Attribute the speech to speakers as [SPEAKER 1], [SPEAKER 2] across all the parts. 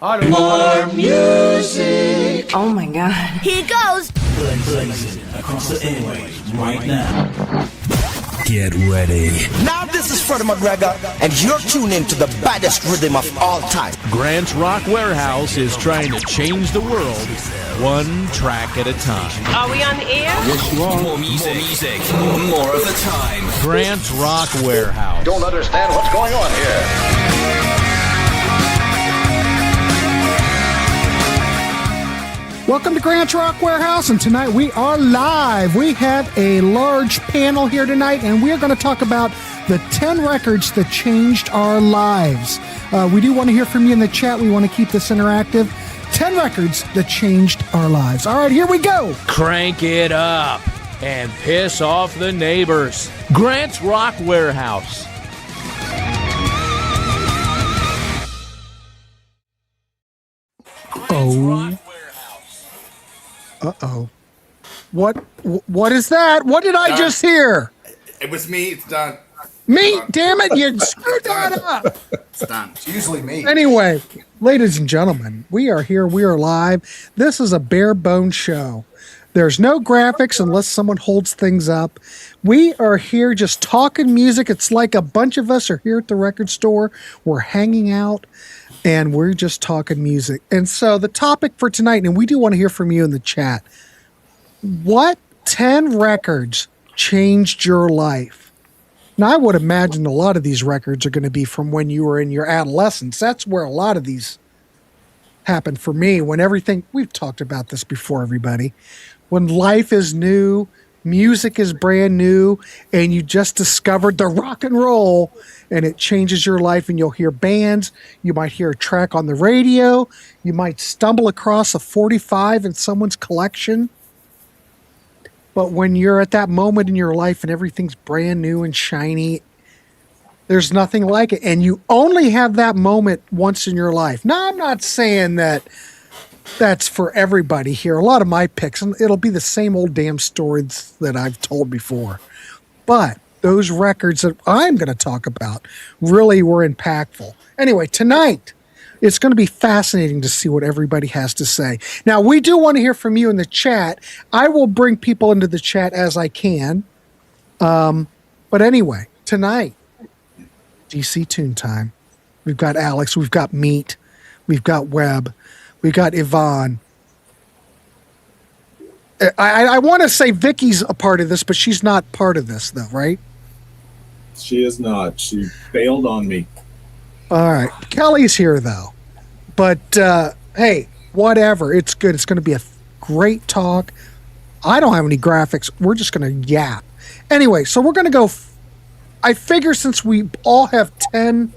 [SPEAKER 1] More music.
[SPEAKER 2] Oh my God.
[SPEAKER 3] Here goes.
[SPEAKER 1] Blazing across the airwaves right now.
[SPEAKER 4] Get ready.
[SPEAKER 5] Now this is Freddie McGregor, and you're tuned into the baddest rhythm of all time.
[SPEAKER 6] Grant's Rock Warehouse is trying to change the world, one track at a time.
[SPEAKER 3] Are we on the air?
[SPEAKER 1] Yes, you are.
[SPEAKER 4] More music, more of the time.
[SPEAKER 6] Grant's Rock Warehouse.
[SPEAKER 7] Don't understand what's going on here.
[SPEAKER 8] Welcome to Grant's Rock Warehouse, and tonight we are live. We have a large panel here tonight, and we're going to talk about the 10 records that changed our lives. We do want to hear from you in the chat. We want to keep this interactive. 10 records that changed our lives. All right, here we go.
[SPEAKER 6] Crank it up and piss off the neighbors. Grant's Rock Warehouse.
[SPEAKER 8] Oh. Uh-oh. What is that? What did I just hear?
[SPEAKER 9] It was me. It's done.
[SPEAKER 8] Me? Damn it, you screwed that up.
[SPEAKER 9] It's done. It's usually me.
[SPEAKER 8] Anyway, ladies and gentlemen, we are here. We are live. This is a bare bones show. There's no graphics unless someone holds things up. We are here just talking music. It's like a bunch of us are here at the record store. We're hanging out. And we're just talking music. And so the topic for tonight, and we do want to hear from you in the chat. What 10 records changed your life? Now, I would imagine a lot of these records are going to be from when you were in your adolescence. That's where a lot of these happened for me. When everything, we've talked about this before, everybody. When life is new, music is brand new, and you just discovered the rock and roll, and it changes your life, and you'll hear bands. You might hear a track on the radio. You might stumble across a 45 in someone's collection. But when you're at that moment in your life and everything's brand new and shiny, there's nothing like it. And you only have that moment once in your life. Now, I'm not saying that that's for everybody here. A lot of my picks, and it'll be the same old damn stories that I've told before. But those records that I'm going to talk about really were impactful. Anyway, tonight, it's going to be fascinating to see what everybody has to say. Now, we do want to hear from you in the chat. I will bring people into the chat as I can. But anyway, tonight, DC Tune Time. We've got Alex. We've got Meat. We've got Webb. We got Yvonne. I want to say Vicky's a part of this, but she's not part of this, though, right?
[SPEAKER 10] She is not. She bailed on me.
[SPEAKER 8] All right. Kelly's here, though. But, hey, whatever. It's good. It's going to be a great talk. I don't have any graphics. We're just going to yap. Anyway, so we're going to go. I figure since we all have 10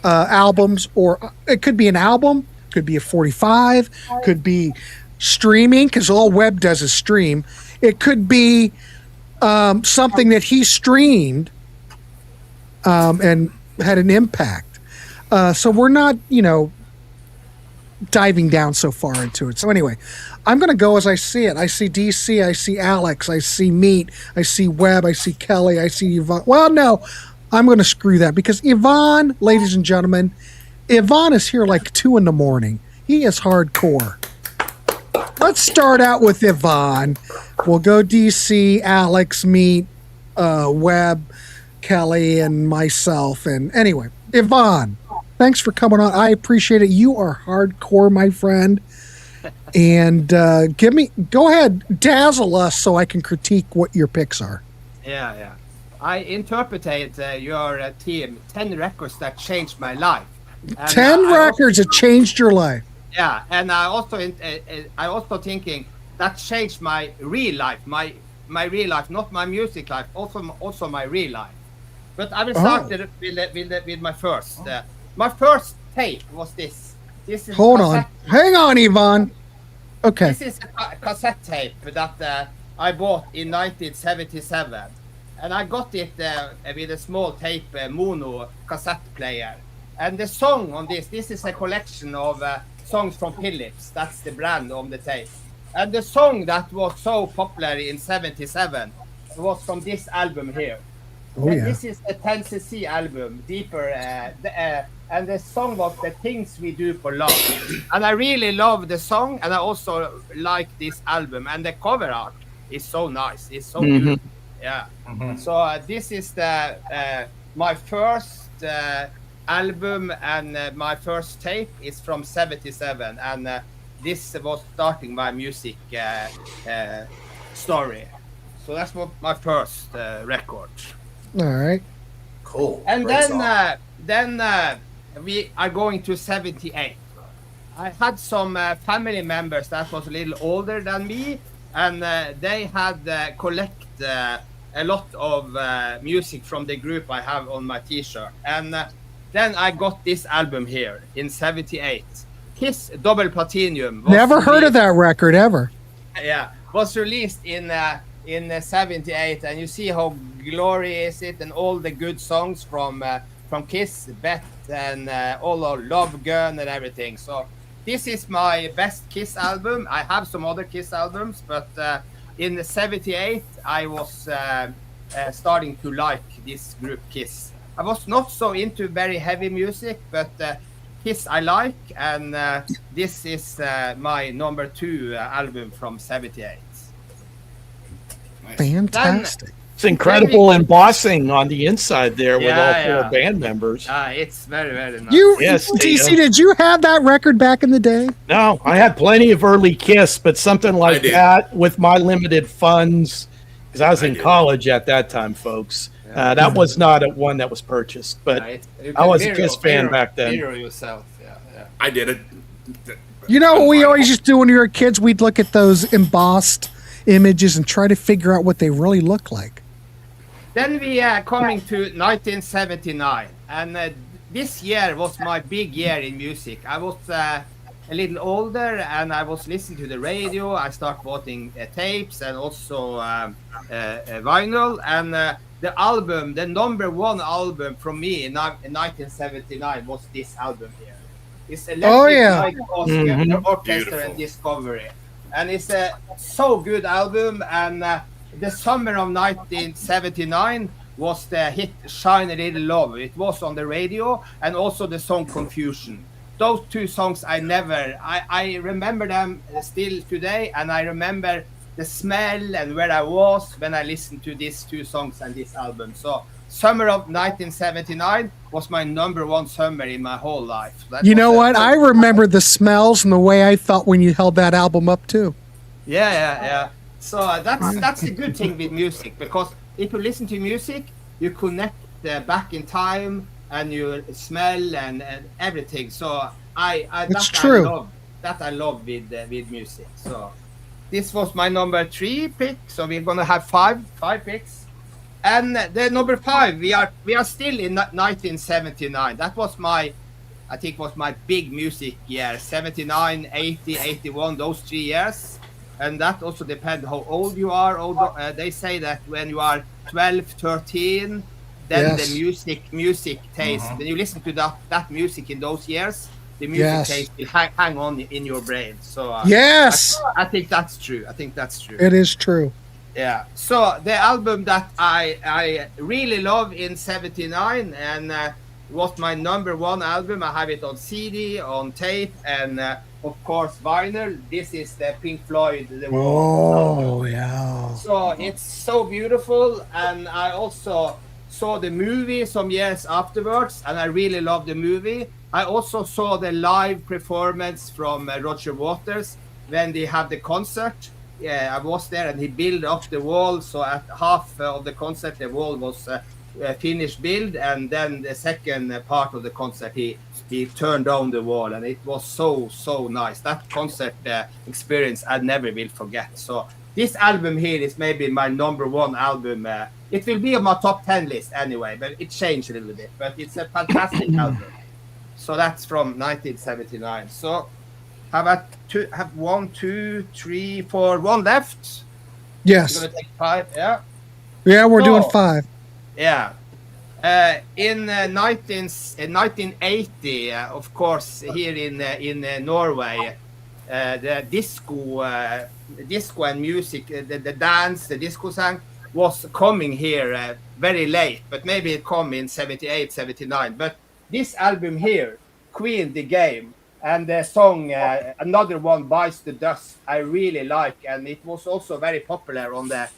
[SPEAKER 8] albums, or it could be an album, could be a 45, could be streaming, because all Webb does is stream. It could be something that he streamed and had an impact. So we're not, diving down so far into it. So anyway, I'm going to go as I see it. I see DC, I see Alex, I see Meat, I see Webb, I see Kelly, I see Yvonne. Well, no, I'm going to screw that, because Yvonne, ladies and gentlemen, Yvonne is here like 2 a.m. He is hardcore. Let's start out with Yvonne. We'll go DC, Alex, Meat, Webb, Kelly, and myself. And anyway, Yvonne, thanks for coming on. I appreciate it. You are hardcore, my friend. And go ahead, dazzle us so I can critique what your picks are.
[SPEAKER 11] Yeah. I interpreted your team 10 records that changed my life. And
[SPEAKER 8] 10 records that changed your life.
[SPEAKER 11] Yeah, and I also thinking that changed my real life, my real life, not my music life, also my real life. But I will start with my first. My first tape was this. This is
[SPEAKER 8] Hold on. Hang on, Yvonne. Okay.
[SPEAKER 11] This is a cassette tape that I bought in 1977. And I got it with a small tape mono cassette player. And the song on this is a collection of songs from Philips. That's the brand on the tape. And the song that was so popular in 77 was from this album here.
[SPEAKER 8] Oh, yeah.
[SPEAKER 11] This is a 10cc album, Deeper, and the song was The Things We Do for Love. And I really love the song, and I also like this album, and the cover art is so nice. It's so beautiful. Yeah. So this is the my first album, and my first tape is from 77, and this was starting my music story. So that's what my first record.
[SPEAKER 8] All right.
[SPEAKER 9] Cool.
[SPEAKER 11] And
[SPEAKER 9] Great
[SPEAKER 11] then
[SPEAKER 9] song.
[SPEAKER 11] we are going to 78. I had some family members that was a little older than me, and they had collect a lot of music from the group I have on my t-shirt. And then I got this album here in 78. Kiss Double Platinum.
[SPEAKER 8] Never heard of that record ever.
[SPEAKER 11] Yeah, was released in 78, and you see how glorious it, and all the good songs from Kiss, Beth, and all of Love Gun and everything. So this is my best Kiss album. I have some other Kiss albums, but in 78 I was starting to like this group Kiss. I was not so into very heavy music, but Kiss I like, and this is my number 2 album from 78.
[SPEAKER 8] Fantastic.
[SPEAKER 2] It's incredible embossing on the inside there with all 4 band members.
[SPEAKER 11] It's very, very nice.
[SPEAKER 2] Yes,
[SPEAKER 8] TC, did you have that record back in the day?
[SPEAKER 2] No, I had plenty of early Kiss, but something like that with my limited funds, because I was in college at that time, folks. That was not one that was purchased, but I was a Kiss fan back then.
[SPEAKER 11] Yourself.
[SPEAKER 9] I did it.
[SPEAKER 8] You know what we always used to do when we were kids? We'd look at those embossed images and try to figure out what they really look like.
[SPEAKER 11] Then we are coming to 1979, and this year was my big year in music. I was a little older, and I was listening to the radio. I started buying tapes and also vinyl, and the album, the number 1 album from me in 1979 was this album here. It's Electric Light Orchestra and Discovery, and it's a so good album. And the summer of 1979 was the hit Shine a Little Love. It was on the radio, and also the song Confusion. Those 2 songs I remember them still today, and I remember the smell and where I was when I listened to these 2 songs and this album. So summer of 1979 was my number 1 summer in my whole life.
[SPEAKER 8] You know what? I remember the smells and the way I felt when you held that album up too.
[SPEAKER 11] Yeah. So that's the good thing with music, because if you listen to music, you connect back in time, and you smell and everything. So
[SPEAKER 8] It's true.
[SPEAKER 11] I love with music. So this was my number 3 pick. So we're gonna have five picks. And the number 5, we are still in 1979. That was my big music year. 79, 80, 81, those 3 years. And that also depends how old you are. They say that when you are 12, 13, then the music taste, when you listen to that music in those years, the music taste will hang on in your brain. So I think that's true.
[SPEAKER 8] It is true.
[SPEAKER 11] Yeah. So the album that I really love in 79, and was my number 1 album. I have it on CD, on tape, and of course vinyl. This is the Pink Floyd, The Wall.
[SPEAKER 8] Oh, yeah.
[SPEAKER 11] So it's so beautiful, and I also saw the movie some years afterwards, and I really loved the movie. I also saw the live performance from Roger Waters when they had the concert. Yeah, I was there, and he built up the wall. So at half of the concert, the wall was finished build, and then the second part of the concert, he turned down the wall, and it was so nice. That concert experience I never will forget. So this album here is maybe my number 1 album. It will be on my top 10 list anyway, but it changed a little bit. But it's a fantastic album. So that's from 1979. So how about have 1, 2, 3, 4, 1 left?
[SPEAKER 8] Yes.
[SPEAKER 11] You're gonna take 5, yeah.
[SPEAKER 8] Yeah, we're doing 5.
[SPEAKER 11] Yeah. In 1980, of course, here in Norway, the disco and music, the dance, the disco song was coming here very late, but maybe it come in 78, 79. But this album here, Queen the Game, and the song Another One Bites the Dust, I really like, and it was also very popular on the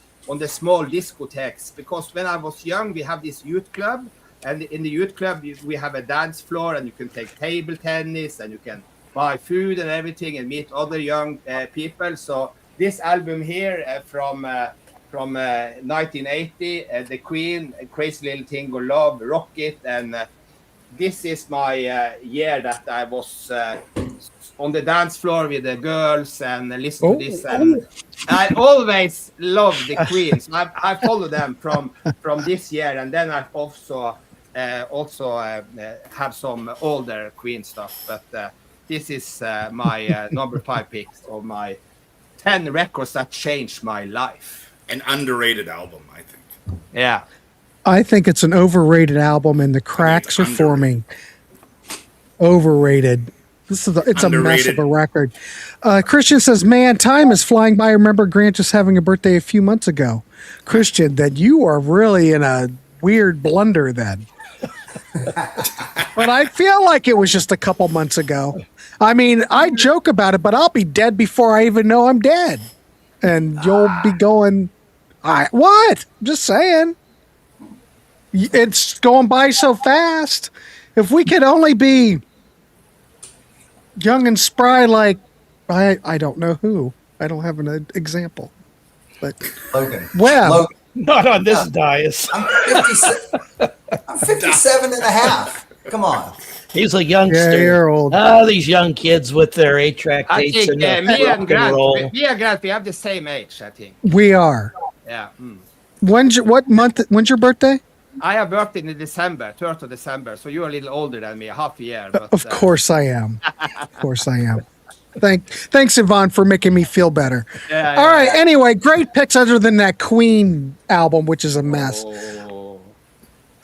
[SPEAKER 11] small discotheques, because when I was young, we have this youth club, and in the youth club we have a dance floor, and you can take table tennis, and you can buy food and everything, and meet other young people. So this album here from 1980, The Queen, Crazy Little Thing Called Love, Rock It, and this is my year that I was on the dance floor with the girls and listen to this. And I always loved the Queen. So I follow them from this year, and then I also have some older Queen stuff. But this is my number 5 picks of my 10 records that changed my life.
[SPEAKER 9] An underrated album, I think.
[SPEAKER 11] Yeah.
[SPEAKER 8] I think it's an overrated album, and the cracks are forming. Overrated. It's a mess of a record. Christian says, "Man, time is flying by. I remember Grant just having a birthday a few months ago." Christian, that you are really in a weird blunder then. But I feel like it was just a couple months ago. I mean, I joke about it, but I'll be dead before I even know I'm dead, and you'll be going, "What?" Just saying. It's going by so fast. If we could only be young and spry, like I don't know who. I don't have an example. But
[SPEAKER 12] Logan.
[SPEAKER 8] Webb.
[SPEAKER 12] Logan.
[SPEAKER 2] Not on this dais.
[SPEAKER 12] I'm 57 and a half. Come on.
[SPEAKER 2] He's a youngster.
[SPEAKER 8] Yeah, you're old.
[SPEAKER 2] Oh, these young kids with their 8-track
[SPEAKER 11] I
[SPEAKER 2] tapes
[SPEAKER 11] think
[SPEAKER 2] and
[SPEAKER 11] me
[SPEAKER 2] rock
[SPEAKER 11] and
[SPEAKER 2] and roll.
[SPEAKER 11] Grant, we have the same age, I think.
[SPEAKER 8] We are.
[SPEAKER 11] Yeah.
[SPEAKER 8] What month? When's your birthday?
[SPEAKER 11] I have worked in December, 3rd of December, so you're a little older than me, half a year. But,
[SPEAKER 8] Of course I am. Of course I am. Thanks, Yvonne, for making me feel better.
[SPEAKER 11] Yeah,
[SPEAKER 8] All right. Anyway, great picks other than that Queen album, which is a mess.
[SPEAKER 11] Oh.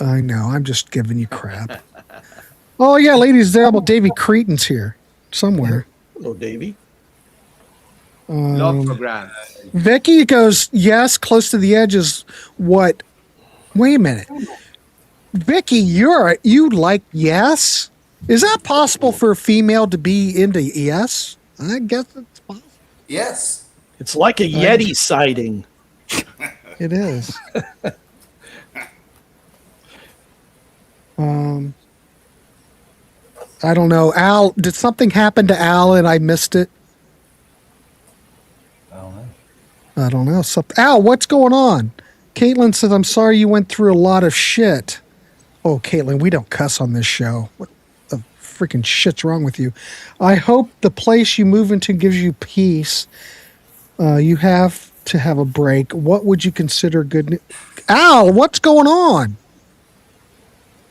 [SPEAKER 8] I know. I'm just giving you crap. Oh, yeah, ladies, Davy Cretan's here somewhere.
[SPEAKER 2] Hello, Davy.
[SPEAKER 11] Love for Grant.
[SPEAKER 8] Vicky goes, yes, Close to the Edge is what? Wait a minute. Vicky, you like Yes? Is that possible for a female to be into Yes? I guess it's possible.
[SPEAKER 12] Yes.
[SPEAKER 2] It's like a Yeti sighting.
[SPEAKER 8] It is. I don't know. Al, did something happen to Al and I missed it? I don't know. Al, what's going on? Caitlin says, I'm sorry you went through a lot of shit. Oh, Caitlin, we don't cuss on this show. What the freaking shit's wrong with you? I hope the place you move into gives you peace. You have to have a break. What would you consider good? Al, what's going on?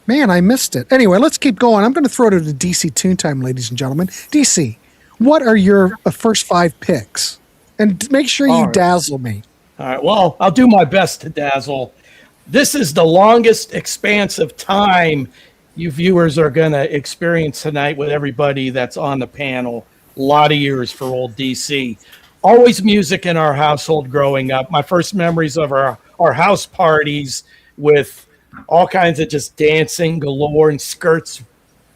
[SPEAKER 8] Man, I missed it. Anyway, let's keep going. I'm going to throw it to DC Tune Time, ladies and gentlemen. DC, what are your first 5 picks? And make sure you dazzle me.
[SPEAKER 2] All right. Well, I'll do my best to dazzle. This is the longest expanse of time you viewers are going to experience tonight with everybody that's on the panel. A lot of years for old DC. Always music in our household growing up. My first memories of our house parties with all kinds of just dancing galore and skirts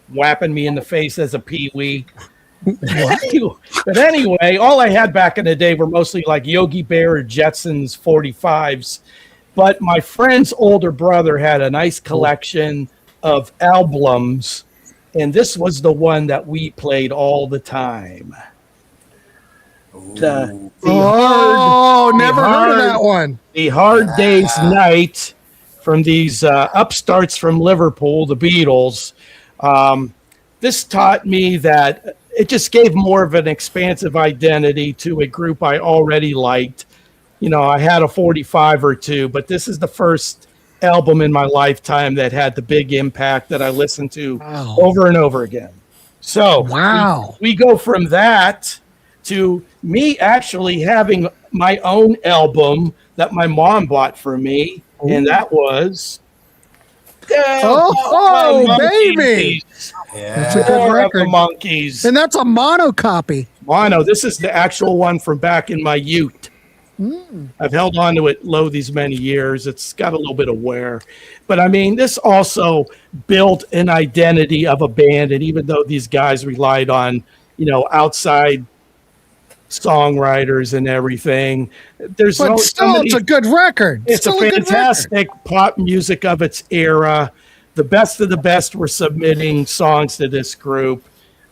[SPEAKER 2] whapping me in the face as a peewee. But anyway, all I had back in the day were mostly like Yogi Bear or Jetsons 45s. But my friend's older brother had a nice collection of albums, and this was the one that we played all the time.
[SPEAKER 8] Never heard of that one.
[SPEAKER 2] The Hard Day's Night from these upstarts from Liverpool, the Beatles. This taught me that it just gave more of an expansive identity to a group I already liked. You know, I had a 45 or two, but this is the first album in my lifetime that had the big impact that I listened to over and over again. So we go from that to me actually having my own album that my mom bought for me, and that was
[SPEAKER 8] baby!
[SPEAKER 12] Yeah.
[SPEAKER 8] That's a good record.
[SPEAKER 2] The Monkees.
[SPEAKER 8] And that's a mono copy.
[SPEAKER 2] Mono. This is the actual one from back in my ute. I've held on to it low these many years. It's got a little bit of wear. But I mean, this also built an identity of a band. And even though these guys relied on, outside songwriters and everything, it's
[SPEAKER 8] a good record.
[SPEAKER 2] It's a fantastic pop music of its era. The best of the best were submitting songs to this group.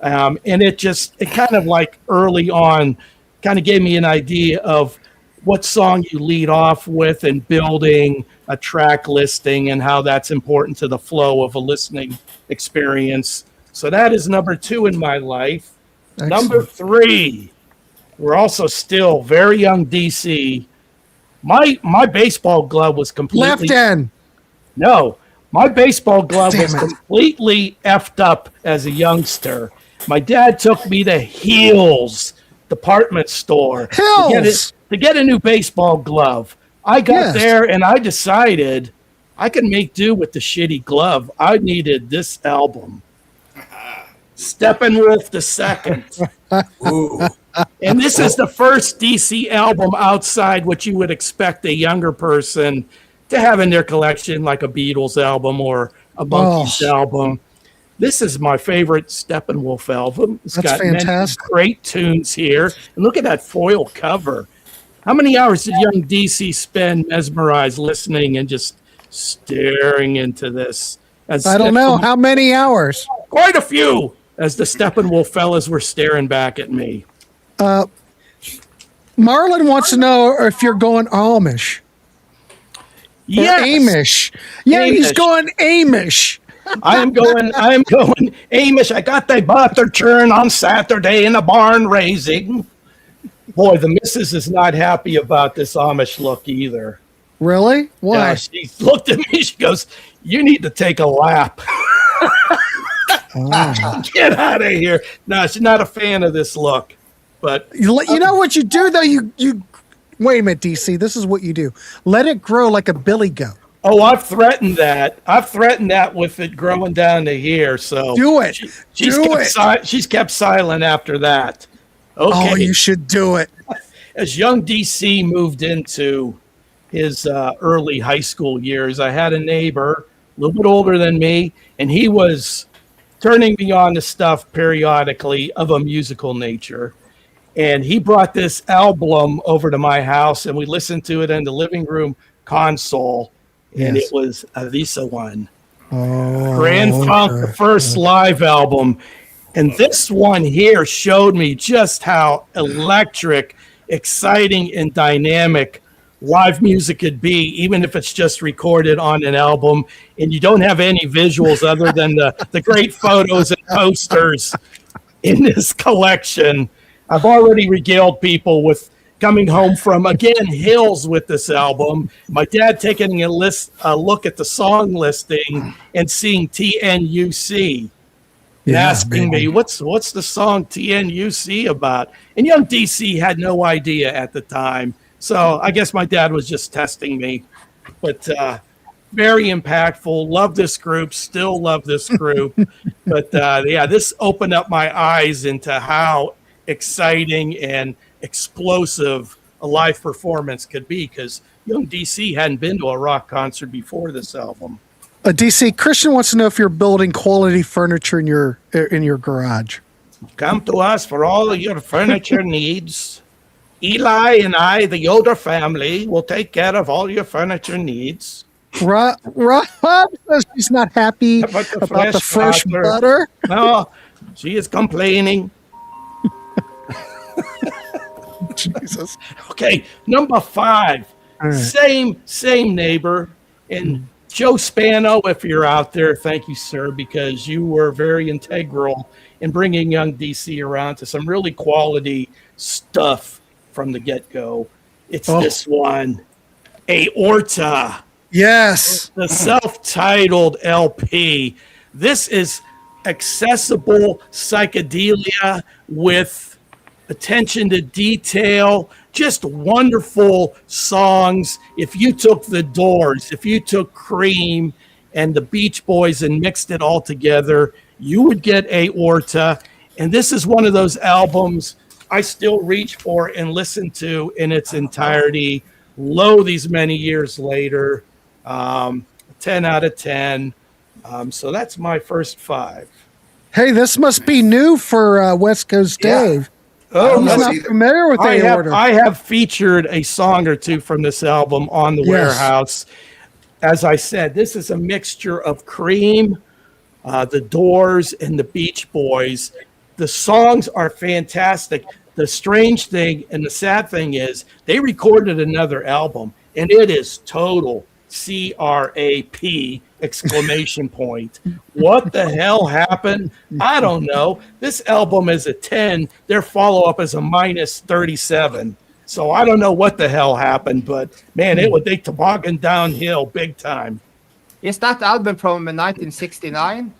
[SPEAKER 2] And it kind of like early on kind of gave me an idea of what song you lead off with and building a track listing and how that's important to the flow of a listening experience. So that is number 2 in my life. Excellent. Number 3, we're also still very young DC. My baseball glove was completely...
[SPEAKER 8] Left end.
[SPEAKER 2] No, my baseball glove was completely effed up as a youngster. My dad took me to Heels department store to get a new baseball glove. I got there and I decided I could make do with the shitty glove. I needed this album, Steppenwolf II. And this is the first DC album outside what you would expect a younger person to have in their collection, like a Beatles album or a Monkees album. This is my favorite Steppenwolf album. It's got many great tunes here. And look at that foil cover. How many hours did young DC spend mesmerized listening and just staring into this?
[SPEAKER 8] I don't know. How many hours?
[SPEAKER 2] Quite a few, as the Steppenwolf fellas were staring back at me.
[SPEAKER 8] Marlon wants to know if you're going Amish.
[SPEAKER 2] Yes.
[SPEAKER 8] Amish. Yeah, Amish. He's going Amish.
[SPEAKER 2] I am going Amish. I got the butter churn on Saturday in the barn raising. Boy, the missus is not happy about this Amish look either.
[SPEAKER 8] Really? Why?
[SPEAKER 2] She looked at me. She goes, "You need to take a lap." Get out of here. No, she's not a fan of this look. But
[SPEAKER 8] you know what you do though? You wait a minute, DC. This is what you do. Let it grow like a billy goat.
[SPEAKER 2] Oh, I've threatened that. With it growing down to here. So
[SPEAKER 8] do it.
[SPEAKER 2] She's kept silent after that. Okay.
[SPEAKER 8] Oh, you should do it.
[SPEAKER 2] As young DC moved into his early high school years, I had a neighbor a little bit older than me, and he was turning me on to stuff periodically of a musical nature. And he brought this album over to my house, and we listened to it in the living room console, and it was a Visa one. Grand Funk, the first live album. And this one here showed me just how electric, exciting, and dynamic live music could be, even if it's just recorded on an album and you don't have any visuals other than the great photos and posters in this collection. I've already regaled people with coming home from, again, Hills with this album. My dad taking a look at the song listing and seeing TNUC. And asking me, what's the song TNUC about? And young DC had no idea at the time. So I guess my dad was just testing me. But very impactful. Love this group. Still love this group. But this opened up my eyes into how exciting and explosive a live performance could be, because young DC hadn't been to a rock concert before this album.
[SPEAKER 8] DC, Christian wants to know if you're building quality furniture in your garage.
[SPEAKER 2] Come to us for all of your furniture needs. Eli and I, the Yoder family, will take care of all your furniture needs.
[SPEAKER 8] Rob says she's not happy about the fresh butter.
[SPEAKER 2] No, she is complaining.
[SPEAKER 8] Jesus.
[SPEAKER 2] Okay, number 5. Right. Same neighbor. And Joe Spano, if you're out there, thank you, sir, because you were very integral in bringing young DC around to some really quality stuff from the get-go. It's this one, Aorta.
[SPEAKER 8] Yes.
[SPEAKER 2] The self-titled LP. This is accessible psychedelia with attention to detail, just wonderful songs. If you took The Doors, if you took Cream and the Beach Boys and mixed it all together, you would get Aorta. And this is one of those albums I still reach for and listen to in its entirety. Low these many years later, 10 out of 10. So that's my first 5.
[SPEAKER 8] Hey, this must be new for West Coast Dave.
[SPEAKER 2] Oh,
[SPEAKER 8] he's not familiar with Aorta.
[SPEAKER 2] I have featured a song or two from this album on the Warehouse. As I said, this is a mixture of Cream, the Doors, and the Beach Boys. The songs are fantastic. The strange thing and the sad thing is they recorded another album, and it is total CRAP exclamation point. What the hell happened? I don't know. This album is a 10. Their follow-up is a minus 37. So I don't know what the hell happened, but man, they toboggan downhill big time.
[SPEAKER 11] Is that album from 1969?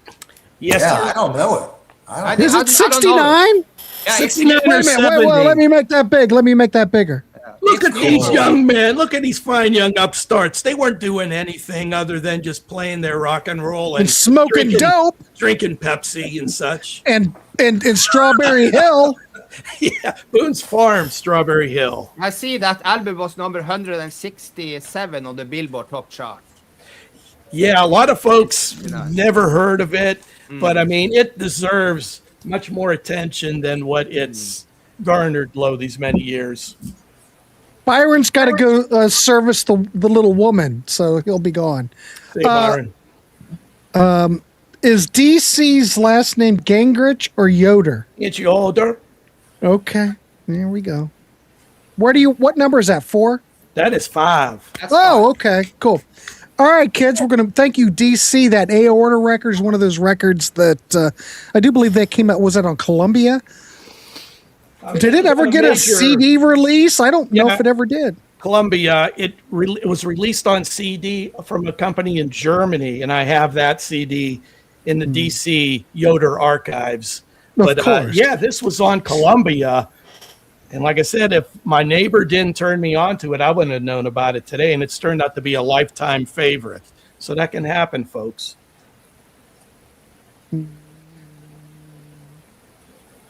[SPEAKER 2] Yes,
[SPEAKER 12] Yeah,
[SPEAKER 2] sir.
[SPEAKER 12] I don't know it.
[SPEAKER 8] Is it 69?
[SPEAKER 11] Yeah,
[SPEAKER 2] 69 or
[SPEAKER 8] Wait,
[SPEAKER 2] 70.
[SPEAKER 8] let me make that big. Let me make that bigger.
[SPEAKER 2] Look at these young men. Look at these fine young upstarts. They weren't doing anything other than just playing their rock and roll and
[SPEAKER 8] smoking dope,
[SPEAKER 2] drinking Pepsi and such.
[SPEAKER 8] And Strawberry Hill.
[SPEAKER 2] Yeah, Boone's Farm, Strawberry Hill.
[SPEAKER 11] I see that album was number 167 on the Billboard Top Chart.
[SPEAKER 2] Yeah, a lot of folks never heard of it, but I mean, it deserves much more attention than what it's garnered low these many years.
[SPEAKER 8] Byron's got to go service the little woman, so he'll be gone.
[SPEAKER 2] Say, Byron.
[SPEAKER 8] Is DC's last name Gingrich or Yoder?
[SPEAKER 2] It's Yoder.
[SPEAKER 8] Okay, there we go. What number is that, 4?
[SPEAKER 2] That is 5.
[SPEAKER 8] Okay, cool. All right, kids, we're going to thank you, DC. That Aorta record is one of those records that I do believe that came out. Was it on Columbia? Did it ever get a CD release? I don't know if it ever did.
[SPEAKER 2] Columbia, it was released on CD from a company in Germany, and I have that CD in the DC Yoder archives. But this was on Columbia. And like I said, if my neighbor didn't turn me on to it, I wouldn't have known about it today. And it's turned out to be a lifetime favorite. So that can happen, folks.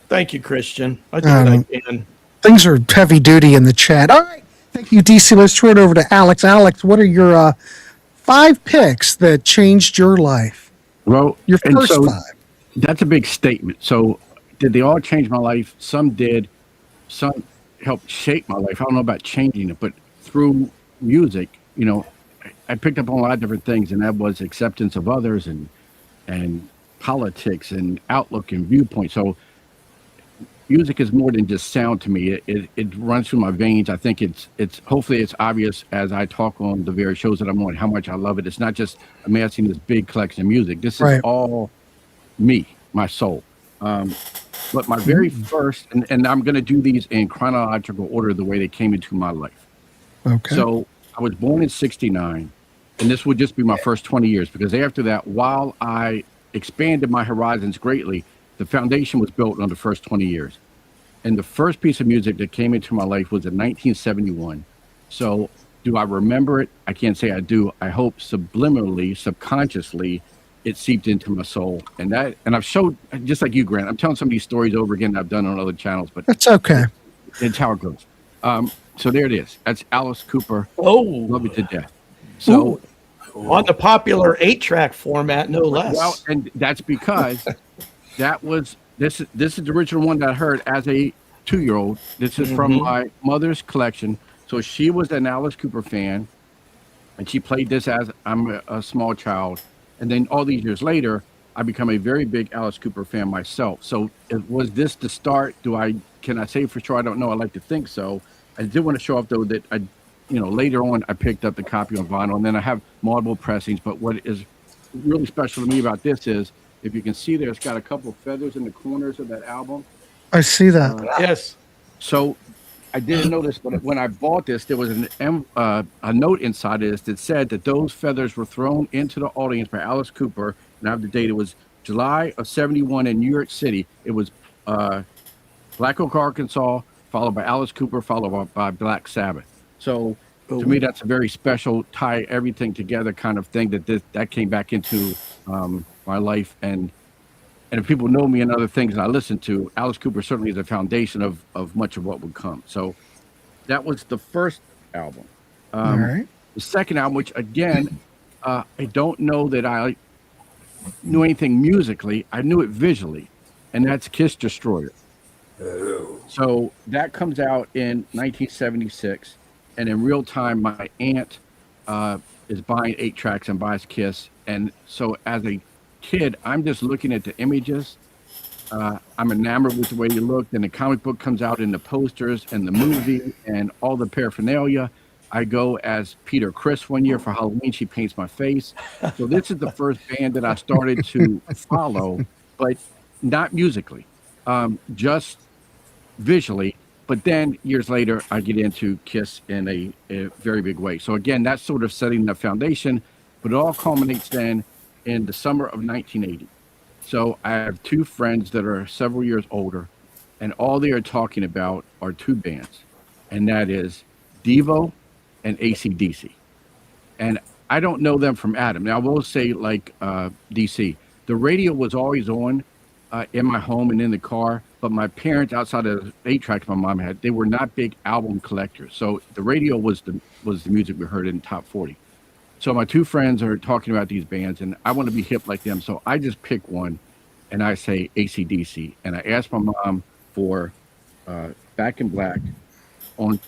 [SPEAKER 2] Thank you, Christian. I do what I can.
[SPEAKER 8] Things are heavy duty in the chat. All right. Thank you, DC. Let's turn it over to Alex. Alex, what are your 5 picks that changed your life?
[SPEAKER 13] Well,
[SPEAKER 8] your first 5.
[SPEAKER 13] That's a big statement. So did they all change my life? Some did. Some helped shape my life. I don't know about changing it, but through music, I picked up on a lot of different things, and that was acceptance of others and politics and outlook and viewpoint. So music is more than just sound to me. It runs through my veins. I think it's hopefully it's obvious as I talk on the various shows that I'm on how much I love it. It's not just amassing this big collection of music. This is all me, my soul. But my very first, and I'm going to do these in chronological order the way they came into my life.
[SPEAKER 8] Okay.
[SPEAKER 13] So I was born in 69, and this would just be my first 20 years, because after that, while I expanded my horizons greatly, the foundation was built on the first 20 years. And the first piece of music that came into my life was in 1971. So do I remember it? I can't say I do. I hope subliminally, subconsciously, it seeped into my soul. And I've showed, just like you, Grant, I'm telling some of these stories over again that I've done on other channels, but
[SPEAKER 8] that's okay.
[SPEAKER 13] It's how it goes. So there it is. That's Alice Cooper.
[SPEAKER 2] Oh,
[SPEAKER 13] love it to death. So
[SPEAKER 2] on the popular 8-track format, no less.
[SPEAKER 13] Well, and that's because that was this is the original one that I heard as a 2-year-old. This is from my mother's collection. So she was an Alice Cooper fan, and she played this as I'm a small child. And then all these years later, I become a very big Alice Cooper fan myself. So was this the start? Can I say for sure? I don't know. I like to think so. I did want to show off though that later on I picked up the copy on vinyl, and then I have multiple pressings. But what is really special to me about this is, if you can see there, it's got a couple of feathers in the corners of that album.
[SPEAKER 8] I see that.
[SPEAKER 2] Yes.
[SPEAKER 13] So I didn't notice, but when I bought this, there was a note inside of this that said that those feathers were thrown into the audience by Alice Cooper. And I have the date. It was July of 71 in New York City. It was Black Oak, Arkansas, followed by Alice Cooper, followed by Black Sabbath. So to me, that's a very special, tie everything together kind of thing that came back into my life. And and if people know me and other things that I listen to, Alice Cooper certainly is a foundation of much of what would come. So that was the first album.
[SPEAKER 8] All right.
[SPEAKER 13] The second album, which again, I don't know that I knew anything musically. I knew it visually, and that's Kiss Destroyer. So that comes out in 1976, and in real time, my aunt is buying 8 tracks and buys Kiss, and so as a kid, I'm just looking at the images. I'm enamored with the way you look. Then the comic book comes out in the posters and the movie and all the paraphernalia. I go as Peter Criss one year for Halloween. She paints my face. So this is the first band that I started to follow, but not musically, just visually. But then years later, I get into Kiss in a very big way. So again, that's sort of setting the foundation, but it all culminates then in the summer of 1980. So I have 2 friends that are several years older, and all they are talking about are 2 bands, and that is Devo and AC/DC. And I don't know them from Adam. Now, I will say, like DC, the radio was always on in my home and in the car, but my parents, outside of the 8 tracks my mom had, they were not big album collectors. So the radio was the music we heard in top 40. So my 2 friends are talking about these bands, and I want to be hip like them. So I just pick one, and I say AC/DC. And I asked my mom for Back in Black on,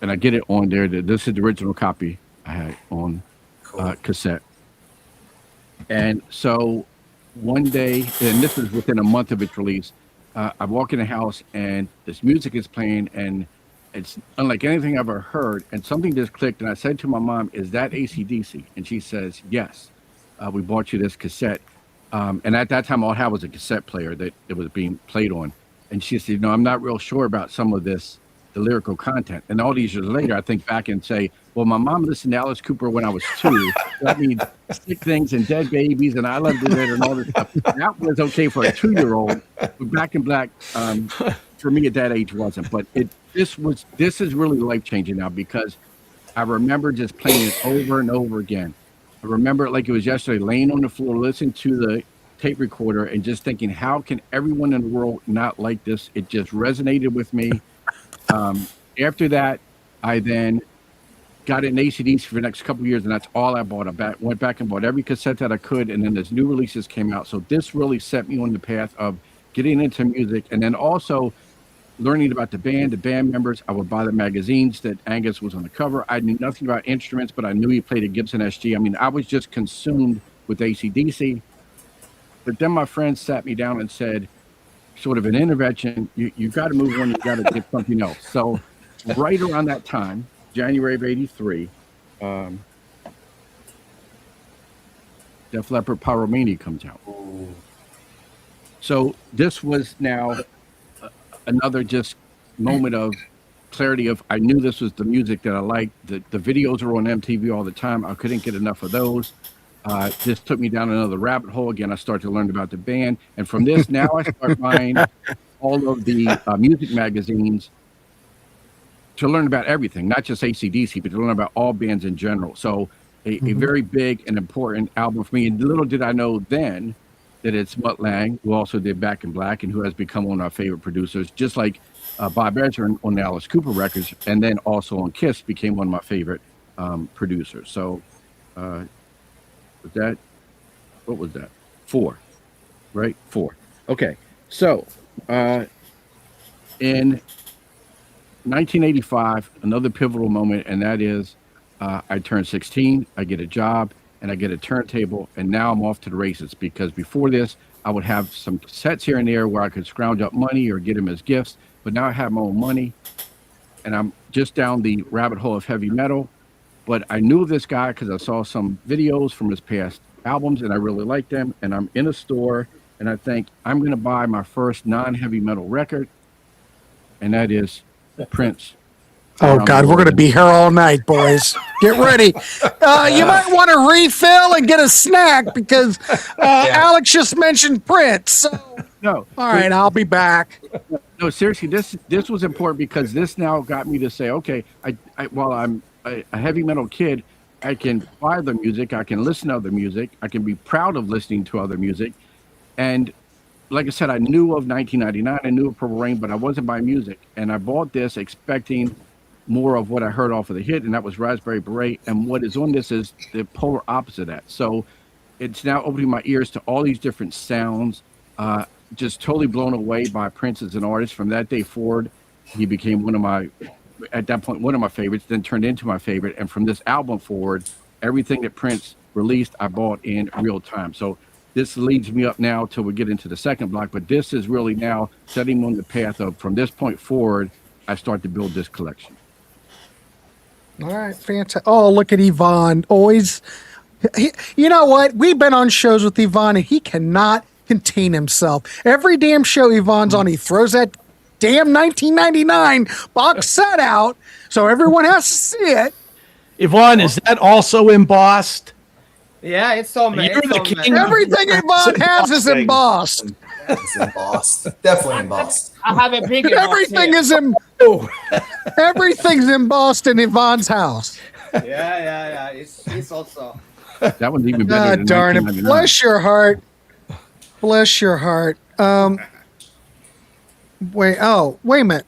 [SPEAKER 13] and I get it on there. This is the original copy I had on cassette. And so one day, and this is within a month of its release, I walk in the house, and this music is playing, and it's unlike anything I've ever heard, and something just clicked, and I said to my mom, "Is that AC/DC?" And she says, "Yes, we bought you this cassette." And at that time, all I had was a cassette player that it was being played on. And she said, "I'm not real sure about some of this, the lyrical content." And all these years later, I think back and say, well, my mom listened to Alice Cooper when I was 2. That means Sick Things and Dead Babies and I Love the Red and all this stuff. That was okay for a 2-year-old. But Back in Black, for me at that age, wasn't. But this is really life-changing now, because I remember just playing it over and over again. I remember it like it was yesterday, laying on the floor, listening to the tape recorder and just thinking, how can everyone in the world not like this? It just resonated with me. After that, I then got in AC/DC for the next couple of years, and that's all I bought. I went back and bought every cassette that I could, and then as new releases came out. So this really set me on the path of getting into music, and then also learning about the band members. I would buy the magazines that Angus was on the cover. I knew nothing about instruments, but I knew he played a Gibson SG. I mean, I was just consumed with AC/DC. But then my friends sat me down and said, sort of an intervention, you got to move on, you got to get something else. So right around that time, January of 83, Def Leppard Pyromania comes out. So this was now another just moment of clarity of, I knew this was the music that I liked. The videos are on MTV all the time. I couldn't get enough of those. This took me down another rabbit hole. Again, I started to learn about the band. And from this, now I start buying all of the music magazines to learn about everything, not just AC/DC, but to learn about all bands in general. So a very big and important album for me. And little did I know then that it's Mutt Lange, who also did Back in Black and who has become one of our favorite producers, just like Bob Ezrin on the Alice Cooper records, and then also on Kiss became one of my favorite producers. So what was that? 4, right? 4. Okay. So in 1985, another pivotal moment, and that is I turned 16, I get a job, and I get a turntable, and now I'm off to the races, because before this, I would have some sets here and there where I could scrounge up money or get them as gifts, but now I have my own money, and I'm just down the rabbit hole of heavy metal. But I knew this guy because I saw some videos from his past albums, and I really liked them, and I'm in a store, and I think I'm going to buy my first non-heavy metal record, and that is Prince.
[SPEAKER 8] Oh, God, we're going to be here all night, boys. Get ready. You might want to refill and get a snack, because Alex just mentioned Prince. So.
[SPEAKER 13] No.
[SPEAKER 8] All right, I'll be back.
[SPEAKER 13] No, seriously, this was important, because this now got me to say, okay, while I'm a heavy metal kid, I can buy the music, I can listen to other music, I can be proud of listening to other music, and like I said, I knew of 1999, I knew of Purple Rain, but I wasn't buying music. And I bought this expecting more of what I heard off of the hit, and that was Raspberry Beret. And what is on this is the polar opposite of that. So it's now opening my ears to all these different sounds. Just totally blown away by Prince as an artist. From that day forward, he became one of my favorites, then turned into my favorite. And from this album forward, everything that Prince released, I bought in real time. So this leads me up now till we get into the second block, but this is really now setting me on the path of, from this point forward, I start to build this collection.
[SPEAKER 8] All right, fantastic. Oh, look at Yvonne. Always, you know what? We've been on shows with Yvonne, and he cannot contain himself. Every damn show Yvonne's on, he throws that damn 1999 box set out, so everyone has to see it.
[SPEAKER 2] Yvonne, is that also embossed?
[SPEAKER 11] Yeah, it's so many.
[SPEAKER 2] You're the king.
[SPEAKER 8] Everything Yvonne has is embossed.
[SPEAKER 12] It's embossed. Definitely embossed.
[SPEAKER 11] I have a big
[SPEAKER 8] Everything is everything's embossed in Yvonne's house.
[SPEAKER 11] Yeah. It's also.
[SPEAKER 13] That one's even better than
[SPEAKER 8] darn it.
[SPEAKER 13] 1999.
[SPEAKER 8] Bless your heart. Bless your heart. Wait a minute.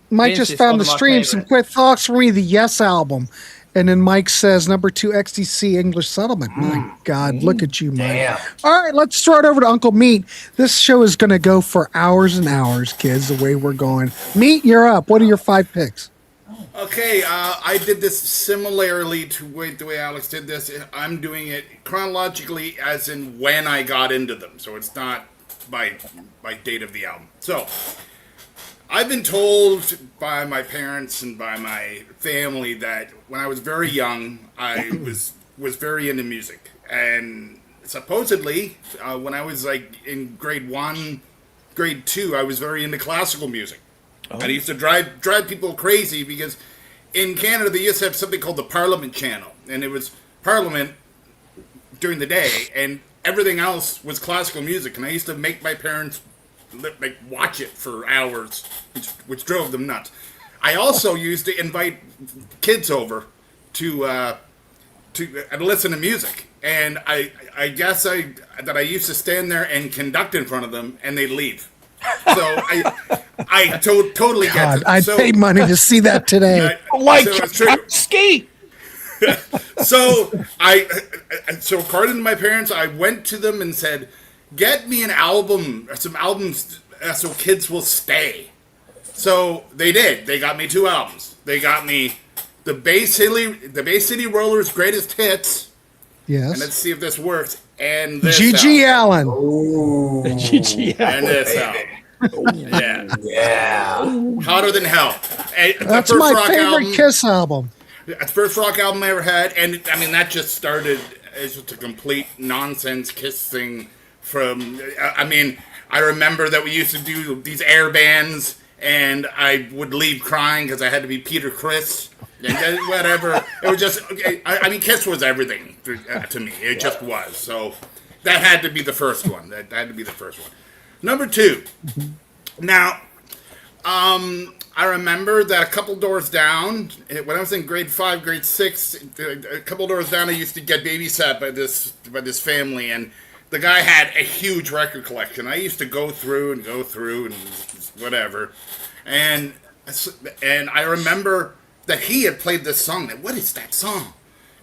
[SPEAKER 8] Mike
[SPEAKER 11] Vince
[SPEAKER 8] just
[SPEAKER 11] is
[SPEAKER 8] found
[SPEAKER 11] one
[SPEAKER 8] the
[SPEAKER 11] of my
[SPEAKER 8] stream. Some
[SPEAKER 11] favorites.
[SPEAKER 8] quick thoughts for me. The Yes album. And then Mike says, number 2, XTC English Settlement. My God, look at you, Mike.
[SPEAKER 12] Damn.
[SPEAKER 8] All right, let's throw it over to Uncle Meat. This show is going to go for hours and hours, kids, the way we're going. Meat, you're up. What are your 5 picks?
[SPEAKER 9] Okay, I did this similarly to the way Alex did this. I'm doing it chronologically, as in when I got into them. So it's not by date of the album. So I've been told by my parents and by my family that when I was very young, I was very into music. And supposedly, when I was like in grade 1, grade 2, I was very into classical music. Oh. I used to drive people crazy because in Canada they used to have something called the Parliament Channel, and it was Parliament during the day, and everything else was classical music. And I used to make my parents watch it for hours, which drove them nuts. I also used to invite kids over to listen to music, and I guess I used to stand there and conduct in front of them, and they'd leave. So I totally get it.
[SPEAKER 8] I'd pay money to see that today.
[SPEAKER 2] Ski.
[SPEAKER 9] So according to my parents, I went to them and said, "Get me an album, or some albums, so kids will stay." So they did. They got me 2 albums. They got me the Bay City Rollers' Greatest Hits.
[SPEAKER 8] Yes.
[SPEAKER 9] And let's see if this works. And this
[SPEAKER 8] G.G.
[SPEAKER 9] album.
[SPEAKER 8] Allen.
[SPEAKER 2] G.G.
[SPEAKER 9] And this album. Yeah. Hotter Than Hell.
[SPEAKER 8] That's my favorite Kiss album.
[SPEAKER 9] It's the first rock album I ever had, and I mean that just started as just a complete nonsense Kiss thing. I remember that we used to do these air bands, and I would leave crying because I had to be Peter Criss and whatever. It was just, Kiss was everything to me. It just was. So that had to be the first one. That had to be the first one. Number 2. Now, I remember that a couple doors down, when I was in grade 5, grade 6, a couple doors down, I used to get babysat by this family, and the guy had a huge record collection. I used to go through and whatever, and I remember that he had played this song. What is that song?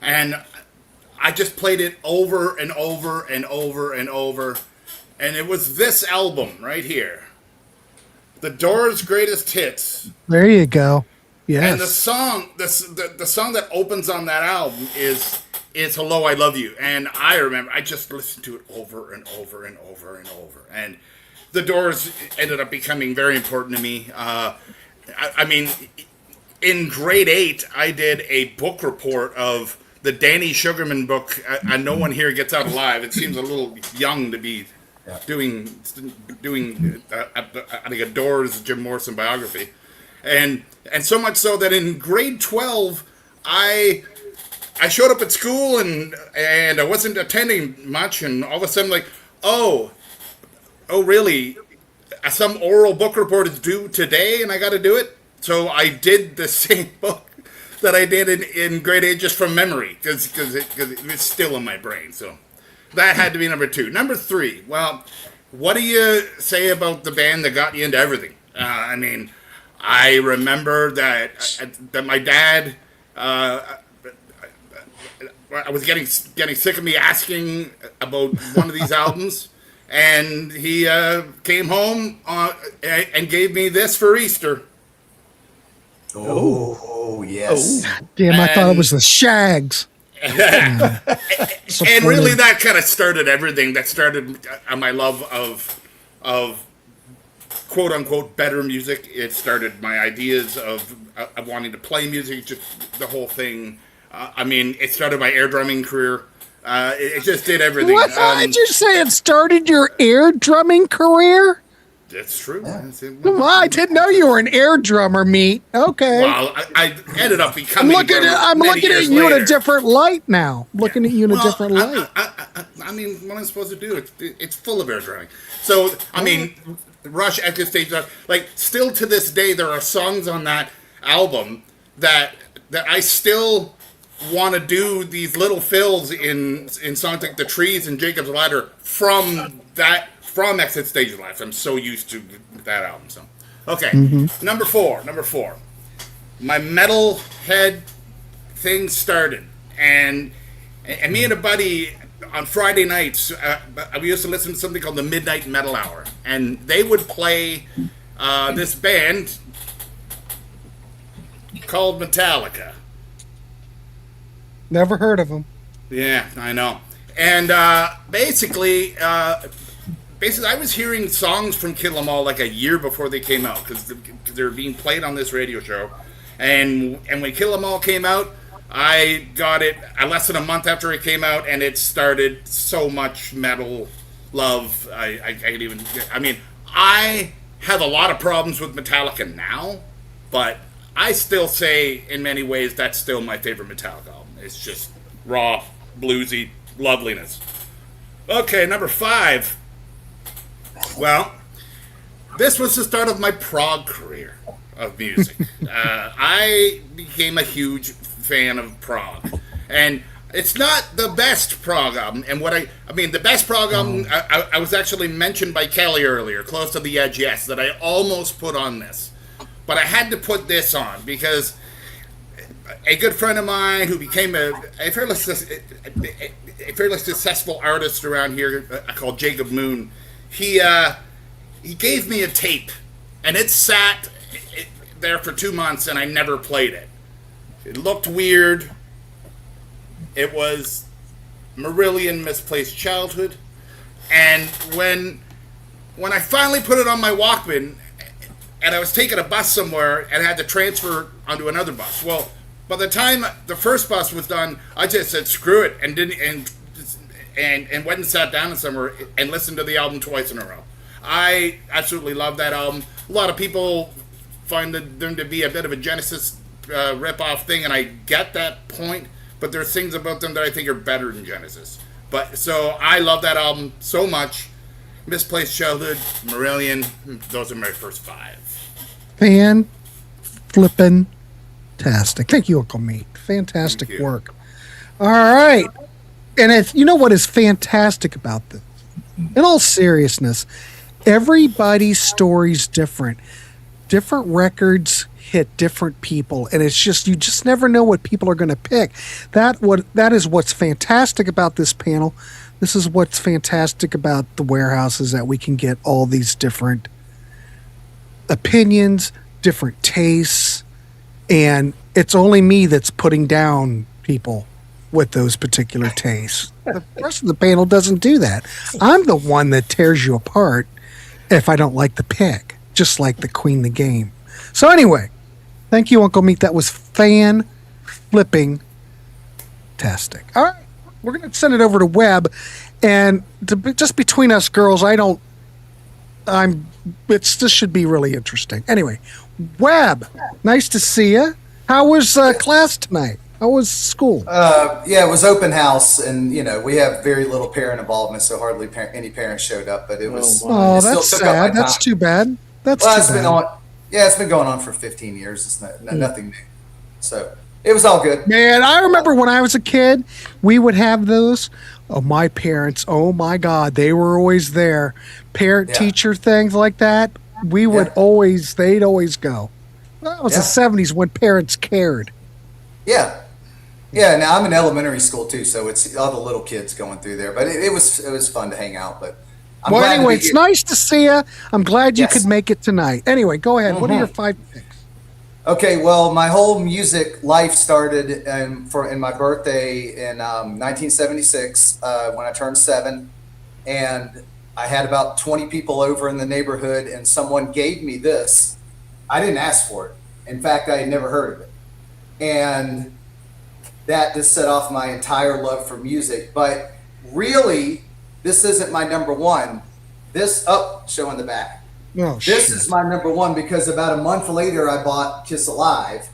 [SPEAKER 9] And I just played it over and over and over and over, and it was this album right here. The Doors' Greatest Hits.
[SPEAKER 8] There you go. Yes.
[SPEAKER 9] And the song that opens on that album is Hello, I Love You. And I remember I just listened to it over and over and over and over. And the Doors ended up becoming very important to me. In grade 8, I did a book report of the Danny Sugarman book. And No One Here Gets Out Alive. It seems a little young to be doing a Doors Jim Morrison biography, and so much so that in grade 12 I showed up at school and I wasn't attending much, and all of a sudden oh really, some oral book report is due today and I got to do it. So I did the same book that I did in grade 8 just from memory because it's still in my brain. So that had to be number 2. Number 3. Well, what do you say about the band that got you into everything? I mean, I remember that my dad. I was getting sick of me asking about one of these albums, and he came home and gave me this for Easter.
[SPEAKER 12] Oh yes.
[SPEAKER 8] Damn, I thought it was the Shags.
[SPEAKER 9] And really, that kind of started everything. That started my love of quote unquote better music. It started my ideas of wanting to play music. Just the whole thing. I mean, it started my air drumming career. It just did everything.
[SPEAKER 8] What did you say? It started your air drumming career?
[SPEAKER 9] That's true.
[SPEAKER 8] Well, I didn't know you were an air drummer, meat. Okay.
[SPEAKER 9] Well, I ended up becoming.
[SPEAKER 8] I'm looking at you in a different light now. Looking at you in a different light.
[SPEAKER 9] I mean, what am I supposed to do? It's full of air drumming. So, I mean, Rush, Echo Stage, like, still to this day, there are songs on that album that I still want to do these little fills in songs like The Trees and Jacob's Ladder from Exit Stage Life. I'm so used to that album. So, okay, number four. My metal head thing started, and me and a buddy on Friday nights, we used to listen to something called the Midnight Metal Hour, and they would play this band called Metallica.
[SPEAKER 8] Never heard of them.
[SPEAKER 9] Yeah, I know. And basically, I was hearing songs from Kill 'Em All like a year before they came out, because they're being played on this radio show. And when Kill 'Em All came out, I got it less than a month after it came out, and it started so much metal love. I have a lot of problems with Metallica now, but I still say in many ways that's still my favorite Metallica album. It's just raw, bluesy loveliness. Okay, number 5. Well, this was the start of my prog career of music. I became a huge fan of prog, and it's not the best prog album. And the best prog album, I was actually mentioned by Kelly earlier, Close to the Edge, yes, that I almost put on this, but I had to put this on because a good friend of mine who became a fairly successful artist around here called Jacob Moon, he gave me a tape, and it sat there for 2 months, and I never played it. It looked weird. It was Marillion, Misplaced Childhood, and when I finally put it on my Walkman, and I was taking a bus somewhere and I had to transfer onto another bus. Well, by the time the first bus was done, I just said screw it and went and sat down somewhere and listened to the album twice in a row. I absolutely love that album. A lot of people find them to be a bit of a Genesis rip-off thing, and I get that point, but there's things about them that I think are better than Genesis. So I love that album so much. Misplaced Childhood, Marillion, those are my first 5.
[SPEAKER 8] Fan-flippin'-tastic. Thank you, Uncle Meat. Fantastic work. All right. And you know what is fantastic about this? In all seriousness, everybody's story's different. Different records hit different people, and it's just, you just never know what people are going to pick. That is what's fantastic about this panel. This is what's fantastic about the Warehouse, is that we can get all these different opinions, different tastes, and it's only me that's putting down people with those particular tastes. The rest of the panel doesn't do that. I'm the one that tears you apart if I don't like the pick, just like the Queen the Game. So anyway, thank you, Uncle Meat. That was fan-flipping-tastic. All right. We're going to send it over to Webb, and just between us girls, this should be really interesting. Anyway, Webb, nice to see you. How was class tonight? How was school?
[SPEAKER 12] Yeah, it was open house, and we have very little parent involvement, so hardly any parents showed up. But it was.
[SPEAKER 8] Oh, that's sad. That's too bad. It's
[SPEAKER 12] been going on for 15 years. It's nothing new. So it was all good.
[SPEAKER 8] Man, I remember when I was a kid, we would have those Oh, my parents, oh my God, they were always there. Parent-teacher things like that, we would always, they'd always go. That was the 70s when parents cared.
[SPEAKER 12] Yeah. Yeah, now I'm in elementary school too, so it's all the little kids going through there. But it was fun to hang out. But
[SPEAKER 8] well, anyway, it's nice to see you. I'm glad you could make it tonight. Anyway, go ahead. What are your 5 picks?
[SPEAKER 12] Okay, well, my whole music life started in my birthday in 1976 when I turned 7, and I had about 20 people over in the neighborhood, and someone gave me this. I didn't ask for it. In fact, I had never heard of it, and that just set off my entire love for music. But really, this isn't my number one. Showing the back.
[SPEAKER 8] Oh,
[SPEAKER 12] this is my number one because about a month later I bought Kiss Alive,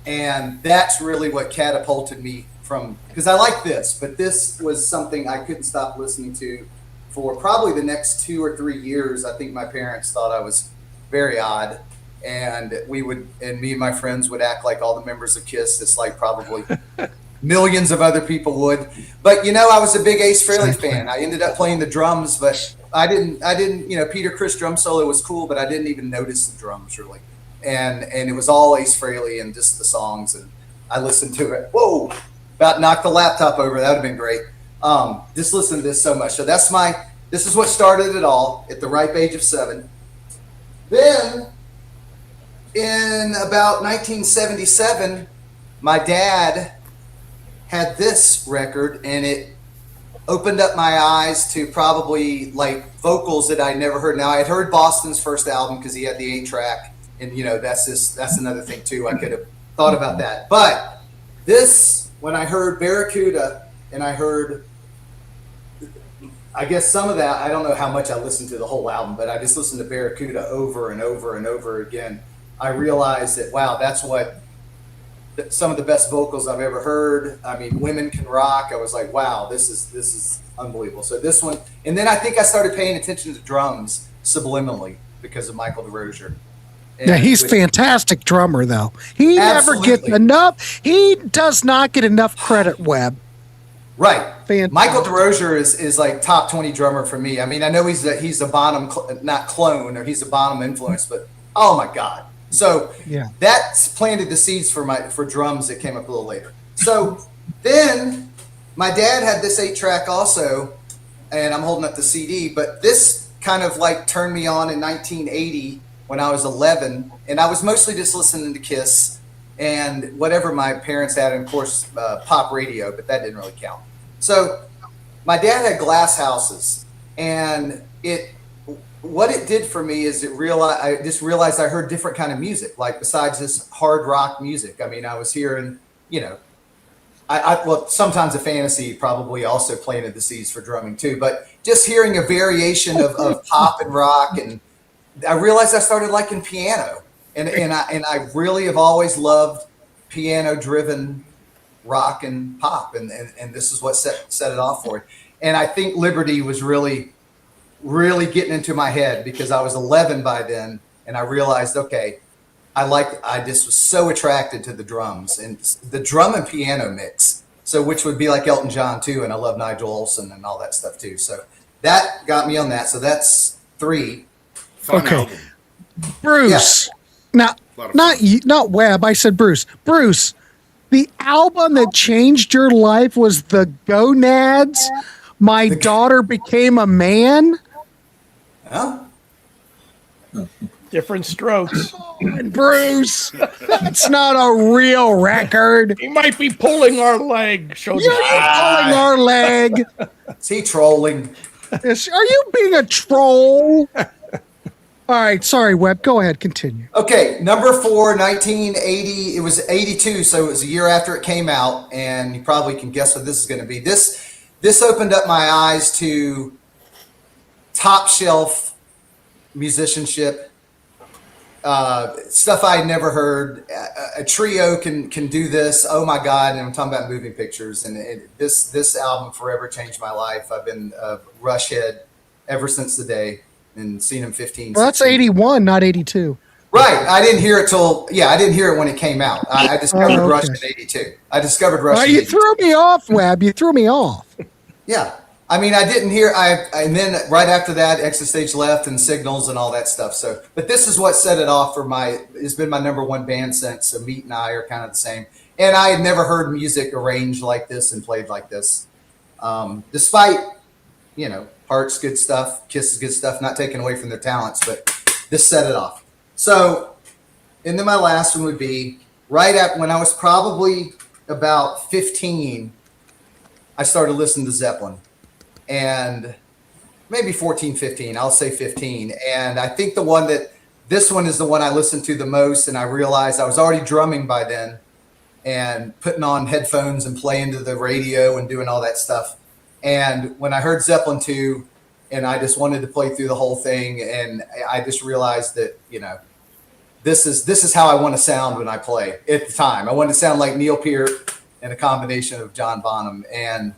[SPEAKER 12] and that's really what catapulted me from, because I like this, but this was something I couldn't stop listening to for probably the next 2 or 3 years. I think my parents thought I was very odd, and me and my friends would act like all the members of Kiss, just like probably millions of other people would. But I was a big Ace Frehley fan. I ended up playing the drums, but I didn't, Peter Criss drum solo was cool, but I didn't even notice the drums really. And it was all Ace Frehley and just the songs, and I listened to it. Whoa, about knocked the laptop over. That would have been great. Just listen to this so much. So this is what started it all at the ripe age of 7. Then in about 1977, my dad had this record, and it opened up my eyes to probably like vocals that I'd never heard. Now I had heard Boston's first album because he had the 8-track, and that's another thing too. I could have thought about that, but this, when I heard Barracuda, and I heard, I guess some of that, I don't know how much I listened to the whole album, but I just listened to Barracuda over and over and over again. I realized that, wow, that's what some of the best vocals I've ever heard. I mean, Women Can Rock. I was like, wow, this is unbelievable. So this one, and then I think I started paying attention to drums subliminally because of Michael DeRozier.
[SPEAKER 8] Yeah, he's fantastic drummer though. He never gets enough. He does not get enough credit, Webb.
[SPEAKER 12] Right.
[SPEAKER 8] Fantastic.
[SPEAKER 12] Michael DeRozier is like top 20 drummer for me. I mean, I know he's a Bonham, not clone, or he's a Bonham influence, but oh my God. So that's planted the seeds for drums that came up a little later. So then my dad had this 8-track also, and I'm holding up the CD, but this kind of like turned me on in 1980 when I was 11, and I was mostly just listening to Kiss and whatever my parents had, and of course pop radio, but that didn't really count. So my dad had glass houses, and what it did for me is I just realized I heard different kind of music, like besides this hard rock music. I mean, I was hearing, well, sometimes a fantasy probably also planted the seeds for drumming too, but just hearing a variation of pop and rock, and I realized I started liking piano, and I really have always loved piano-driven rock and pop, and this is what set it off for it. And I think Liberty was really getting into my head because I was 11 by then, and I realized, okay, I just was so attracted to the drums and the drum and piano mix. So which would be like Elton John too, and I love Nigel Olsson and all that stuff too. So that got me on that. So that's 3.
[SPEAKER 8] Okay, Bruce. Yeah. Not Webb. I said Bruce. Bruce, the album that changed your life was the Gonads. My Daughter Became a Man.
[SPEAKER 12] Huh?
[SPEAKER 2] Different strokes.
[SPEAKER 8] Bruce, that's not a real record.
[SPEAKER 2] He might be pulling our leg.
[SPEAKER 8] You're pulling our leg.
[SPEAKER 12] Is he trolling?
[SPEAKER 8] Are you being a troll? All right, sorry, Webb. Go ahead, continue.
[SPEAKER 12] Okay, number 4, 1980. It was 82, so it was a year after it came out, and you probably can guess what this is going to be. This opened up my eyes to top shelf musicianship, stuff I had never heard. A trio can do this. Oh my God! And I'm talking about moving pictures, and this album forever changed my life. I've been a Rush head ever since the day, and seen him 15.
[SPEAKER 8] Well, that's 81, not 82.
[SPEAKER 12] Right. I didn't hear it when it came out. I discovered Rush in 82. I discovered Rush.
[SPEAKER 8] You threw me off, Webb. You threw me off.
[SPEAKER 12] Yeah. I mean, I didn't hear, and then right after that, Exit Stage Left and Signals and all that stuff. So, but this is what set it off for it's been my number one band since. So Meat and I are kind of the same. And I had never heard music arranged like this and played like this. Despite, Heart's good stuff, Kiss is good stuff, not taken away from their talents, but this set it off. So, and then my last one would be right at when I was probably about 15, I started listening to Zeppelin. And maybe 14, 15, I'll say 15. And I think this one is the one I listened to the most. And I realized I was already drumming by then and putting on headphones and playing to the radio and doing all that stuff. And when I heard Zeppelin 2, and I just wanted to play through the whole thing, and I just realized that, this is how I want to sound when I play at the time. I wanted to sound like Neil Peart and a combination of John Bonham. And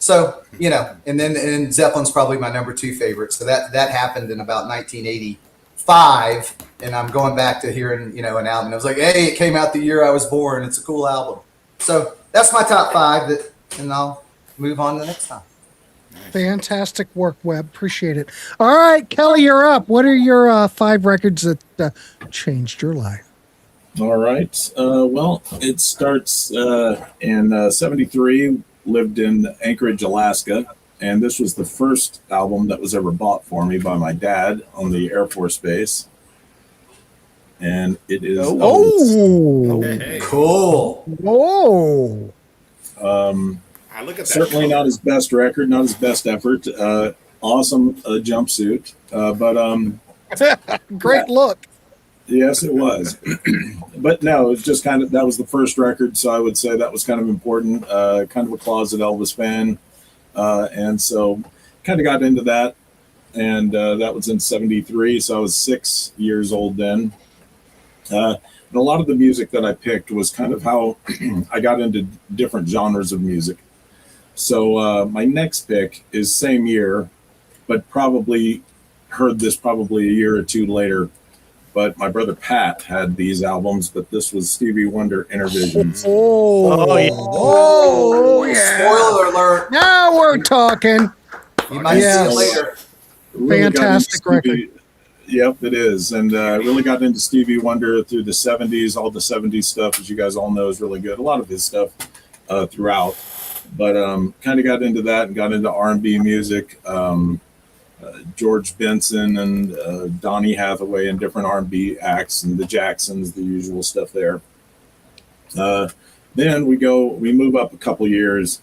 [SPEAKER 12] so, and Zeppelin's probably my number 2 favorite. So that happened in about 1985. And I'm going back to hearing, an album. I was like, hey, it came out the year I was born. It's a cool album. So that's my top 5 and I'll move on to the next time.
[SPEAKER 8] Fantastic work, Webb. Appreciate it. All right, Kelly, you're up. What are your 5 records that changed your life?
[SPEAKER 10] All right. Well, it starts in 73. Lived in Anchorage, Alaska, and this was the first album that was ever bought for me by my dad on the Air Force Base. And it is
[SPEAKER 12] cool.
[SPEAKER 8] Whoa.
[SPEAKER 9] I look at that.
[SPEAKER 10] Certainly not his best record, not his best effort. Awesome jumpsuit, but
[SPEAKER 8] great look.
[SPEAKER 10] Yes, it was. But no, it was just that was the first record, so I would say that was kind of important. Kind of a closet Elvis fan. And so kind of got into that. And that was in 73, so I was 6 years old then. And a lot of the music that I picked was kind of how I got into different genres of music. So my next pick is same year, but probably heard this probably a year or two later. But my brother Pat had these albums, but this was Stevie Wonder Intervisions.
[SPEAKER 8] Yeah.
[SPEAKER 12] Spoiler alert.
[SPEAKER 8] Now we're talking.
[SPEAKER 12] You might see it later.
[SPEAKER 10] Really
[SPEAKER 8] fantastic record.
[SPEAKER 10] Yep, it is. And I really got into Stevie Wonder through the 70s. All the 70s stuff, as you guys all know, is really good. A lot of his stuff throughout. But kind of got into that and got into R&B music. George Benson and Donny Hathaway and different R&B acts and the Jacksons, the usual stuff there. Then we move up a couple years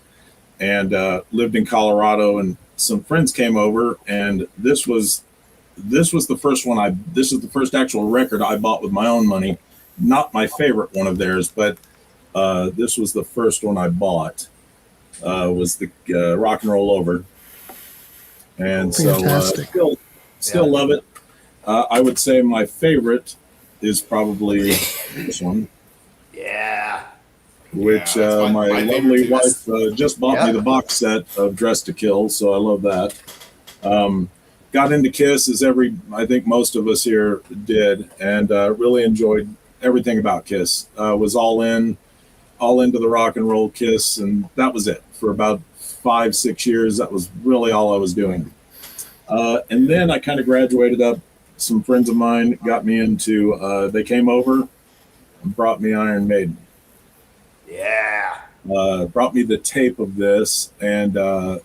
[SPEAKER 10] and lived in Colorado, and some friends came over, and this was the first actual record I bought with my own money. Not my favorite one of theirs, but this was the first one I bought. Was the Rock and Roll Over. And so still love it. I would say my favorite is probably this one.
[SPEAKER 12] Yeah.
[SPEAKER 10] Which my lovely wife just bought me the box set of Dress to Kill, so I love that. Got into Kiss as I think most of us here did, and really enjoyed everything about Kiss. Was all into the rock and roll Kiss, and that was it for about 5-6 years. That was really all I was doing. And then I kind of graduated up. Some friends of mine got me into, they came over and brought me Iron Maiden.
[SPEAKER 12] Yeah.
[SPEAKER 10] Brought me the tape of this, and that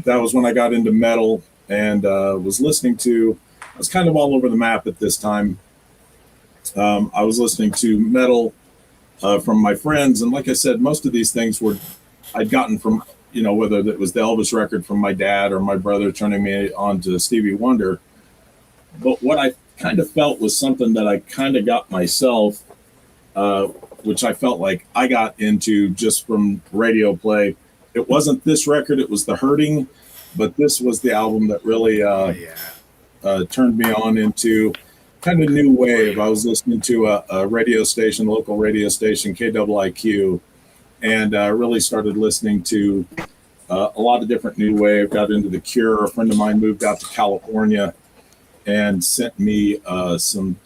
[SPEAKER 10] was when I got into metal and was listening to, I was kind of all over the map at this time. I was listening to metal from my friends, and like I said, most of these things I'd gotten from, whether it was the Elvis record from my dad or my brother turning me on to Stevie Wonder. But what I kind of felt was something that I kind of got myself, which I felt like I got into just from radio play. It wasn't this record, it was The Hurting, but this was the album that really turned me on into kind of new wave. I was listening to a radio station, local radio station, KWIQ, and really started listening to a lot of different new wave. Got into The Cure. A friend of mine moved out to California and sent me some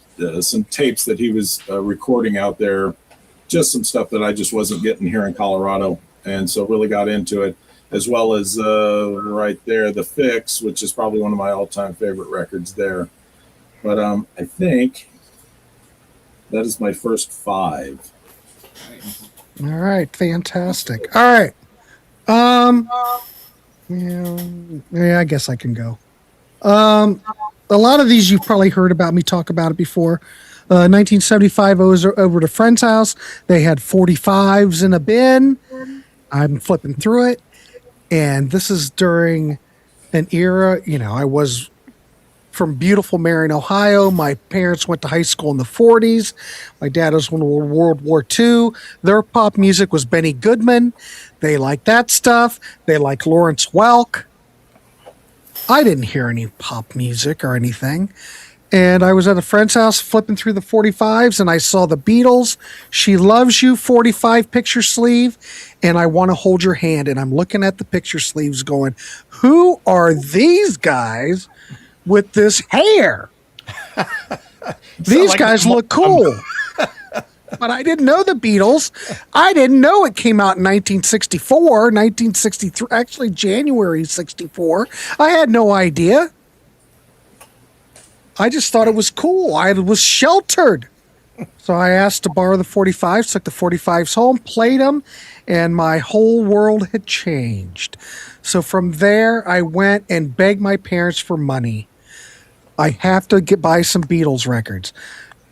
[SPEAKER 10] tapes that he was recording out there, just some stuff that I just wasn't getting here in Colorado, and so really got into it. as well as right there, The Fix, which is probably one of my all-time favorite records there. But I think that is my first 5.
[SPEAKER 8] All right, fantastic. All right. Yeah, I guess I can go. A lot of these you've probably heard about me talk about it before. 1975, I was over at a friend's house. They had 45s in a bin. I'm flipping through it. And this is during an era, I was from beautiful Marion, Ohio. My parents went to high school in the 40s. My dad was in World War II. Their pop music was Benny Goodman. They liked that stuff. They liked Lawrence Welk. I didn't hear any pop music or anything. And I was at a friend's house flipping through the 45s, and I saw the Beatles, She Loves You 45 picture sleeve, and I Want to Hold Your Hand. And I'm looking at the picture sleeves going, who are these guys with this hair? These guys look cool. But I didn't know the Beatles. I didn't know it came out in 1964, 1963, actually January 64. I had no idea. I just thought it was cool. I was sheltered. So I asked to borrow the 45s, took the 45s home, played them, and my whole world had changed. So from there, I went and begged my parents for money. I have to buy some Beatles records.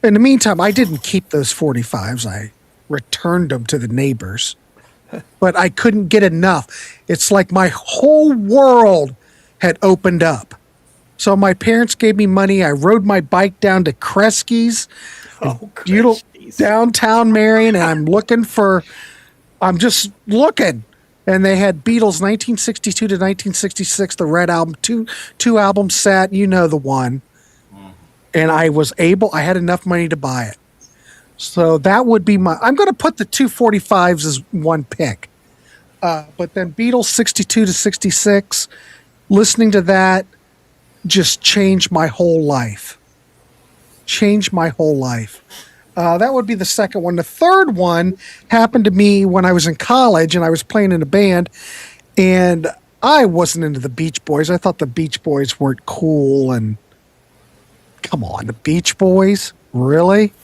[SPEAKER 8] In the meantime, I didn't keep those 45s. I returned them to the neighbors. But I couldn't get enough. It's like my whole world had opened up. So my parents gave me money. I rode my bike down to Kresge's, downtown Marion, and I'm just looking. And they had Beatles 1962 to 1966, the Red Album, two album set, the one. And I had enough money to buy it. So that would be I'm going to put the 245s as one pick. But then Beatles 62 to 66, listening to that just changed my whole life. That would be the second one. The third one happened to me when I was in college and I was playing in a band, and I wasn't into the Beach Boys. I thought the Beach Boys weren't cool, and come on, the Beach Boys? Really?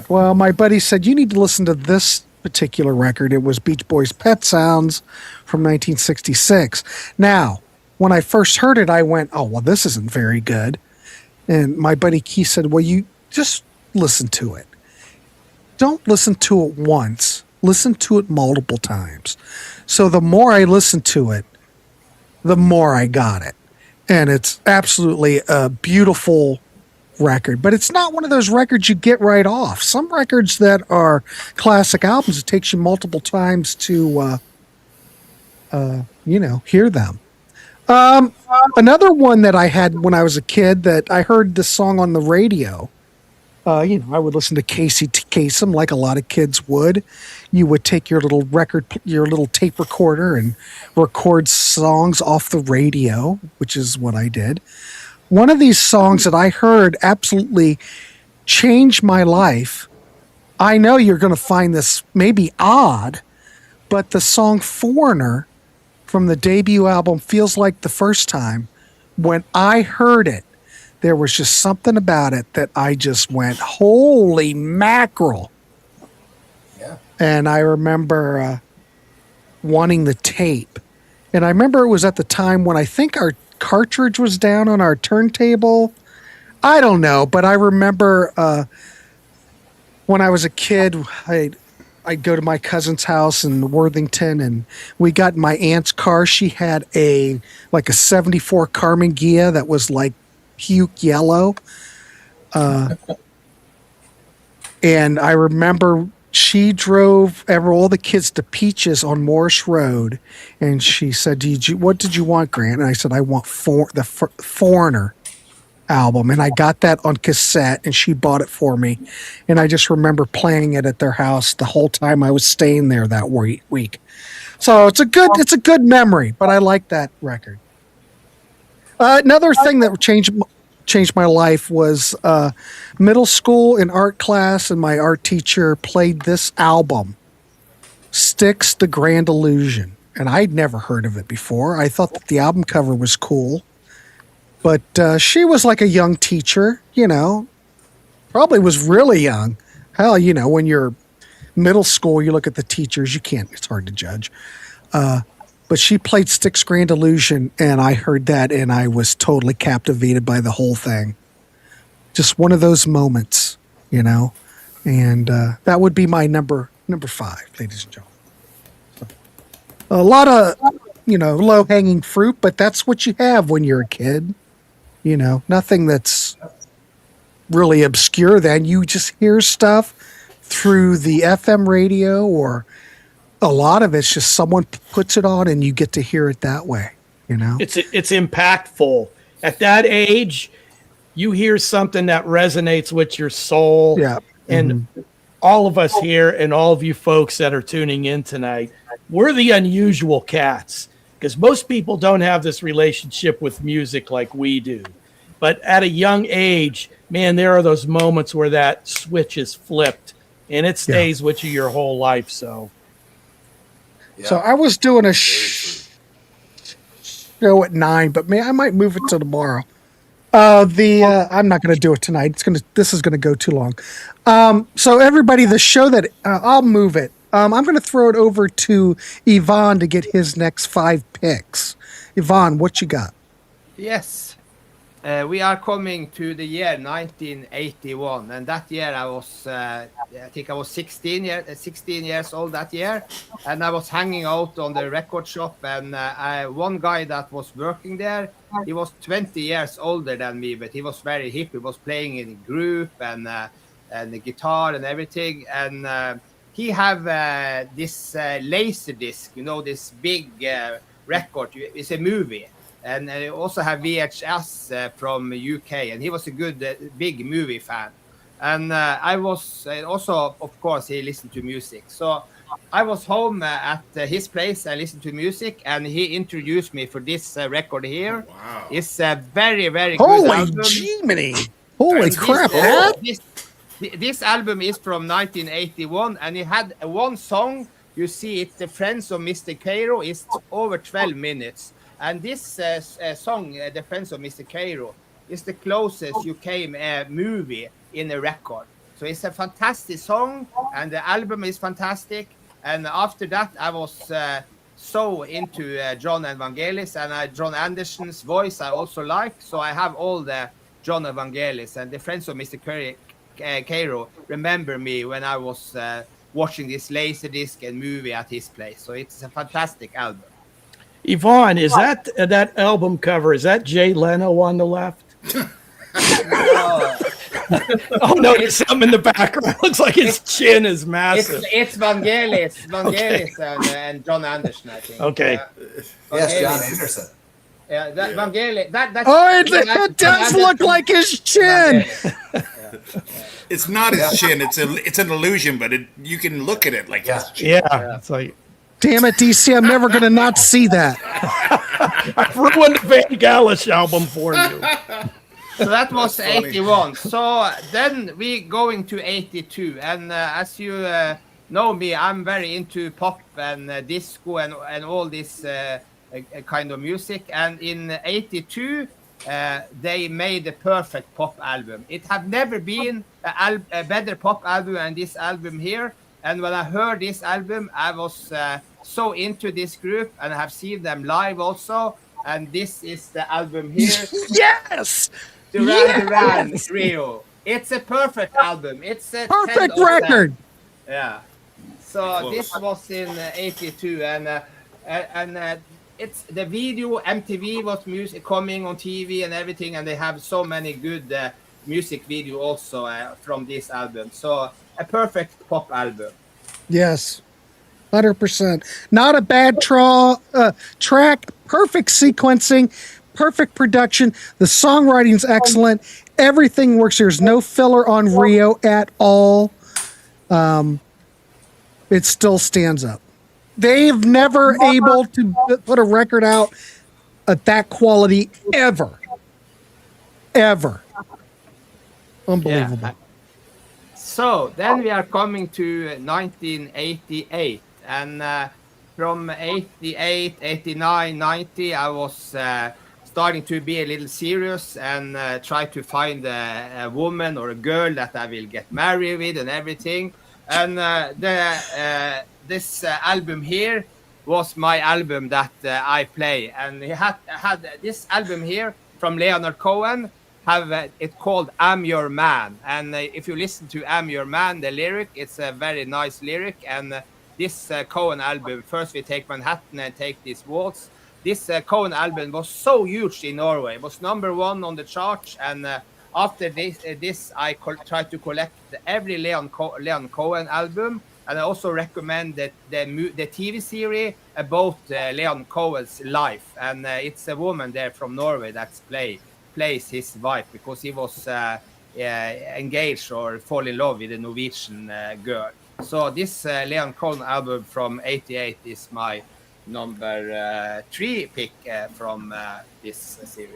[SPEAKER 8] Well, my buddy said, you need to listen to this particular record. It was Beach Boys' Pet Sounds from 1966. Now, when I first heard it, I went, oh, well, this isn't very good. And my buddy Keith said, well, you just listen to it. Don't listen to it once. Listen to it multiple times. So the more I listened to it, the more I got it. And it's absolutely a beautiful record. But it's not one of those records you get right off. Some records that are classic albums, it takes you multiple times to, hear them. Another one that I had when I was a kid that I heard this song on the radio. I would listen to Casey Kasem like a lot of kids would. You would take your little tape recorder and record songs off the radio, which is what I did. One of these songs that I heard absolutely changed my life. I know you're going to find this maybe odd, but the song Foreigner from the debut album Feels Like the First Time, when I heard it, there was just something about it that I just went, holy mackerel. Yeah. And I remember wanting the tape. And I remember it was at the time when I think our cartridge was down on our turntable. I don't know, but I remember when I was a kid, I'd go to my cousin's house in Worthington, and we got in my aunt's car. She had a 74 Carmen Ghia that was like puke yellow. And I remember she drove all the kids to Peaches on Morris Road, and she said, what did you want, Grant? And I said, I want the Foreigner album, and I got that on cassette, and she bought it for me, and I just remember playing it at their house the whole time I was staying there that week. So it's a good memory, but I like that record. Another thing that changed my life was middle school in art class, and my art teacher played this album, Styx, The Grand Illusion. and I'd never heard of it before. I thought that the album cover was cool, but she was like a young teacher, probably was really young. Hell, when you're middle school, you look at the teachers, it's hard to judge. But she played Styx Grand Illusion, and I heard that, and I was totally captivated by the whole thing. Just one of those moments, and that would be my number 5, ladies and gentlemen. A lot of, low-hanging fruit, but that's what you have when you're a kid. Nothing that's really obscure then. You just hear stuff through the FM radio, or a lot of it's just someone puts it on and you get to hear it that way,
[SPEAKER 2] It's impactful. At that age, you hear something that resonates with your soul.
[SPEAKER 8] Yeah.
[SPEAKER 2] And all of us here and all of you folks that are tuning in tonight, we're the unusual cats, because most people don't have this relationship with music like we do. But at a young age, man, there are those moments where that switch is flipped and it stays with you your whole life. So
[SPEAKER 8] I was doing a show at 9, but I might move it to tomorrow. I'm not going to do it tonight. This is going to go too long. So everybody, the show that I'll move it. I'm going to throw it over to Yvonne to get his next 5 picks. Yvonne, what you got?
[SPEAKER 11] Yes. We are coming to the year 1981, and that year I was, I think I was 16 years old that year, and I was hanging out on the record shop, and one guy that was working there, he was 20 years older than me, but he was very hip. He was playing in a group and the guitar and everything, and he have this laser disc, this big record. It's a movie. And I also have VHS from UK, and he was a good, big movie fan. And I was also, of course, he listened to music. So I was home at his place and listened to music, and he introduced me for this record here.
[SPEAKER 9] Wow.
[SPEAKER 11] It's a very, very good album.
[SPEAKER 8] Holy Jiminy! Holy crap!
[SPEAKER 11] This album is from 1981, and it had one song. You see it, The Friends of Mr. Cairo, is over 12 minutes. And this song, The Friends of Mr. Cairo, is the closest you came a movie in a record. So it's a fantastic song, and the album is fantastic. And after that, I was so into John and Vangelis, and John Anderson's voice I also like. So I have all the John and Vangelis, and The Friends of Mr. Cairo remember me when I was watching this Laserdisc and movie at his place. So it's a fantastic album.
[SPEAKER 2] Yvonne, is that album cover? Is that Jay Leno on the left? Oh no, there's something in the background. Looks like his chin is massive.
[SPEAKER 11] It's Vangelis and John Anderson, I think.
[SPEAKER 2] Okay.
[SPEAKER 12] Yes, John Anderson.
[SPEAKER 11] Yeah, that Vangelis.
[SPEAKER 8] It does look like his chin.
[SPEAKER 9] It's not his chin. It's an illusion, but you can look at it like his chin.
[SPEAKER 2] Yeah, it's like.
[SPEAKER 8] Damn it, DC! I'm never gonna not see that.
[SPEAKER 2] I've ruined the Vangelis album for you.
[SPEAKER 11] So that was 81. So then we going to 82, and as you know me, I'm very into pop and disco and all this kind of music. And in 82, they made a perfect pop album. It have never been a better pop album than this album here. And when I heard this album, I was so into this group, and I have seen them live also. And this is the album here.
[SPEAKER 8] Yes!
[SPEAKER 11] Duran Rio. It's a perfect album. It's a
[SPEAKER 8] perfect record.
[SPEAKER 11] Yeah. So this was in 82, and it's the video. MTV was music coming on TV and everything, and they have so many good music video also from this album. So a perfect pop album.
[SPEAKER 8] Yes, 100%. Not a bad track. Perfect sequencing. Perfect production. The songwriting's excellent. Everything works. There's no filler on Rio at all. It still stands up. They've never able to put a record out at that quality ever. Unbelievable.
[SPEAKER 11] Yeah. So then we are coming to 1988, and from 88, 89, 90, I was starting to be a little serious and try to find a woman or a girl that I will get married with and everything. And this album here was my album that I play. And he had this album here from Leonard Cohen, have it called I'm Your Man. And if you listen to I'm Your Man, the lyric, it's a very nice lyric. And this Cohen album, First We Take Manhattan and Take These Walls, this Cohen album was so huge in Norway. It was #1 on the charts. And after this I tried to collect every Leon Cohen album. And I also recommend that the TV series about Leon Cohen's life. And it's a woman there from Norway that's plays his wife, because he was engaged or fall in love with a Norwegian girl. So this Leon Cohen album from 88 is my number 3 pick from this series.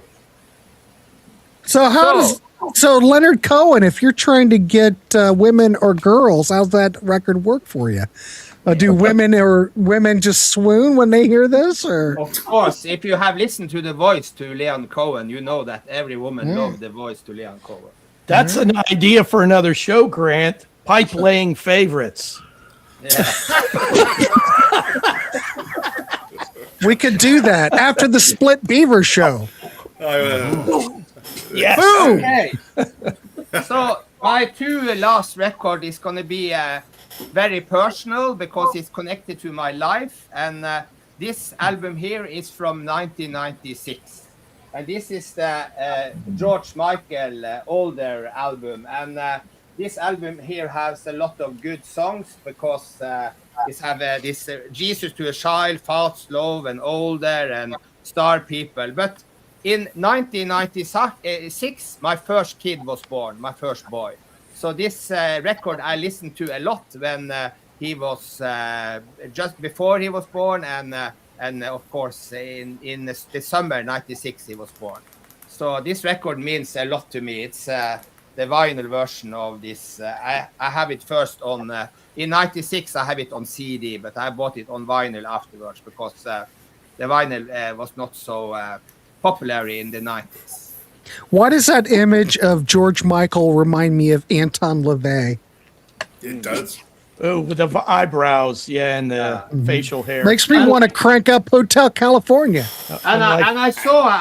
[SPEAKER 8] So Leonard Cohen, if you're trying to get women or girls, how's that record work for you? Do women just swoon when they hear this? Or
[SPEAKER 11] of course, if you have listened to the voice to Leon Cohen, you know that every woman loves the voice to Leon Cohen.
[SPEAKER 2] That's an idea for another show, Grant. Pipe laying favorites.
[SPEAKER 11] Yeah.
[SPEAKER 8] We could do that after the Split Beaver show.
[SPEAKER 2] Yes.
[SPEAKER 8] Boom.
[SPEAKER 11] Okay. So my 2 last record is going to be very personal because it's connected to my life. And this album here is from 1996. And this is the George Michael older album. And this album here has a lot of good songs because it's have this Jesus to a Child, Fast Love and Older and Star People. But in 1996, my first kid was born, my first boy. So this record I listened to a lot when he was just before he was born, and of course in the summer '96 he was born. So this record means a lot to me. It's the vinyl version of this. I have it first on in '96. I have it on CD, but I bought it on vinyl afterwards because the vinyl was not so popular in the '90s.
[SPEAKER 8] Why does that image of George Michael remind me of Anton LaVey?
[SPEAKER 9] It does.
[SPEAKER 2] Oh, with the eyebrows, and the facial hair.
[SPEAKER 8] Makes me want to crank up Hotel California.
[SPEAKER 11] And I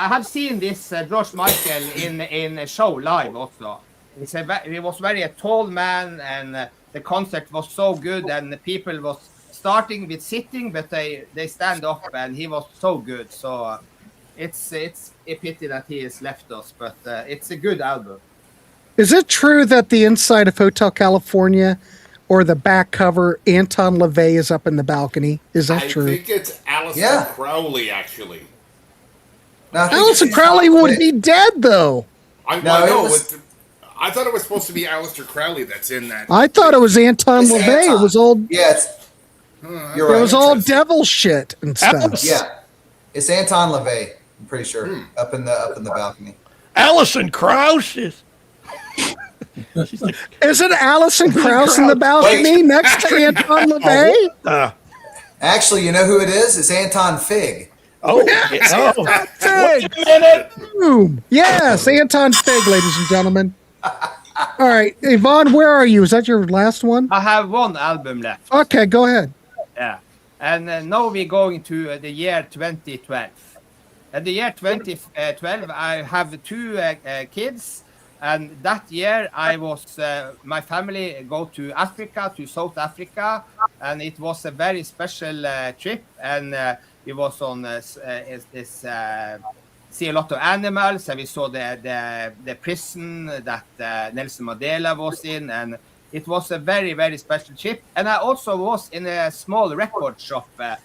[SPEAKER 11] have seen this George Michael in a show live also. He was very a tall man, and the concert was so good, and the people was starting with sitting, but they stand up, and he was so good. So it's a pity that he has left us, but it's a good album.
[SPEAKER 8] Is it true that the inside of Hotel California, or the back cover, Anton LaVey is up in the balcony? Is that true?
[SPEAKER 9] I think it's Aleister Crowley, actually.
[SPEAKER 8] Aleister Crowley would be dead, though.
[SPEAKER 9] I thought it was supposed to be Aleister Crowley that's in that.
[SPEAKER 8] I thought it was Anton LaVey. It was all.
[SPEAKER 12] Yeah, you're right.
[SPEAKER 8] It was all devil shit and stuff.
[SPEAKER 12] Yeah, it's Anton LaVey. I'm pretty sure up in the balcony.
[SPEAKER 2] Alison Krauss is.
[SPEAKER 8] Is it Alison Krauss in the balcony next to Anton LaVey?
[SPEAKER 12] Actually, you know who it is? It's Anton Fig.
[SPEAKER 2] Oh,
[SPEAKER 8] yes.
[SPEAKER 2] Fig.
[SPEAKER 8] Boom. Yes, Anton Fig, ladies and gentlemen. All right, Yvonne, where are you? Is that your last one?
[SPEAKER 11] I have one album left.
[SPEAKER 8] Okay, go ahead.
[SPEAKER 11] Yeah, and now we're going to the year 2012. At the year 2012, I have 2 kids. And that year, I was my family go to Africa, to South Africa, and it was a very special trip. And it was on see a lot of animals, and we saw the prison that Nelson Mandela was in, and it was a very, very special trip. And I also was in a small record shop that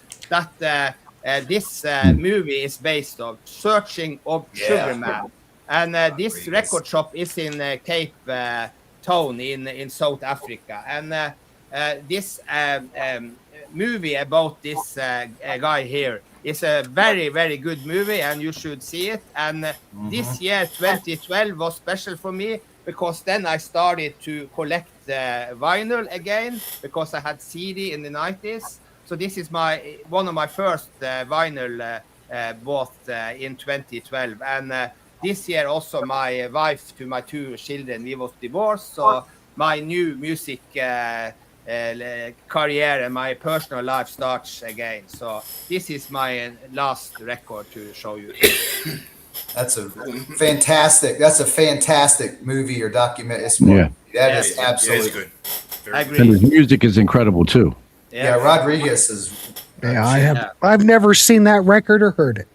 [SPEAKER 11] this movie is based on, Searching of Sugar Man. And this record shop is in Cape Town in South Africa. And this movie about this guy here is a very, very good movie, and you should see it. And this year, 2012, was special for me because then I started to collect vinyl again because I had CD in the 90s. So this is one of my first vinyl bought in 2012. And this year also my wife to my 2 children, we was divorced. So my new music career and my personal life starts again. So this is my last record to show you.
[SPEAKER 12] That's a fantastic movie or documentary.
[SPEAKER 13] Yeah.
[SPEAKER 12] That is absolutely
[SPEAKER 9] good.
[SPEAKER 11] I agree.
[SPEAKER 13] And his music is incredible too.
[SPEAKER 12] Yeah, Rodriguez is.
[SPEAKER 8] Yeah, I've never seen that record or heard it.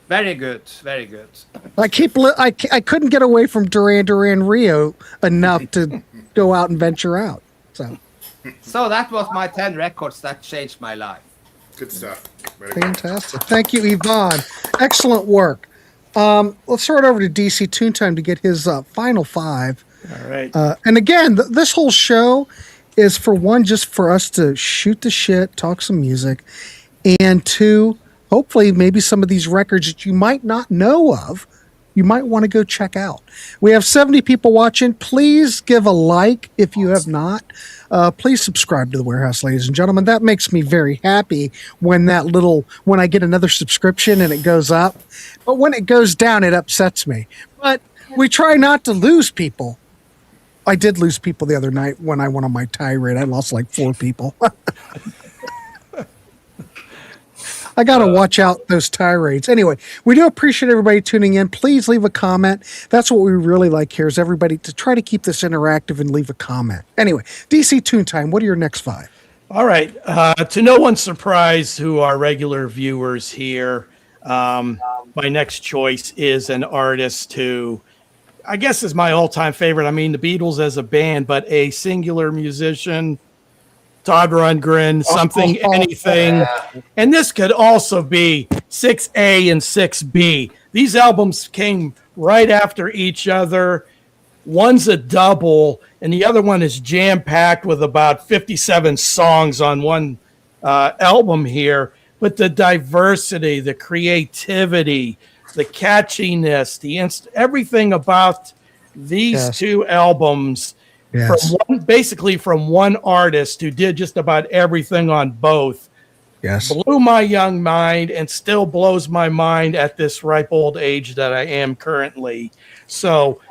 [SPEAKER 11] Very good, very good.
[SPEAKER 8] I couldn't get away from Duran Rio enough to go out and venture out.
[SPEAKER 11] So that was my 10 records that changed my life.
[SPEAKER 9] Good stuff. Very
[SPEAKER 8] Fantastic. Thank you, Yvonne. Excellent work. Let's throw it over to DC Toontime to get his final 5.
[SPEAKER 2] All right.
[SPEAKER 8] And again, this whole show is for one, just for us to shoot the shit, talk some music, and 2, hopefully maybe some of these records that you might not know of, you might want to go check out. We have 70 people watching. Please give a like if you have not. Please subscribe to the Warehouse, ladies and gentlemen. That makes me very happy when I get another subscription and it goes up. But when it goes down, it upsets me. But we try not to lose people. I did lose people the other night when I went on my tirade. I lost like 4 people. I got to watch out those tirades. Anyway, we do appreciate everybody tuning in. Please leave a comment. That's what we really like here is everybody to try to keep this interactive and leave a comment. Anyway, DC Toontime, what are your next 5?
[SPEAKER 2] All right. To no one's surprise who are regular viewers here, my next choice is an artist who I guess is my all-time favorite. I mean, the Beatles as a band, but a singular musician, Todd Rundgren, Something, Anything. Yeah. And this could also be 6A and 6B. These albums came right after each other. One's a double, and the other one is jam-packed with about 57 songs on one album here. But the diversity, the creativity, the catchiness, everything about these 2 albums from one artist who did just about everything on both blew my young mind and still blows my mind at this ripe old age that I am currently. So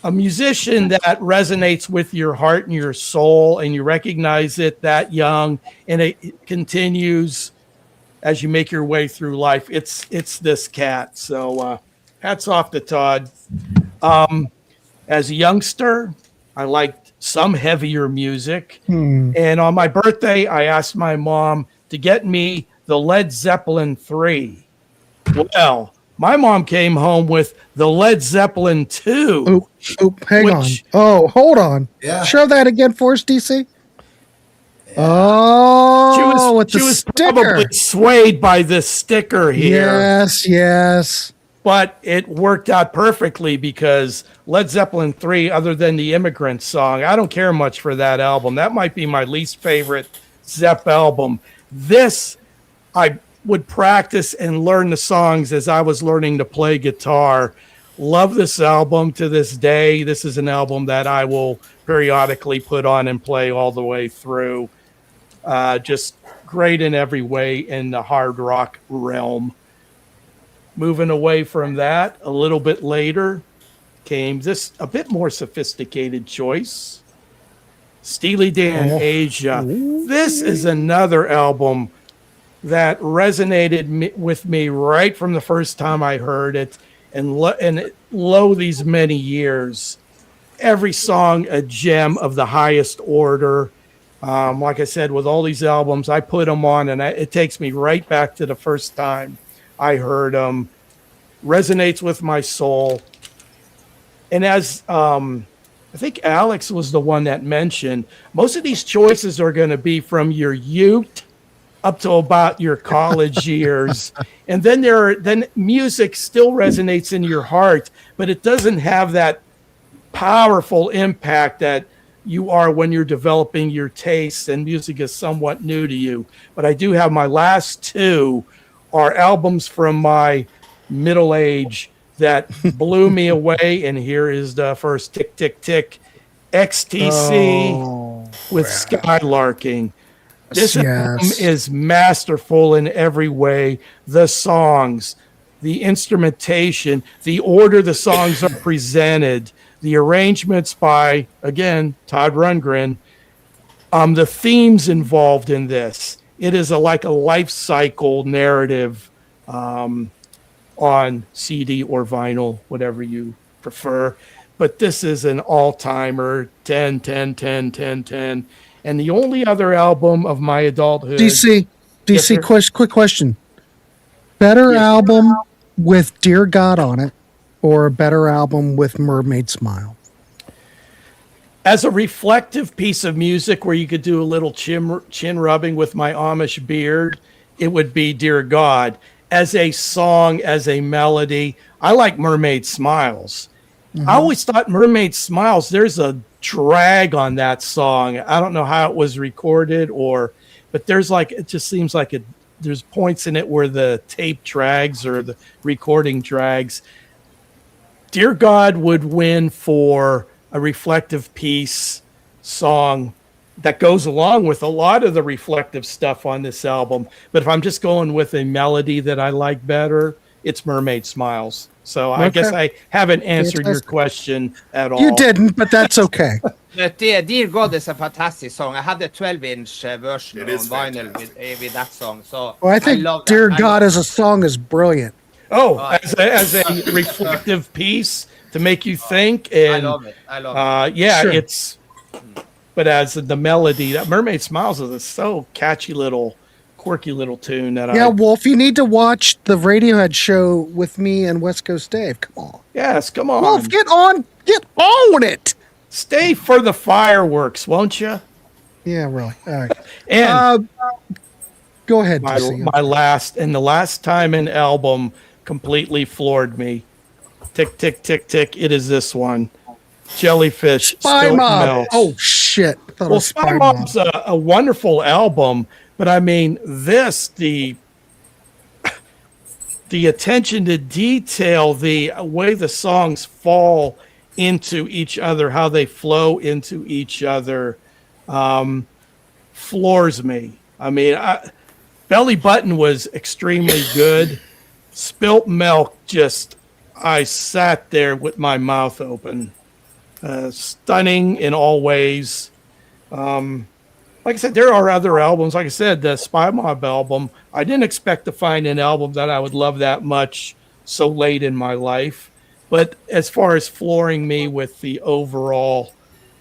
[SPEAKER 2] a musician that resonates with your heart and your soul, and you recognize it that young, and it continues as you make your way through life. It's this cat. So hats off to Todd. As a youngster, I liked some heavier music. And on my birthday, I asked my mom to get me the Led Zeppelin 3. Well, my mom came home with the Led Zeppelin 2.
[SPEAKER 8] Hang on. Oh, hold on. Yeah. Show that again for us, DC. Oh, she was
[SPEAKER 2] probably swayed by this sticker here.
[SPEAKER 8] Yes.
[SPEAKER 2] But it worked out perfectly because Led Zeppelin 3, other than the Immigrant Song, I don't care much for that album. That might be my least favorite Zepp album. This, I would practice and learn the songs as I was learning to play guitar. Love this album to this day. This is an album that I will periodically put on and play all the way through. Just great in every way in the hard rock realm. Moving away from that, a little bit later came this a bit more sophisticated choice. Steely Dan Asia. This is another album that resonated with me right from the first time I heard it, and lo these many years. Every song a gem of the highest order. Like I said, with all these albums, I put them on, and it takes me right back to the first time I heard them. Resonates with my soul. And as I think Alex was the one that mentioned, most of these choices are going to be from your youth up to about your college years. And then music still resonates in your heart, but it doesn't have that powerful impact that you are when you're developing your tastes and music is somewhat new to you. But I do have my last 2 are albums from my middle age that blew me away. And here is the first Tick, Tick, Tick, XTC with Skylarking. This album is masterful in every way. The songs, the instrumentation, the order the songs are presented, the arrangements by, again, Todd Rundgren, the themes involved in this. It is like a life cycle narrative on CD or vinyl, whatever you prefer. But this is an all-timer, 10, 10, 10, 10, 10. And the only other album of my adulthood...
[SPEAKER 8] DC, quick question. Better album with Dear God on it, or a better album with Mermaid Smile?
[SPEAKER 2] As a reflective piece of music where you could do a little chin rubbing with my Amish beard, it would be Dear God. As a song, as a melody, I like Mermaid Smiles. Mm-hmm. I always thought Mermaid Smiles, there's a drag on that song. I don't know how it was recorded, but there's it just seems like there's points in it where the tape drags or the recording drags. Dear God would win for a reflective piece song that goes along with a lot of the reflective stuff on this album. But if I'm just going with a melody that I like better, it's Mermaid Smiles. So I guess I haven't answered your question at all.
[SPEAKER 8] You didn't, but that's okay.
[SPEAKER 11] But Dear God is a fantastic song. I have the 12-inch version on vinyl with that song. So
[SPEAKER 8] I think Dear God as a song is brilliant.
[SPEAKER 2] Oh, as a reflective piece to make you think. And,
[SPEAKER 11] I love it.
[SPEAKER 2] Yeah, sure. But as the melody, that Mermaid Smiles is a so catchy little, quirky little tune that
[SPEAKER 8] Wolf, you need to watch the Radiohead show with me and West Coast Dave. Come on.
[SPEAKER 2] Yes, come on.
[SPEAKER 8] Wolf, get on it.
[SPEAKER 2] Stay for the fireworks, won't you?
[SPEAKER 8] Yeah, really. All right.
[SPEAKER 2] And
[SPEAKER 8] go ahead.
[SPEAKER 2] The last time an album completely floored me. Tick, tick, tick, tick. It is this one. Jellyfish.
[SPEAKER 8] Spy Mob. Oh, shit.
[SPEAKER 2] Well, Spy Mob's a wonderful album, but I mean, the attention to detail, the way the songs fall into each other, how they flow into each other, floors me. I mean, Belly Button was extremely good. Spilt Milk, I sat there with my mouth open. Stunning in all ways. Like I said, there are other albums. Like I said, the Spy Mob album, I didn't expect to find an album that I would love that much so late in my life. But as far as flooring me with the overall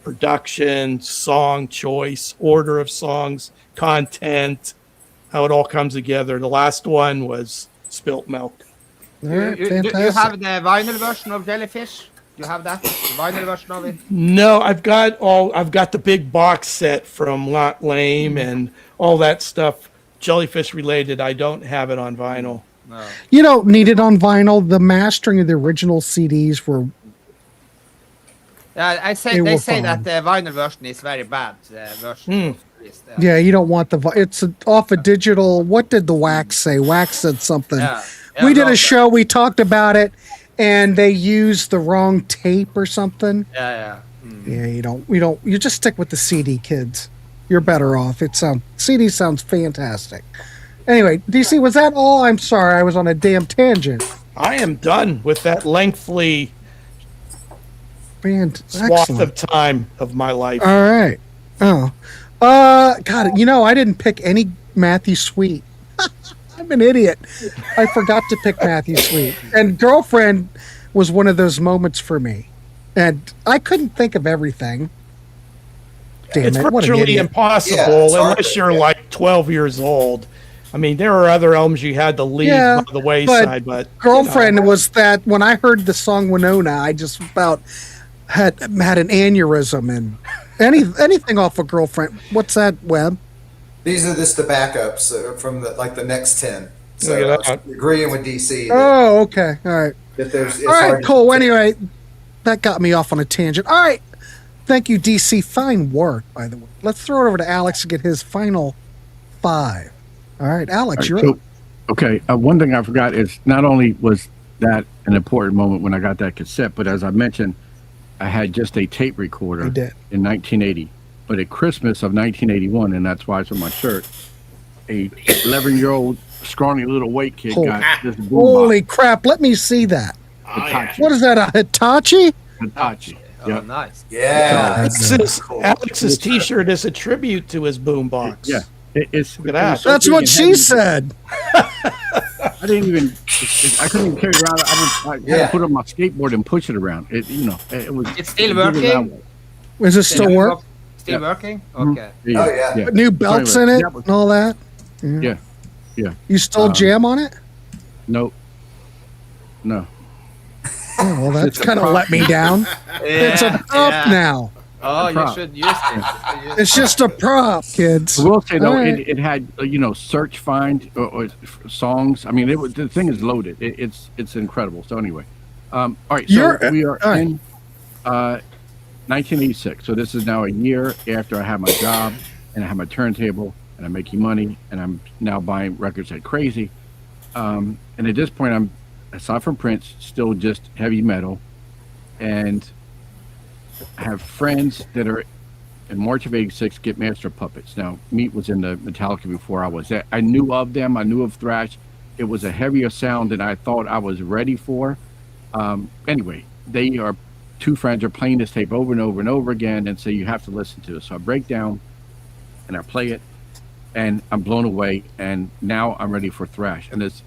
[SPEAKER 2] production, song choice, order of songs, content, how it all comes together, the last one was Spilt Milk.
[SPEAKER 11] You have the vinyl version of Jellyfish? You have that? The vinyl version of it?
[SPEAKER 2] No, I've got the big box set from Lot Lame and all that stuff, Jellyfish related. I don't have it on vinyl.
[SPEAKER 11] No.
[SPEAKER 8] You don't need it on vinyl. The mastering of the original CDs were.
[SPEAKER 11] They say that the vinyl version is very bad. Version.
[SPEAKER 8] Yeah, you don't want it's off a digital. What did the Wax say? Wax said something.
[SPEAKER 11] Yeah,
[SPEAKER 8] we did a show. We talked about it, and they used the wrong tape or something.
[SPEAKER 11] Yeah.
[SPEAKER 8] Yeah, you just stick with the CD, kids. You're better off. CD sounds fantastic. Anyway, DC, was that all? I'm sorry, I was on a damn tangent.
[SPEAKER 2] I am done with that lengthy
[SPEAKER 8] swath
[SPEAKER 2] of time of my life.
[SPEAKER 8] All right. Oh. God, I didn't pick any Matthew Sweet. I'm an idiot. I forgot to pick Matthew Sweet. And Girlfriend was one of those moments for me. And I couldn't think of everything. Damn
[SPEAKER 2] it's
[SPEAKER 8] it,
[SPEAKER 2] virtually impossible unless you're like 12 years old. I mean, there are other albums you had to leave by the wayside, but
[SPEAKER 8] Girlfriend was that when I heard the song Winona, I just about had an aneurysm. And anything off of Girlfriend. What's that, Webb?
[SPEAKER 12] These are just the backups from the next 10. So agreeing with DC.
[SPEAKER 8] Oh, okay. All right. All right, cool. Anyway, that got me off on a tangent. All right. Thank you, DC. Fine work, by the way. Let's throw it over to Alex to get his final 5. All right, Alex, you're up.
[SPEAKER 13] Okay, one thing I forgot is not only was that an important moment when I got that cassette, but as I mentioned, I had just a tape recorder in 1980. But at Christmas of 1981, and that's why it's on my shirt, a 11-year-old scrawny little white kid got this boombox.
[SPEAKER 8] Holy crap! Let me see that. What is that? A Hitachi?
[SPEAKER 13] Hitachi.
[SPEAKER 11] Oh, nice.
[SPEAKER 12] Yeah.
[SPEAKER 2] Alex's T-shirt is a tribute to his boombox.
[SPEAKER 13] Yeah. It's
[SPEAKER 2] Look at that.
[SPEAKER 13] so
[SPEAKER 8] That's
[SPEAKER 13] big
[SPEAKER 8] what
[SPEAKER 13] and
[SPEAKER 8] she
[SPEAKER 13] heavy.
[SPEAKER 8] said.
[SPEAKER 13] I didn't even. I couldn't even carry it around. I had to put it on my skateboard and push it around. It was.
[SPEAKER 11] It's still working?
[SPEAKER 8] Is it still work?
[SPEAKER 11] Still working?
[SPEAKER 13] Mm-hmm.
[SPEAKER 11] Okay.
[SPEAKER 12] Oh, yeah.
[SPEAKER 8] Put new belts in it and all that?
[SPEAKER 13] Yeah.
[SPEAKER 8] You still jam on it?
[SPEAKER 13] No. No.
[SPEAKER 8] Oh, well, that's kind of let me down. It's a prop now.
[SPEAKER 11] Oh, you
[SPEAKER 13] prop.
[SPEAKER 11] should use it.
[SPEAKER 8] It's just a prop, kids.
[SPEAKER 13] I will say though,
[SPEAKER 8] All right.
[SPEAKER 13] it had search find or songs. I mean, the thing is loaded. It's incredible. So anyway, all right. So we are in 1986. So this is now a year after I had my job and I have my turntable and I'm making money and I'm now buying records like crazy. And at this point, I'm aside from Prince, still just heavy metal, and I have friends that are in March of '86 get Master of Puppets. Now, Meat was in the Metallica before I was there. I knew of them. I knew of thrash. It was a heavier sound than I thought I was ready for. Anyway, they are two friends are playing this tape over and over and over again and say you have to listen to it. So I break down and I play it, and I'm blown away. And now I'm ready for thrash. And as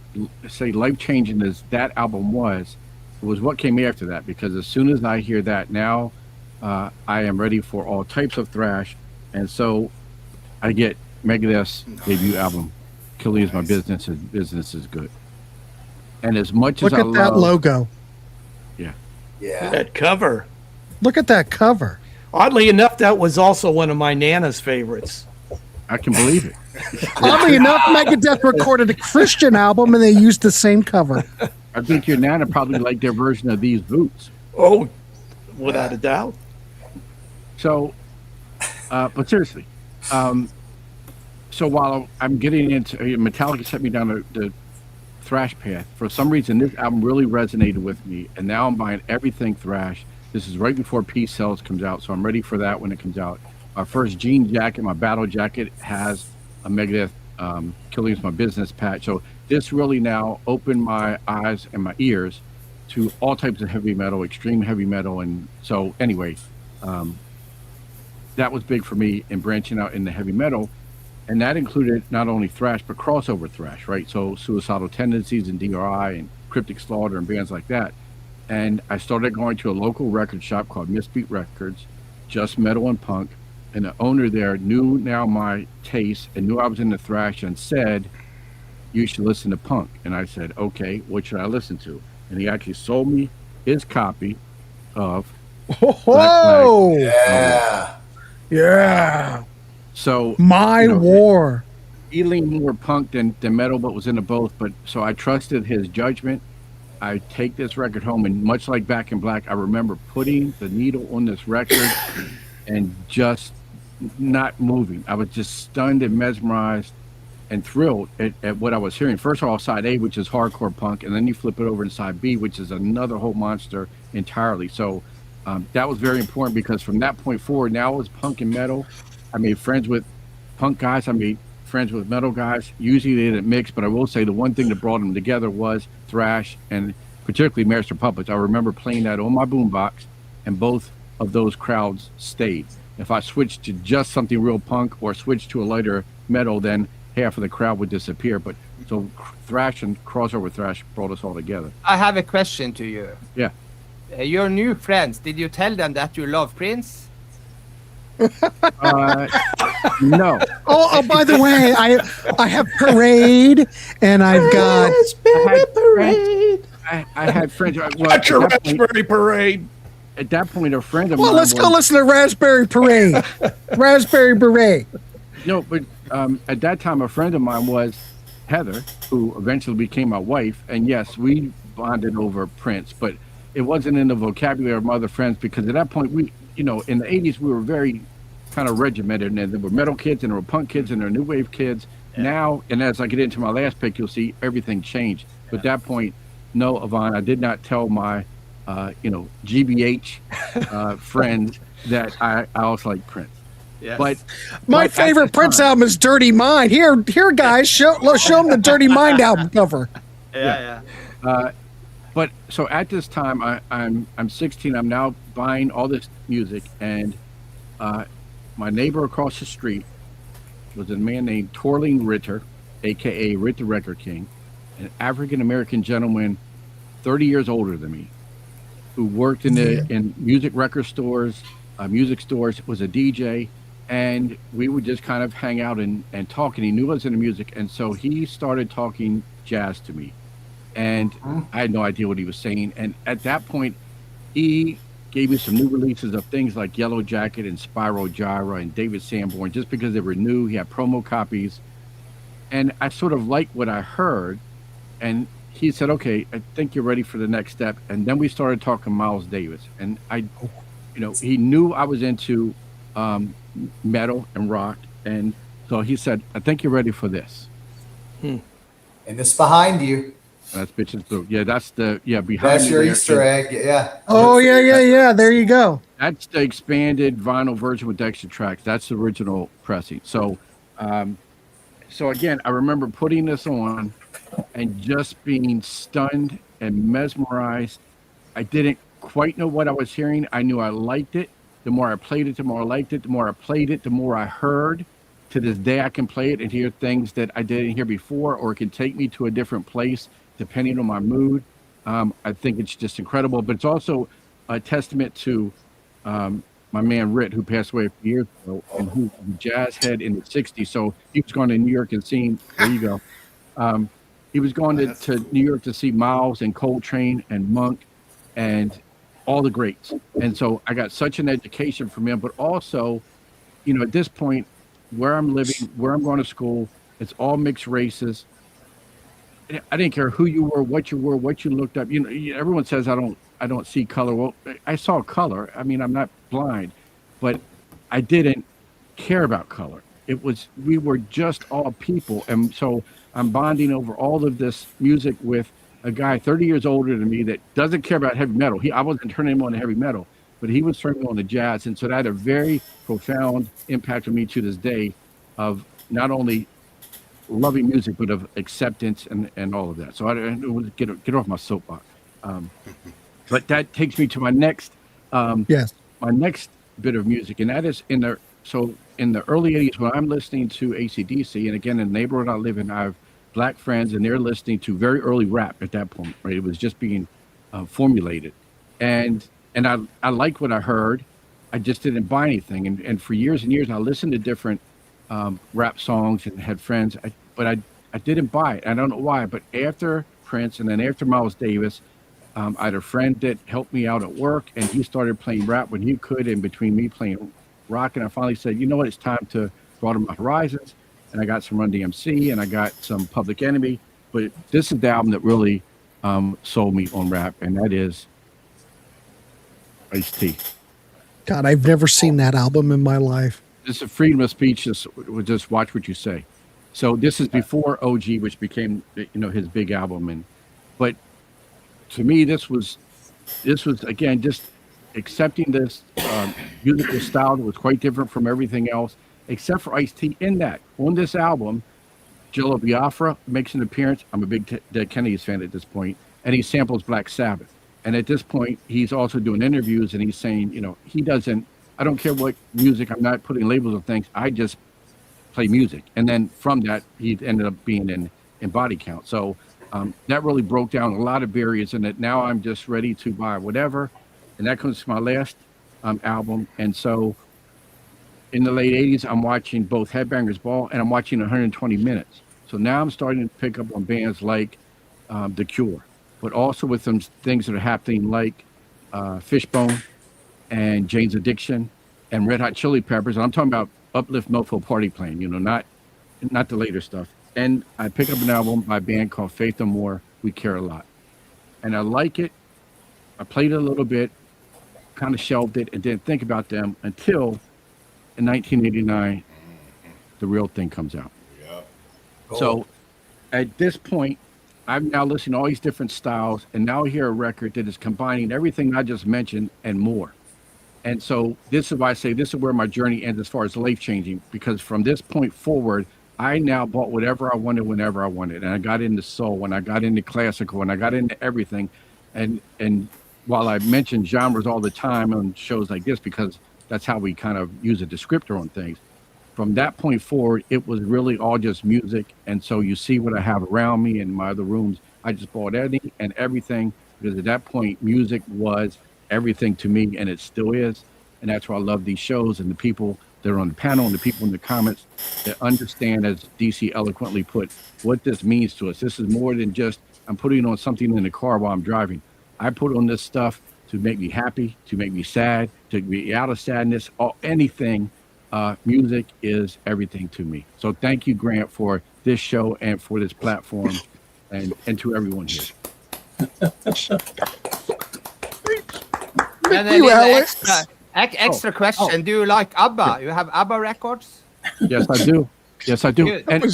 [SPEAKER 13] say life changing as that album was, it was what came after that. Because as soon as I hear that now. I am ready for all types of thrash, and so I get Megadeth's debut album, "Killing Is My Business, and Business Is Good." And as much
[SPEAKER 8] Look
[SPEAKER 13] as
[SPEAKER 8] at that logo.
[SPEAKER 2] Yeah. That cover.
[SPEAKER 8] Look at that cover.
[SPEAKER 2] Oddly enough, that was also one of my Nana's favorites.
[SPEAKER 13] I can believe it.
[SPEAKER 8] Oddly enough, Megadeth recorded a Christian album and they used the same cover.
[SPEAKER 13] I think your Nana probably liked their version of These Boots.
[SPEAKER 2] Oh, without a doubt.
[SPEAKER 13] So, but seriously, so while I'm getting into Metallica set me down the thrash path, for some reason this album really resonated with me, and now I'm buying everything thrash. This is right before Peace Sells comes out, so I'm ready for that when it comes out. My first jean jacket, my battle jacket, has a Megadeth Killing Is My Business patch. So this really now opened my eyes and my ears to all types of heavy metal, extreme heavy metal, and so anyway. That was big for me in branching out into heavy metal, and that included not only thrash but crossover thrash, right? So Suicidal Tendencies and DRI and Cryptic Slaughter and bands like that. And I started going to a local record shop called Misbeat Records, just metal and punk, and the owner there knew now my taste and knew I was into thrash and said, "You should listen to punk." And I said, "Okay, what should I listen to?" And he actually sold me his copy of
[SPEAKER 8] Whoa!
[SPEAKER 12] Yeah.
[SPEAKER 8] Yeah.
[SPEAKER 13] So
[SPEAKER 8] My War.
[SPEAKER 13] He leaned more punk than metal, but was into both. But so I trusted his judgment. I take this record home, and much like Back in Black, I remember putting the needle on this record and just not moving. I was just stunned and mesmerized and thrilled at what I was hearing. First of all, side A, which is hardcore punk, and then you flip it over to side B, which is another whole monster entirely. So that was very important, because from that point forward, now it was punk and metal. I made friends with punk guys. I made friends with metal guys. Usually they didn't mix, but I will say the one thing that brought them together was thrash, and particularly Master of Puppets. I remember playing that on my boombox, and both of those crowds stayed. If I switched to just something real punk or switched to a lighter metal, then half of the crowd would disappear. But so thrash and crossover thrash brought us all together.
[SPEAKER 11] I have a question to you.
[SPEAKER 13] Yeah.
[SPEAKER 11] Your new friends, did you tell them that you love Prince?
[SPEAKER 13] No.
[SPEAKER 8] Oh, by the way, I have Parade, and I've got
[SPEAKER 2] Parade.
[SPEAKER 13] I had friends.
[SPEAKER 2] Watch your Raspberry Parade.
[SPEAKER 13] At that point, a friend of
[SPEAKER 8] Well,
[SPEAKER 13] mine.
[SPEAKER 8] let's go listen to Raspberry Parade. Raspberry Parade.
[SPEAKER 13] No, but at that time, a friend of mine was Heather, who eventually became my wife. And yes, we bonded over Prince, but it wasn't in the vocabulary of my other friends, because at that point, we, in the 80s, we were very kind of regimented, and there were metal kids and there were punk kids and there were new wave kids. Yeah. Now, and as I get into my last pick, you'll see everything changed. But at that point, no, Yvonne, I did not tell my, GBH friends that I also like Prince.
[SPEAKER 11] Yes.
[SPEAKER 13] But
[SPEAKER 8] My
[SPEAKER 13] but at
[SPEAKER 8] favorite
[SPEAKER 13] the
[SPEAKER 8] Prince
[SPEAKER 13] time-
[SPEAKER 8] album is Dirty Mind. Here, guys, show them the Dirty Mind album cover.
[SPEAKER 11] Yeah.
[SPEAKER 13] But so at this time, I'm 16. I'm now buying all this music, and my neighbor across the street was a man named Torling Ritter, aka Rit the Record King, an African American gentleman, 30 years older than me, who worked in music record stores, music stores, was a DJ, and we would just kind of hang out and talk. And he knew I was into music, and so he started talking jazz to me. And I had no idea what he was saying. And at that point, he gave me some new releases of things like Yellow Jacket and Spiral Gyra and David Sanborn, just because they were new. He had promo copies. And I sort of liked what I heard. And he said, okay, I think you're ready for the next step. And then we started talking Miles Davis. And he knew I was into metal and rock. And so he said, I think you're ready for this.
[SPEAKER 12] And this behind you.
[SPEAKER 13] That's Bitches Blue. Yeah, that's behind.
[SPEAKER 12] That's your
[SPEAKER 13] there.
[SPEAKER 12] Easter egg. Yeah.
[SPEAKER 8] Oh yeah. There you go.
[SPEAKER 13] That's the expanded vinyl version with extra tracks. That's the original pressing. So, so again, I remember putting this on and just being stunned and mesmerized. I didn't quite know what I was hearing. I knew I liked it. The more I played it, the more I liked it. The more I played it, the more I heard. To this day, I can play it and hear things that I didn't hear before, or it can take me to a different place depending on my mood. I think it's just incredible, but it's also a testament to my man Rit, who passed away a few years ago, and who was a jazz head in the 60s. So he was going to New York and seeing, there you go. He was going to New York to see Miles and Coltrane and Monk and all the greats. And so I got such an education from him, but also, at this point, where I'm living, where I'm going to school, it's all mixed races. I didn't care who you were, what you looked up. Everyone says I don't see color. Well, I saw color. I mean, I'm not blind, but I didn't care about color. We were just all people. And so I'm bonding over all of this music with a guy 30 years older than me that doesn't care about heavy metal. I wasn't turning him on to heavy metal, but he was turning me on to jazz. And so that had a very profound impact on me to this day of not only loving music, but of acceptance and all of that. So I get off my soapbox. But that takes me to my next my next bit of music, and that is in the early 80s when I'm listening to AC/DC, and again in the neighborhood I live in, I have black friends and they're listening to very early rap at that point, right? It was just being formulated, and I liked what I heard. I just didn't buy anything, and for years and years I listened to different rap songs and had friends, but I didn't buy it. I don't know why, but after Prince and then after Miles Davis, I had a friend that helped me out at work, and he started playing rap when he could in between me playing rock, and I finally said, you know what, it's time to broaden my horizons, and I got some Run DMC and I got some Public Enemy, but this is the album that really sold me on rap, and that is Ice-T.
[SPEAKER 8] God, I've never seen that album in my life.
[SPEAKER 13] This is freedom of speech. Just watch what you say. So this is before OG, which became his big album, but to me this was again just accepting this musical style that was quite different from everything else, except for Ice-T. In that, on this album, Jello Biafra makes an appearance. I'm a big Dead Kennedys fan at this point, and he samples Black Sabbath. And at this point, he's also doing interviews, and he's saying, he doesn't. I don't care what music. I'm not putting labels on things. I just play music. And then from that, he ended up being in Body Count. So that really broke down a lot of barriers, and that now I'm just ready to buy whatever. And that comes to my last album. And so in the late 80s, I'm watching both Headbangers Ball and I'm watching 120 Minutes. So now I'm starting to pick up on bands like The Cure, but also with some things that are happening like Fishbone and Jane's Addiction and Red Hot Chili Peppers. I'm talking about Uplift Mofo Party Plan, not the later stuff. And I pick up an album by a band called Faith No More, We Care a Lot. And I like it. I played it a little bit, kind of shelved it, and didn't think about them until in 1989, The Real Thing comes out. Yeah. Cool. So at this point, I'm now listening to all these different styles, and now I hear a record that is combining everything I just mentioned and more. And so this is why I say this is where my journey ends as far as life changing, because from this point forward, I now bought whatever I wanted whenever I wanted. And I got into soul, and I got into classical, and I got into everything. And while I mention genres all the time on shows like this, because that's how we kind of use a descriptor on things, from that point forward, it was really all just music. And so you see what I have around me in my other rooms. I just bought anything and everything, because at that point, music was everything to me, and it still is. And that's why I love these shows and the people that are on the panel and the people in the comments that understand, as DC eloquently put, what this means to us. This is more than just I'm putting on something in the car while I'm driving. I put on this stuff to make me happy, to make me sad, to be out of sadness, or anything. Music is everything to me. So thank you, Grant, for this show and for this platform, and to everyone here.
[SPEAKER 11] And then extra question. Do you like ABBA? You have ABBA records?
[SPEAKER 13] Yes, I do. Yes, I do.
[SPEAKER 11] Good.
[SPEAKER 13] And
[SPEAKER 9] I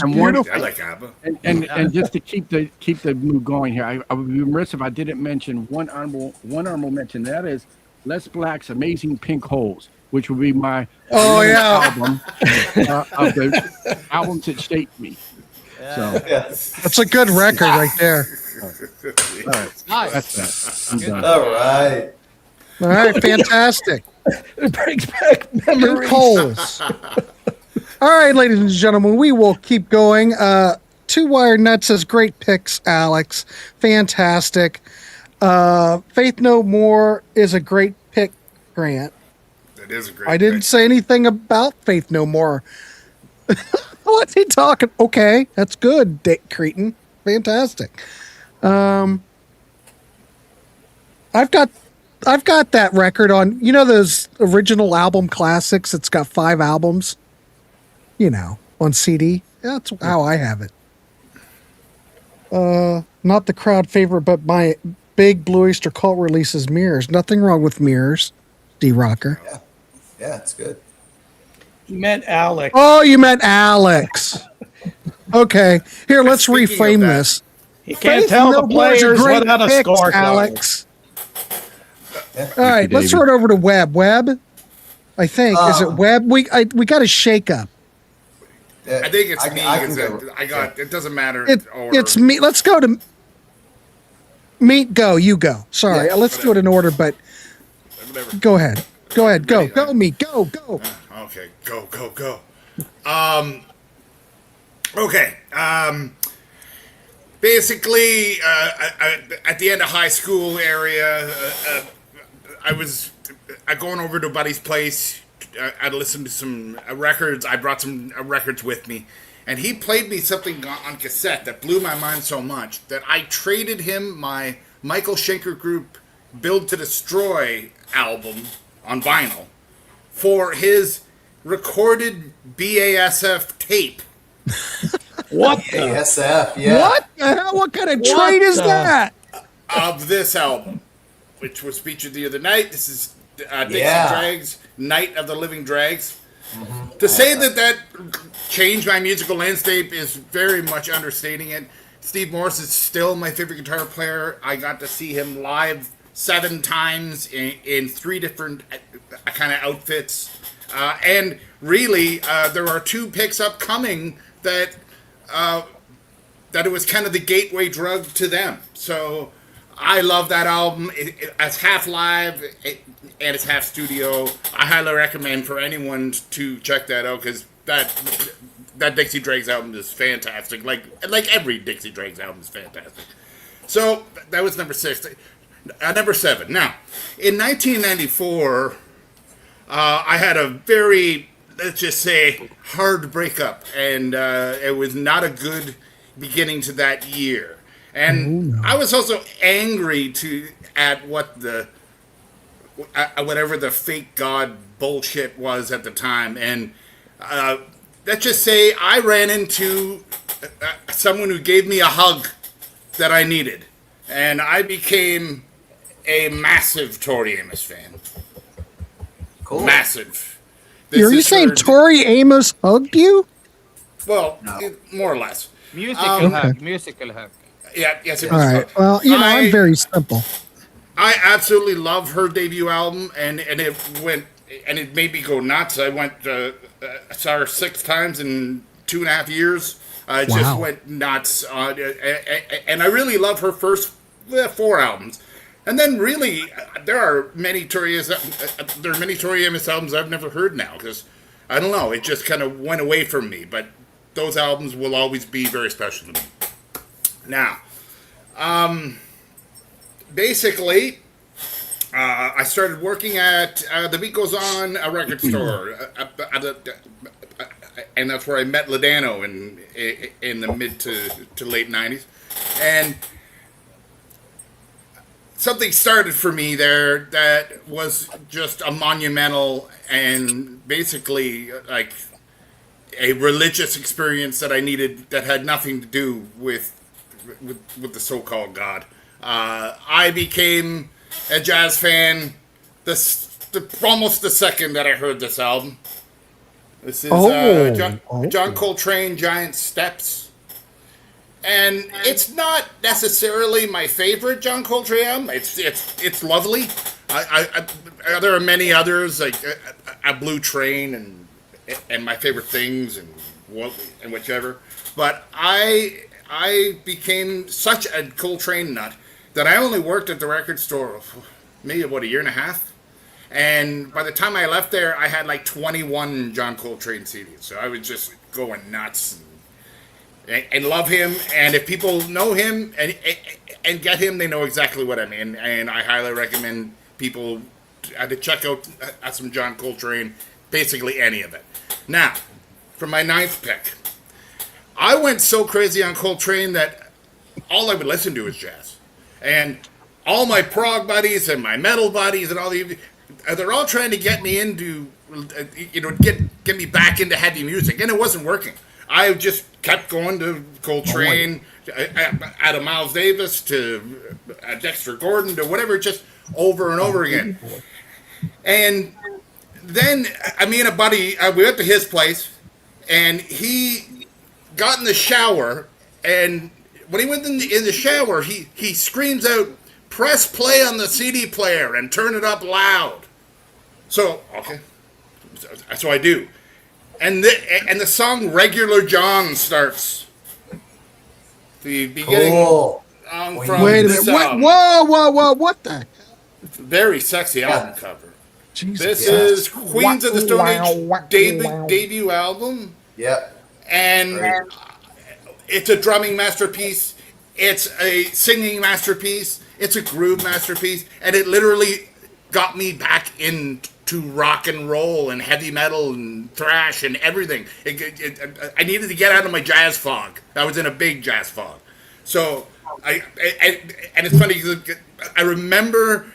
[SPEAKER 9] like ABBA.
[SPEAKER 13] And just to keep the mood going here, I would be remiss if I didn't mention one honorable mention. That is Les Black's Amazing Pink Holes, which would be my album of the albums that shaped me. So
[SPEAKER 8] That's a good record right there.
[SPEAKER 13] All right.
[SPEAKER 11] Nice.
[SPEAKER 13] That's that. I'm done.
[SPEAKER 12] All
[SPEAKER 8] right, fantastic.
[SPEAKER 2] It brings back memories.
[SPEAKER 8] Holes. All right, ladies and gentlemen, we will keep going. Two Wire Nuts says, great picks, Alex. Fantastic. Faith No More is a great pick, Grant.
[SPEAKER 9] That is a great
[SPEAKER 8] I didn't say anything about Faith No More. What's he talking? Okay, that's good, Dick Cretin. Fantastic. I've got that record on, you know, those original album classics. It's got 5 albums, on CD. That's how I have it. Not the crowd favorite, but my big Blue Oyster Cult releases Mirrors. Nothing wrong with Mirrors, D-Rocker.
[SPEAKER 12] Yeah, it's good.
[SPEAKER 2] He meant Alex.
[SPEAKER 8] Oh, you meant Alex. Okay, here, let's
[SPEAKER 9] Speaking
[SPEAKER 8] reframe
[SPEAKER 9] of that,
[SPEAKER 8] this.
[SPEAKER 2] You can't
[SPEAKER 8] Faith
[SPEAKER 2] tell
[SPEAKER 8] No
[SPEAKER 2] the
[SPEAKER 8] More's
[SPEAKER 2] players
[SPEAKER 8] great
[SPEAKER 2] without a
[SPEAKER 8] picks,
[SPEAKER 2] score,
[SPEAKER 8] Alex. All right, let's throw it over to Webb. Webb, I think, is it Webb? We got a shake up.
[SPEAKER 9] I think it's me. It doesn't matter.
[SPEAKER 8] It's me. Let's go to Meat. Go. You go. Sorry, let's do it in order, but go ahead. Go. Meat. Go.
[SPEAKER 9] Okay. Go. Okay. Basically, at the end of high school area, I was going over to a buddy's place. I'd listened to some records. I brought some records with me. And he played me something on cassette that blew my mind so much that I traded him my Michael Schenker Group Build to Destroy album on vinyl for his recorded BASF tape.
[SPEAKER 2] What?
[SPEAKER 12] BASF, yeah.
[SPEAKER 8] What the hell? What kind of trade is that?
[SPEAKER 9] Of this album, which was featured the other night. This is Dixie Dregs, Night of the Living Dregs. Mm-hmm. To say that changed my musical landscape is very much understating it. Steve Morse is still my favorite guitar player. I got to see him live 7 times in 3 different kind of outfits. And really, there are 2 picks upcoming that it was kind of the gateway drug to them. So I love that album. It's half live and it's half studio. I highly recommend for anyone to check that out, because that Dixie Dregs album is fantastic. Like every Dixie Dregs album is fantastic. So that was number 6. Number 7. Now, in 1994, I had a very, let's just say, hard breakup, and it was not a good beginning to that year. And I was also angry at whatever the fake God bullshit was at the time. And let's just say I ran into someone who gave me a hug that I needed. And I became a massive Tori Amos fan.
[SPEAKER 12] Cool.
[SPEAKER 9] Massive.
[SPEAKER 8] Are you saying Tori Amos hugged you?
[SPEAKER 9] Well, more or less.
[SPEAKER 11] Musical hug.
[SPEAKER 9] Yeah, yes, it
[SPEAKER 8] All
[SPEAKER 9] was.
[SPEAKER 8] right. Well, I'm very simple.
[SPEAKER 9] I absolutely love her debut album, and it made me go nuts. I saw her 6 times in 2.5 years. I just went nuts, and I really love her first 4 albums. And then really, there are many Tori Amos albums I've never heard now, because I don't know, it just kind of went away from me. But those albums will always be very special to me. Now, basically, I started working at The Beat Goes On, a record store, and that's where I met Ladano in the mid to late 90s. And something started for me there that was just a monumental and basically like a religious experience that I needed, that had nothing to do with the so-called God. I became a jazz fan almost the second that I heard this album. This is John Coltrane, Giant Steps. And it's not necessarily my favorite John Coltrane album. It's lovely. There are many others, like A Blue Train and My Favorite Things and whichever. But I became such a Coltrane nut that I only worked at the record store maybe about 1.5 years. And by the time I left there, I had like 21 John Coltrane CDs. So I was just going nuts and love him. And if people know him and get him, they know exactly what I mean. And I highly recommend people to check out some John Coltrane, basically any of it. Now, for my 9th pick, I went so crazy on Coltrane that all I would listen to is jazz. And all my prog buddies and my metal buddies and all they're all trying to get me into, get me back into heavy music, and it wasn't working. I just kept going to Coltrane, out Miles Davis to Dexter Gordon to whatever, just over and over again. And then me and a buddy, we went to his place, and he got in the shower, and when he went in the shower, he screams out, "Press play on the CD player and turn it up loud." So, okay. So I do. And the song Regular John starts. The beginning from
[SPEAKER 8] Wait a minute. Whoa, what the?
[SPEAKER 9] Very sexy album cover.
[SPEAKER 8] Jesus.
[SPEAKER 9] This is Queens of the Stone Age debut album.
[SPEAKER 12] Yep.
[SPEAKER 9] And it's a drumming masterpiece. It's a singing masterpiece. It's a groove masterpiece. And it literally got me back into rock and roll and heavy metal and thrash and everything. I needed to get out of my jazz fog. I was in a big jazz fog. So, and it's funny because I remember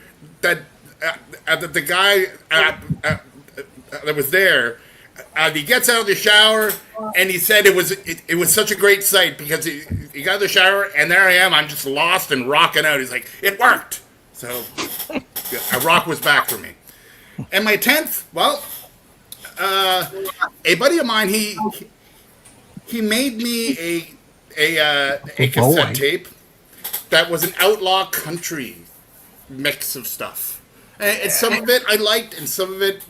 [SPEAKER 9] that the guy that was there, he gets out of the shower and he said it was such a great sight because he got out of the shower and there I am, I'm just lost and rocking out. He's like, it worked. So a rock was back for me. And my 10th, well, a buddy of mine, he made me a cassette tape that was an outlaw country mix of stuff. And some of it I liked, and some of it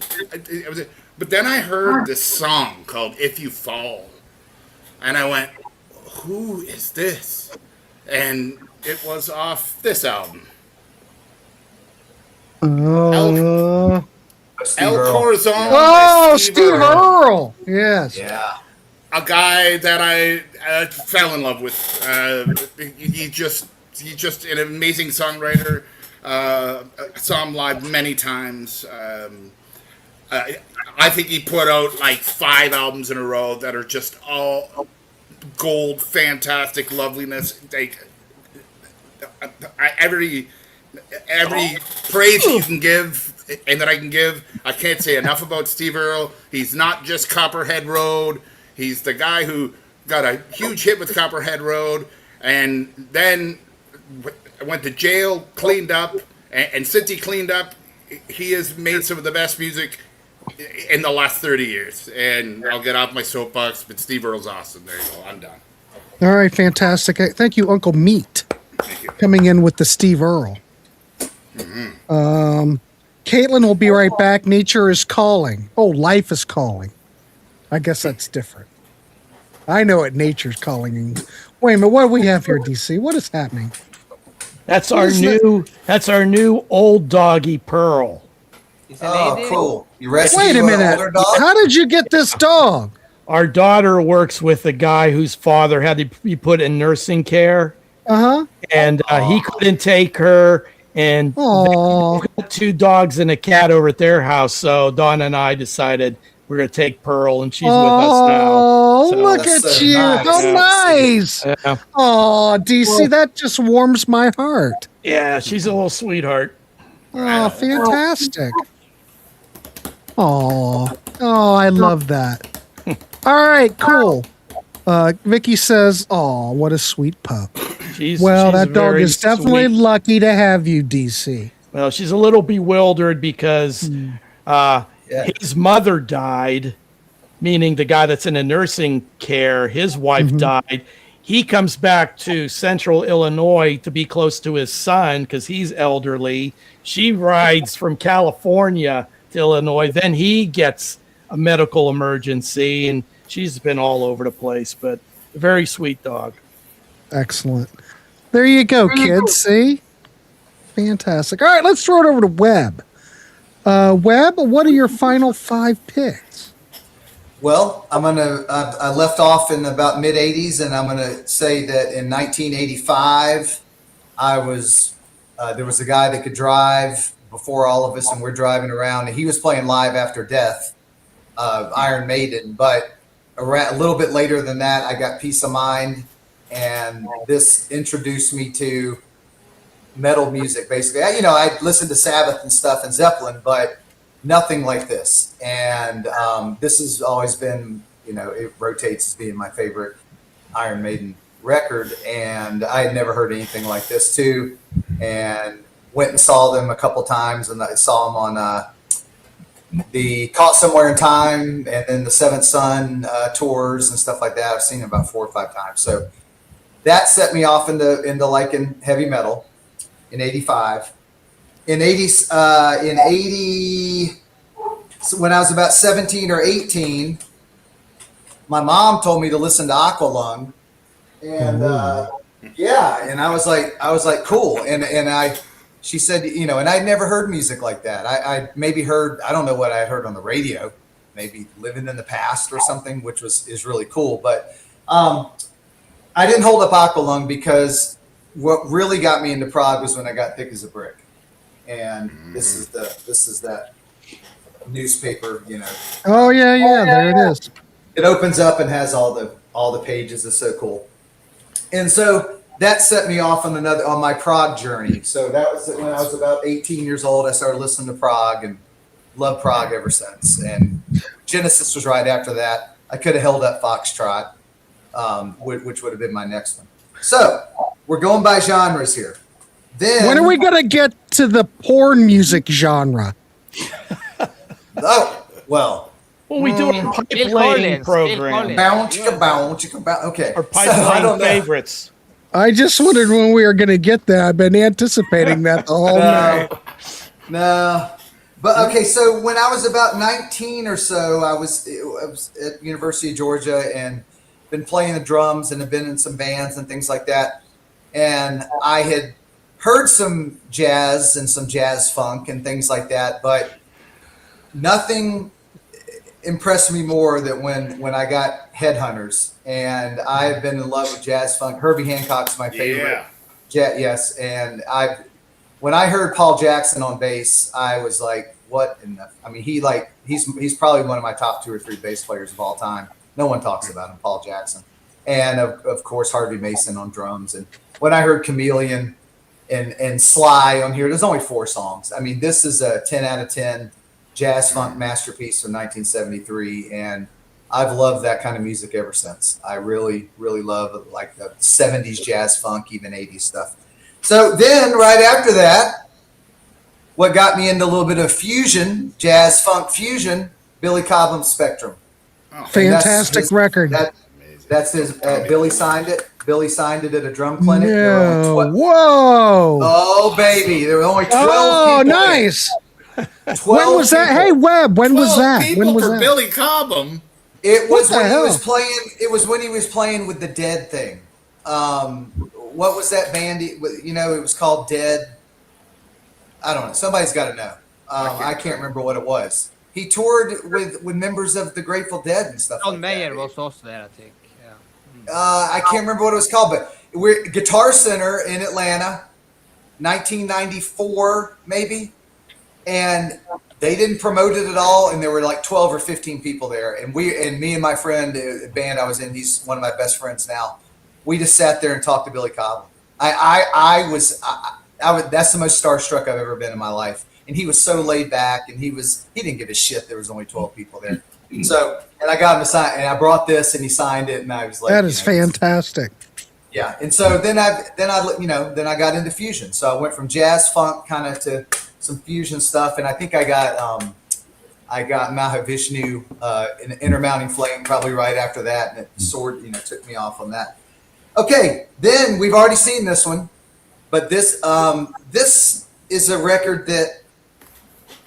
[SPEAKER 9] was. But then I heard this song called "If You Fall," and I went, "Who is this?" And it was off this album. El Corazon.
[SPEAKER 8] Oh, Steve Earle. Yes.
[SPEAKER 12] Yeah.
[SPEAKER 9] A guy that I fell in love with. He's just an amazing songwriter. I saw him live many times. I think he put out like 5 albums in a row that are just all gold, fantastic loveliness. Every praise you can give and that I can give, I can't say enough about Steve Earle. He's not just Copperhead Road. He's the guy who got a huge hit with Copperhead Road and then went to jail, cleaned up, and since he cleaned up, he has made some of the best music in the last 30 years. And I'll get off my soapbox, but Steve Earle's awesome. There you go. I'm done.
[SPEAKER 8] All right, fantastic. Thank you, Uncle Meat, coming in with the Steve Earle. Caitlin will be right back. Nature is calling. Oh, life is calling. I guess that's different. I know what nature's calling. Wait a minute, what do we have here, DC? What is happening?
[SPEAKER 2] That's our new old doggy Pearl.
[SPEAKER 12] Oh, cool. You rescued
[SPEAKER 8] Wait a
[SPEAKER 12] an
[SPEAKER 8] minute.
[SPEAKER 12] older dog?
[SPEAKER 8] How did you get this dog?
[SPEAKER 2] Our daughter works with a guy whose father had to be put in nursing care.
[SPEAKER 8] Uh-huh.
[SPEAKER 2] And he couldn't take her. And they got 2 dogs and a cat over at their house. So Dawn and I decided we're going to take Pearl, and she's with us now.
[SPEAKER 8] Oh,
[SPEAKER 2] So-
[SPEAKER 8] look at you. How nice.
[SPEAKER 2] Yeah.
[SPEAKER 8] Oh, DC, that just warms my heart.
[SPEAKER 2] Yeah, she's a little sweetheart.
[SPEAKER 8] Oh, fantastic. Oh, I love that. All right, cool. Vicky says, "Oh, what a sweet pup."
[SPEAKER 2] She's
[SPEAKER 8] that dog
[SPEAKER 2] very
[SPEAKER 8] is definitely
[SPEAKER 2] sweet.
[SPEAKER 8] lucky to have you, DC.
[SPEAKER 2] Well, she's a little bewildered because his mother died, meaning the guy that's in a nursing care, his wife died. He comes back to central Illinois to be close to his son because he's elderly. She rides from California to Illinois. Then he gets a medical emergency, and she's been all over the place, but a very sweet dog.
[SPEAKER 8] Excellent. There you go, kids. See? Fantastic. All right, let's throw it over to Webb. Webb, what are your final 5 picks?
[SPEAKER 12] Well, I left off in about mid '80s, and I'm gonna say that in 1985, there was a guy that could drive before all of us, and we're driving around, and he was playing Live After Death, Iron Maiden. But a little bit later than that, I got Peace of Mind, and this introduced me to metal music. Basically, I listened to Sabbath and stuff and Zeppelin, but nothing like this. And this has always been, it rotates as being my favorite Iron Maiden record. And I had never heard anything like this too. And went and saw them a couple times, and I saw them on the Caught Somewhere in Time and then the Seventh Son tours and stuff like that. I've seen them about 4 or 5 times. So that set me off into liking heavy metal in '85. In 80, so when I was about 17 or 18, my mom told me to listen to Aqualung, and and I was like, cool. And she said, and I'd never heard music like that. I maybe heard, I don't know what I heard on the radio, maybe Living in the Past or something, which is really cool. But I didn't hold up Aqualung because what really got me into prog was when I got Thick as a Brick. And this is that newspaper,
[SPEAKER 8] Oh yeah, there it is.
[SPEAKER 12] It opens up and has all the pages. It's so cool. And so that set me off on my prog journey. So that was when I was about 18 years old. I started listening to prog and loved prog ever since. And Genesis was right after that. I could have held up Foxtrot, which would have been my next one. So we're going by genres here. Then
[SPEAKER 8] when are we gonna get to the porn music genre?
[SPEAKER 12] Well,
[SPEAKER 2] we do a pipeline program.
[SPEAKER 12] Okay.
[SPEAKER 2] Or pipeline favorites.
[SPEAKER 8] I just wondered when we were going to get there. I've been anticipating that the whole night.
[SPEAKER 12] No. But okay, so when I was about 19 or so, I was at University of Georgia and been playing the drums and have been in some bands and things like that. And I had heard some jazz and some jazz funk and things like that, but nothing impressed me more than when I got Headhunters, and I've been in love with jazz funk. Herbie Hancock's my favorite. Yes, and when I heard Paul Jackson on bass, I was like, what in the, I mean, he's probably one of my top 2 or 3 bass players of all time. No one talks about him, Paul Jackson. And of course Harvey Mason on drums. And when I heard Chameleon and Sly on here, there's only 4 songs. I mean, this is a 10 out of 10 jazz funk masterpiece from 1973, and I've loved that kind of music ever since. I really, really love like the 70s jazz funk, even 80s stuff. So then right after that, what got me into a little bit of fusion, jazz funk fusion, Billy Cobham's Spectrum.
[SPEAKER 8] Fantastic record.
[SPEAKER 12] That's his, Billy signed it. Billy signed it at a drum clinic. There were
[SPEAKER 8] No.
[SPEAKER 12] only
[SPEAKER 8] Whoa.
[SPEAKER 12] Oh, baby. There were only 12
[SPEAKER 8] Oh,
[SPEAKER 12] people there.
[SPEAKER 8] nice.
[SPEAKER 12] 12
[SPEAKER 8] When was that?
[SPEAKER 12] people.
[SPEAKER 8] Hey, Webb, when was
[SPEAKER 9] 12
[SPEAKER 8] that?
[SPEAKER 9] people
[SPEAKER 8] When was
[SPEAKER 9] for
[SPEAKER 8] that?
[SPEAKER 9] Billy Cobham.
[SPEAKER 12] It was
[SPEAKER 8] What the
[SPEAKER 12] when he was
[SPEAKER 8] hell?
[SPEAKER 12] playing. It was when he was playing with the Dead thing. What was that band? It was called Dead. I don't know. Somebody's got to know. I can't remember what it was. He toured with members of the Grateful Dead and stuff.
[SPEAKER 11] John Mayer was also there, I think. Yeah.
[SPEAKER 12] I can't remember what it was called, but we're Guitar Center in Atlanta, 1994 maybe, and they didn't promote it at all, and there were like 12 or 15 people there, and me and my friend, the band I was in, he's one of my best friends now. We just sat there and talked to Billy Cobham. I was that's the most starstruck I've ever been in my life, and he was so laid back, and he didn't give a shit. There was only 12 people there, so and I got him to sign, and I brought this, and he signed it, and I was like,
[SPEAKER 8] That is fantastic.
[SPEAKER 12] yeah, and so then I got into fusion. So I went from jazz funk kind of to some fusion stuff, and I think I got Mahavishnu, an Intermounting Flame, probably right after that, and it took me off on that. Okay, then we've already seen this one, but this is a record that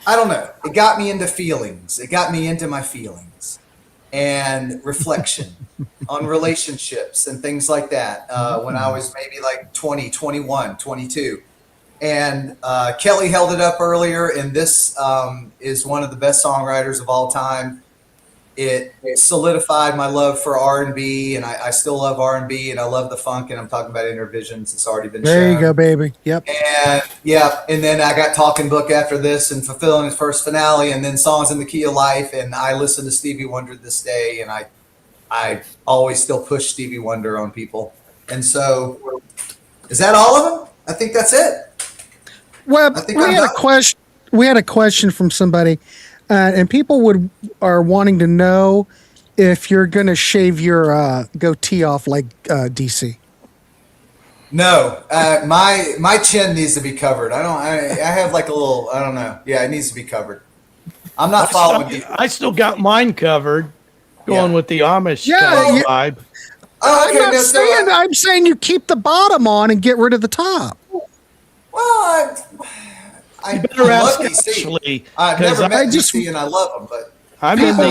[SPEAKER 12] I don't know. It got me into feelings. It got me into my feelings and reflection on relationships and things like that when I was maybe like 20, 21, 22. And Kelly held it up earlier, and this is one of the best songwriters of all time. It solidified my love for R&B, and I still love R&B, and I love the funk, and I'm talking about Intervisions. It's already been
[SPEAKER 8] There
[SPEAKER 12] shown.
[SPEAKER 8] you go, baby. Yep.
[SPEAKER 12] And then I got Talking Book after this, and Fulfilling His First Finale, and then Songs in the Key of Life, and I listen to Stevie Wonder this day, and I always still push Stevie Wonder on people. And so, is that all of them? I think that's it.
[SPEAKER 8] Webb, we had a question from somebody, and people are wanting to know if you're going to shave your goatee off like DC.
[SPEAKER 12] No, my chin needs to be covered. I have like a little, I don't know. Yeah, it needs to be covered. I'm not following.
[SPEAKER 2] I still got mine covered, going with the Amish kind of vibe.
[SPEAKER 12] Oh, okay,
[SPEAKER 8] I'm saying you keep the bottom on and get rid of the top.
[SPEAKER 12] Well, I
[SPEAKER 2] better ask
[SPEAKER 12] love DC.
[SPEAKER 2] Ashley,
[SPEAKER 12] I've never
[SPEAKER 2] 'cause
[SPEAKER 12] met
[SPEAKER 2] I just-
[SPEAKER 12] DC, and I love them, but
[SPEAKER 8] People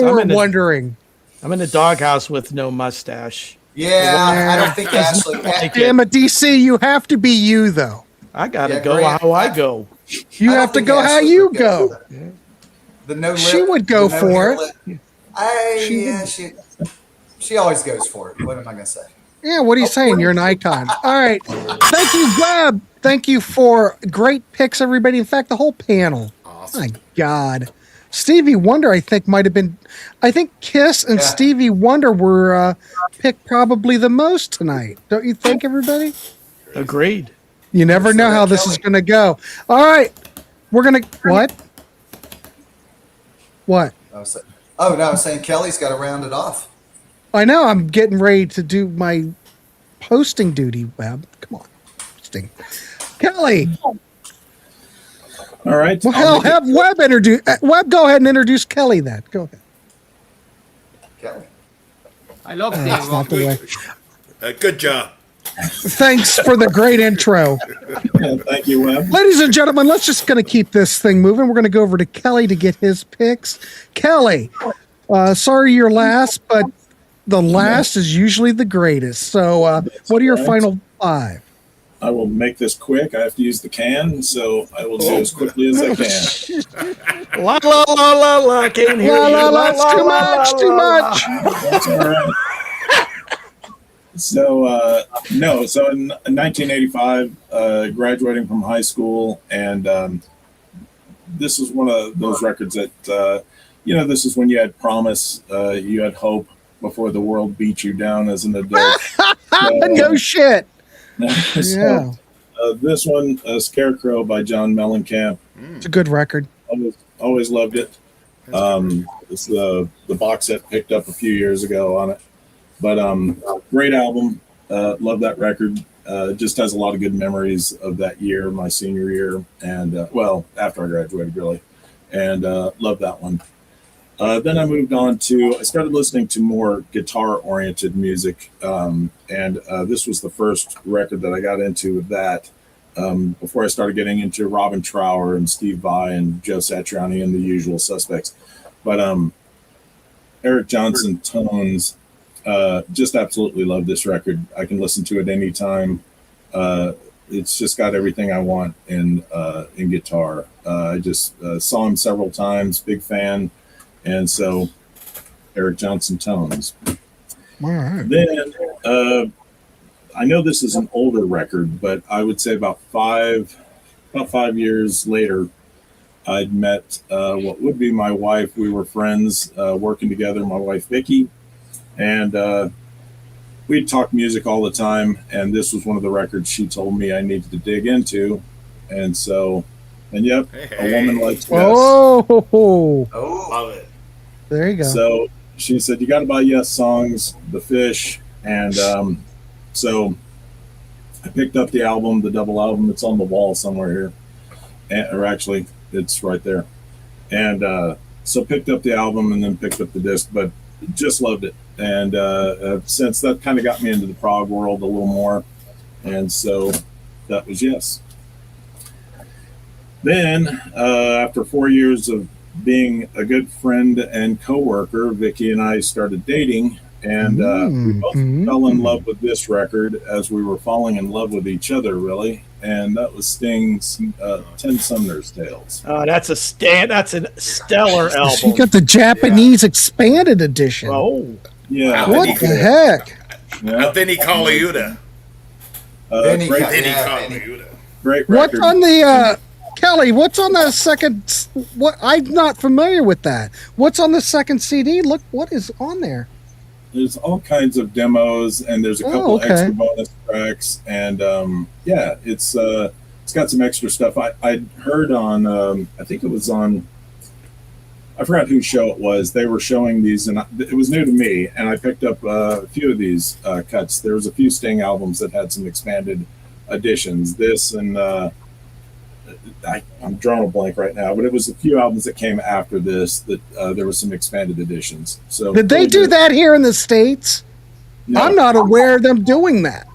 [SPEAKER 8] were wondering.
[SPEAKER 2] I'm in the doghouse with no mustache.
[SPEAKER 12] Yeah, I don't think Ashley.
[SPEAKER 8] Damn it, DC, you have to be you though.
[SPEAKER 2] I gotta go how I go.
[SPEAKER 8] You have to go how you go.
[SPEAKER 12] The no lip.
[SPEAKER 8] She would go
[SPEAKER 12] the no
[SPEAKER 8] for
[SPEAKER 12] hair
[SPEAKER 8] it.
[SPEAKER 12] lip. She always goes for it. What am I gonna say?
[SPEAKER 8] Yeah, what are you saying? You're an icon. All right. Thank you, Webb. Thank you for great picks, everybody. In fact, the whole panel. Awesome. My God. Stevie Wonder, I think, might have been. I think Kiss and Stevie Wonder were picked probably the most tonight. Don't you think, everybody?
[SPEAKER 2] Agreed.
[SPEAKER 8] You never know how this is going to go. All right. We're going to. What? What?
[SPEAKER 12] I was saying Kelly's got to round it off.
[SPEAKER 8] I know. I'm getting ready to do my hosting duty, Webb. Come on. Hosting. Kelly.
[SPEAKER 10] All right.
[SPEAKER 8] Well, have Webb introduce. Webb, go ahead and introduce Kelly then. Go ahead.
[SPEAKER 12] Kelly.
[SPEAKER 11] I love
[SPEAKER 8] That's not the way.
[SPEAKER 9] Good job.
[SPEAKER 8] Thanks for the great intro.
[SPEAKER 10] Thank you, Webb.
[SPEAKER 8] Ladies and gentlemen, let's just going to keep this thing moving. We're going to go over to Kelly to get his picks. Kelly, sorry you're last, but the last is usually the greatest. So what are your final five?
[SPEAKER 10] I will make this quick. I have to use the can, so I will do as quickly as I can.
[SPEAKER 2] La la la la la, can't hear
[SPEAKER 8] La
[SPEAKER 2] you.
[SPEAKER 8] la la, it's too much, too much.
[SPEAKER 10] That's all right. So in 1985, graduating from high school, and this was one of those records that, this is when you had promise, you had hope before the world beat you down as an adult.
[SPEAKER 8] No shit.
[SPEAKER 10] So, this one, Scarecrow by John Mellencamp.
[SPEAKER 8] It's a good record.
[SPEAKER 10] Always loved it. It's the box set picked up a few years ago on it. But great album. Love that record. Just has a lot of good memories of that year, my senior year, and after I graduated, really. And love that one. Then I moved on to, I started listening to more guitar-oriented music, and this was the first record that I got into with that. Before I started getting into Robin Trower and Steve Vai and Joe Satriani and the usual suspects. But Eric Johnson Tones, just absolutely love this record. I can listen to it anytime. It's just got everything I want in guitar. I just saw him several times, big fan. And so Eric Johnson Tones.
[SPEAKER 8] All right.
[SPEAKER 10] Then I know this is an older record, but I would say about 5 years later, I'd met what would be my wife. We were friends working together, my wife Vicky, and we'd talk music all the time. And this was one of the records she told me I needed to dig into. And so, and yep, A Woman Likes Yes.
[SPEAKER 8] Oh,
[SPEAKER 9] Love it.
[SPEAKER 8] There you go.
[SPEAKER 10] So she said, you got to buy Yes songs, The Fish. And so I picked up the album, the double album. It's on the wall somewhere here. Or actually, it's right there. And so picked up the album and then picked up the disc, but just loved it. And since that kind of got me into the prog world a little more. And so that was Yes. Then after 4 years of being a good friend and coworker, Vicky and I started dating, and we both fell in love with this record as we were falling in love with each other, really. And that was Sting's 10 Sumner's Tales.
[SPEAKER 2] That's a stellar album.
[SPEAKER 8] You got the Japanese expanded edition.
[SPEAKER 2] Oh,
[SPEAKER 10] yeah.
[SPEAKER 8] What the heck?
[SPEAKER 9] Anthony Colaiuta.
[SPEAKER 10] Great
[SPEAKER 9] Colaiuta.
[SPEAKER 10] record.
[SPEAKER 8] What's on the Kelly? What's on the second? What I'm not familiar with that. What's on the second CD? Look, what is on there?
[SPEAKER 10] There's all kinds of demos, and there's a couple extra bonus tracks, and yeah, it's got some extra stuff. I heard on I think it was on, I forgot whose show it was. They were showing these, and it was new to me, and I picked up a few of these cuts. There was a few Sting albums that had some expanded editions. This and I'm drawing a blank right now, but it was a few albums that came after this that there was some expanded editions. So
[SPEAKER 8] did they do that here in the States?
[SPEAKER 10] No.
[SPEAKER 8] I'm not aware of them doing that.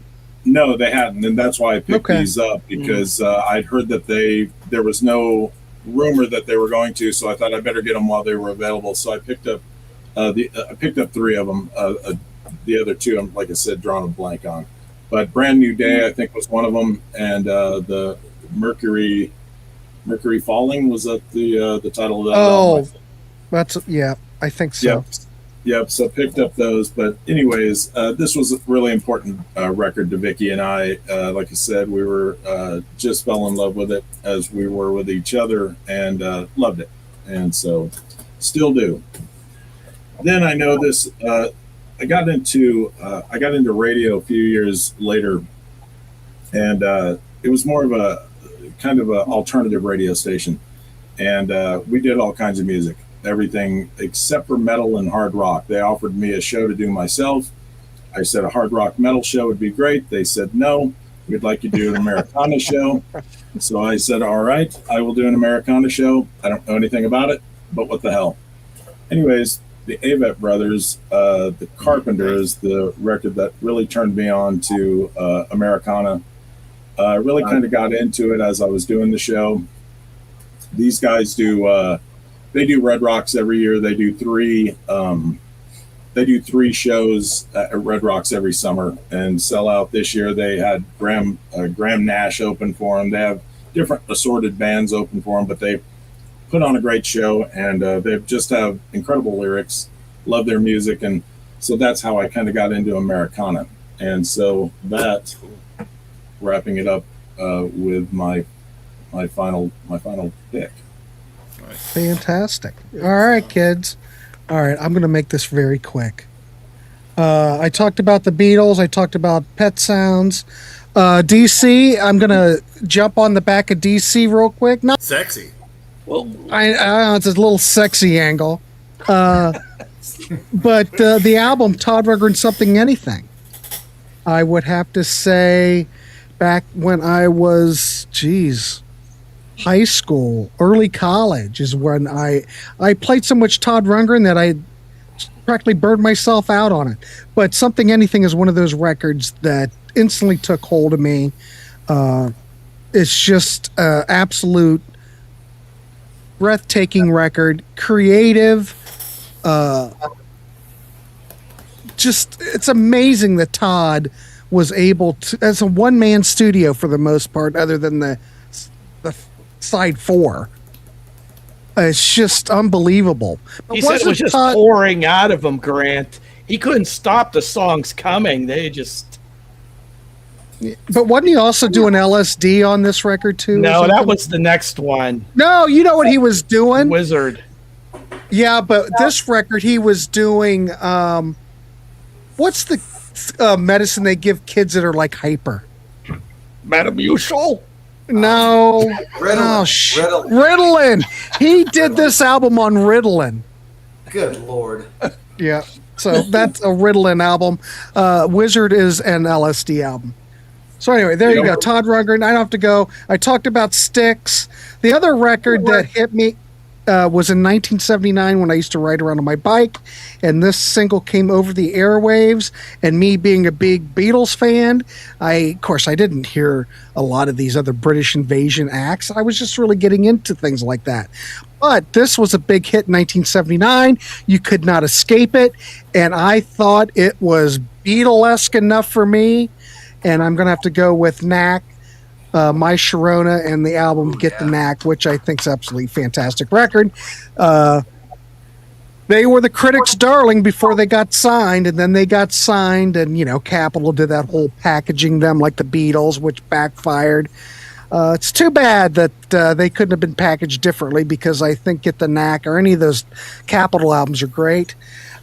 [SPEAKER 10] No, they hadn't, and that's why I picked these up, because I'd heard that there was no rumor that they were going to, so I thought I better get them while they were available. So I picked up I picked up 3 of them. The other 2, I'm, like I said, drawing a blank on. But Brand New Day, I think, was one of them, and the Mercury Falling, was that the title of that album?
[SPEAKER 8] That's I think so.
[SPEAKER 10] Yep. So picked up those. But anyways, this was a really important record to Vicky and I. Like I said, we were just fell in love with it as we were with each other, and loved it, and so still do. Then I know this. I got into radio a few years later, and it was more of a kind of an alternative radio station, and we did all kinds of music, everything except for metal and hard rock. They offered me a show to do myself. I said a hard rock metal show would be great. They said no, we'd like you to do an Americana show. So I said, all right, I will do an Americana show. I don't know anything about it, but what the hell. Anyways, the Avett Brothers, The Carpenters, the record that really turned me on to Americana. I really kind of got into it as I was doing the show. These guys do Red Rocks every year. They do 3 shows at Red Rocks every summer and sell out. This year they had Graham Nash open for them. They have different assorted bands open for them, but they put on a great show, and they just have incredible lyrics. Love their music, and so that's how I kind of got into Americana. And so that, wrapping it up with my final pick.
[SPEAKER 8] Fantastic. All right, kids. All right, I'm going to make this very quick. I talked about the Beatles. I talked about Pet Sounds. DC, I'm going to jump on the back of DC real quick. Not
[SPEAKER 9] sexy.
[SPEAKER 8] Well, I it's a little sexy angle. But the album, Todd Rundgren, Something Anything, I would have to say back when I was, high school, early college is when I played so much Todd Rundgren that I practically burned myself out on it. But Something Anything is one of those records that instantly took hold of me. It's just absolute breathtaking record, creative. Just it's amazing that Todd was able to, as a one-man studio for the most part, other than the side four. It's just unbelievable.
[SPEAKER 2] He said it was just pouring out of him, Grant. He couldn't stop the songs coming. They just...
[SPEAKER 8] But wasn't he also doing LSD on this record too?
[SPEAKER 2] No, that was the next one.
[SPEAKER 8] No, you know what he was doing?
[SPEAKER 2] Wizard.
[SPEAKER 8] Yeah, but this record he was doing... what's the medicine they give kids that are like hyper?
[SPEAKER 2] Metamucil?
[SPEAKER 8] No. Ritalin. He did this album on Ritalin.
[SPEAKER 12] Good Lord.
[SPEAKER 8] Yeah. So that's a Ritalin album. Wizard is an LSD album. So anyway, there you go. Todd Rundgren. I don't have to go. I talked about Styx. The other record that hit me was in 1979 when I used to ride around on my bike, and this single came over the airwaves. And me being a big Beatles fan, of course I didn't hear a lot of these other British invasion acts. I was just really getting into things like that. But this was a big hit in 1979. You could not escape it, and I thought it was Beatlesque enough for me. And I'm gonna have to go with Knack. My Sharona and the album Get the Knack, which I think is absolutely fantastic record. They were the critics' darling before they got signed, and then they got signed, and Capitol did that whole packaging them like the Beatles, which backfired. It's too bad that they couldn't have been packaged differently, because I think Get the Knack or any of those Capitol albums are great.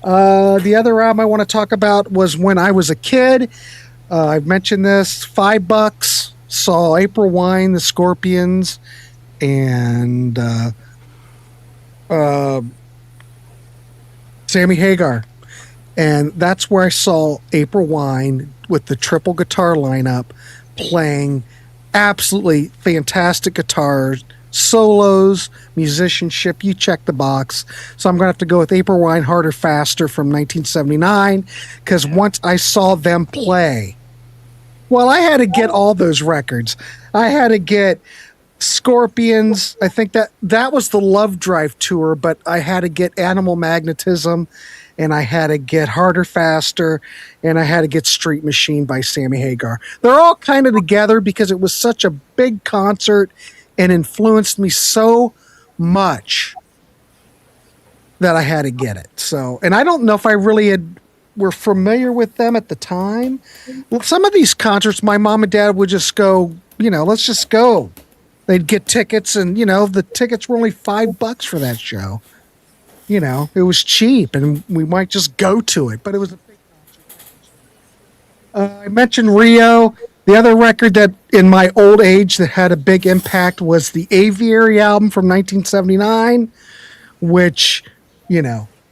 [SPEAKER 8] The other album I want to talk about was When I Was a Kid. I've mentioned this. $5. Saw April Wine, the Scorpions, and Sammy Hagar. And that's where I saw April Wine with the triple guitar lineup playing absolutely fantastic guitars, solos, musicianship. You check the box. So I'm going to have to go with April Wine, Harder, Faster from 1979, because once I saw them play, well, I had to get all those records. I had to get Scorpions. I think that was the Love Drive tour, but I had to get Animal Magnetism, and I had to get Harder, Faster, and I had to get Street Machine by Sammy Hagar. They're all kind of together because it was such a big concert and influenced me so much that I had to get it. So, and I don't know if I really were familiar with them at the time. Well, some of these concerts, my mom and dad would just go, let's just go. They'd get tickets, and the tickets were only $5 for that show. It was cheap, and we might just go to it. But it was a big concert. I mentioned Rio. The other record that in my old age that had a big impact was the Aviary album from 1979, which,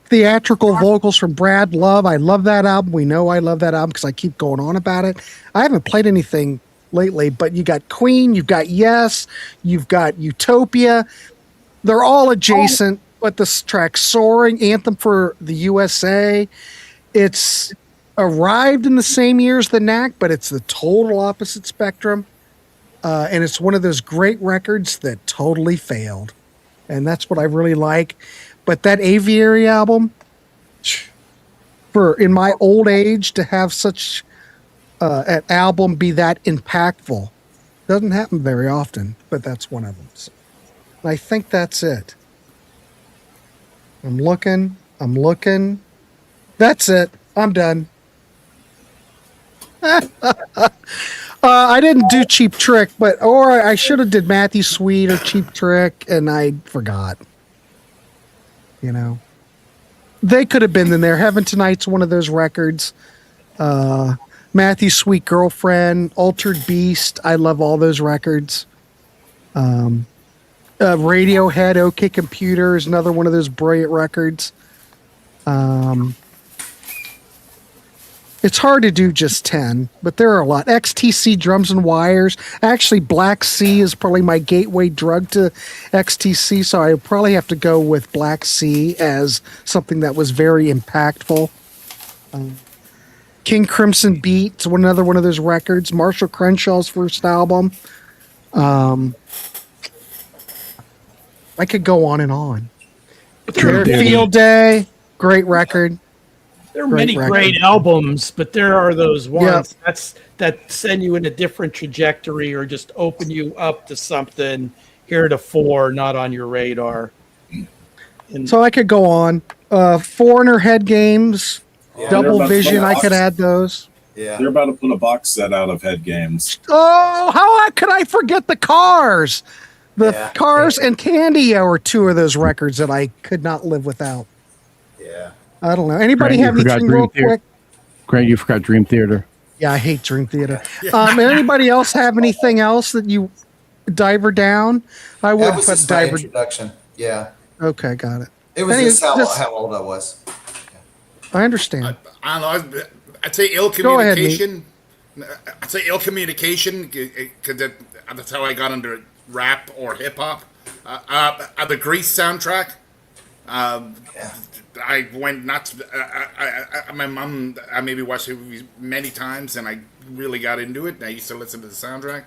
[SPEAKER 8] theatrical vocals from Brad Love. I love that album. We know I love that album because I keep going on about it. I haven't played anything lately, but you got Queen, you've got Yes, you've got Utopia. They're all adjacent, but this track Soaring, Anthem for the USA, it's arrived in the same year as the Knack, but it's the total opposite spectrum. And it's one of those great records that totally failed. And that's what I really like. But that Aviary album, for in my old age to have such an album be that impactful, doesn't happen very often, but that's one of them. So I think that's it. I'm looking. That's it. I'm done. I didn't do Cheap Trick, or I should have did Matthew Sweet or Cheap Trick, and I forgot. They could have been in there. Heaven Tonight's one of those records. Matthew Sweet Girlfriend, Altered Beast. I love all those records. Radiohead, OK Computer is another one of those brilliant records. It's hard to do just 10, but there are a lot. XTC Drums and Wires. Actually, Black Sea is probably my gateway drug to XTC, so I probably have to go with Black Sea as something that was very impactful. King Crimson Beat, another one of those records. Marshall Crenshaw's first album. I could go on and on. Field Day, great record.
[SPEAKER 2] There are many great albums, but there are those ones that send you in a different trajectory or just open you up to something heretofore not on your radar.
[SPEAKER 8] So I could go on. Foreigner Head Games, Double Vision, I could add those.
[SPEAKER 10] Yeah. They're about to put a box set out of Head Games.
[SPEAKER 8] Oh, how could I forget the Cars? The Cars and Candy are two of those records that I could not live without.
[SPEAKER 12] Yeah.
[SPEAKER 8] I don't know. Anybody have anything real quick?
[SPEAKER 13] Greg, you forgot Dream Theater.
[SPEAKER 8] Yeah, I hate Dream Theater. Anybody else have anything else that you Diver Down? I would put
[SPEAKER 12] just
[SPEAKER 8] Diver.
[SPEAKER 12] my introduction. Yeah.
[SPEAKER 8] Okay, got it.
[SPEAKER 12] It was just how old I was.
[SPEAKER 8] I understand.
[SPEAKER 9] I don't know. I'd say ill communication. I'd say ill communication because that's how I got into rap or hip hop. The Grease soundtrack. I went nuts. My mom, I maybe watched the movie many times, and I really got into it. I used to listen to the soundtrack.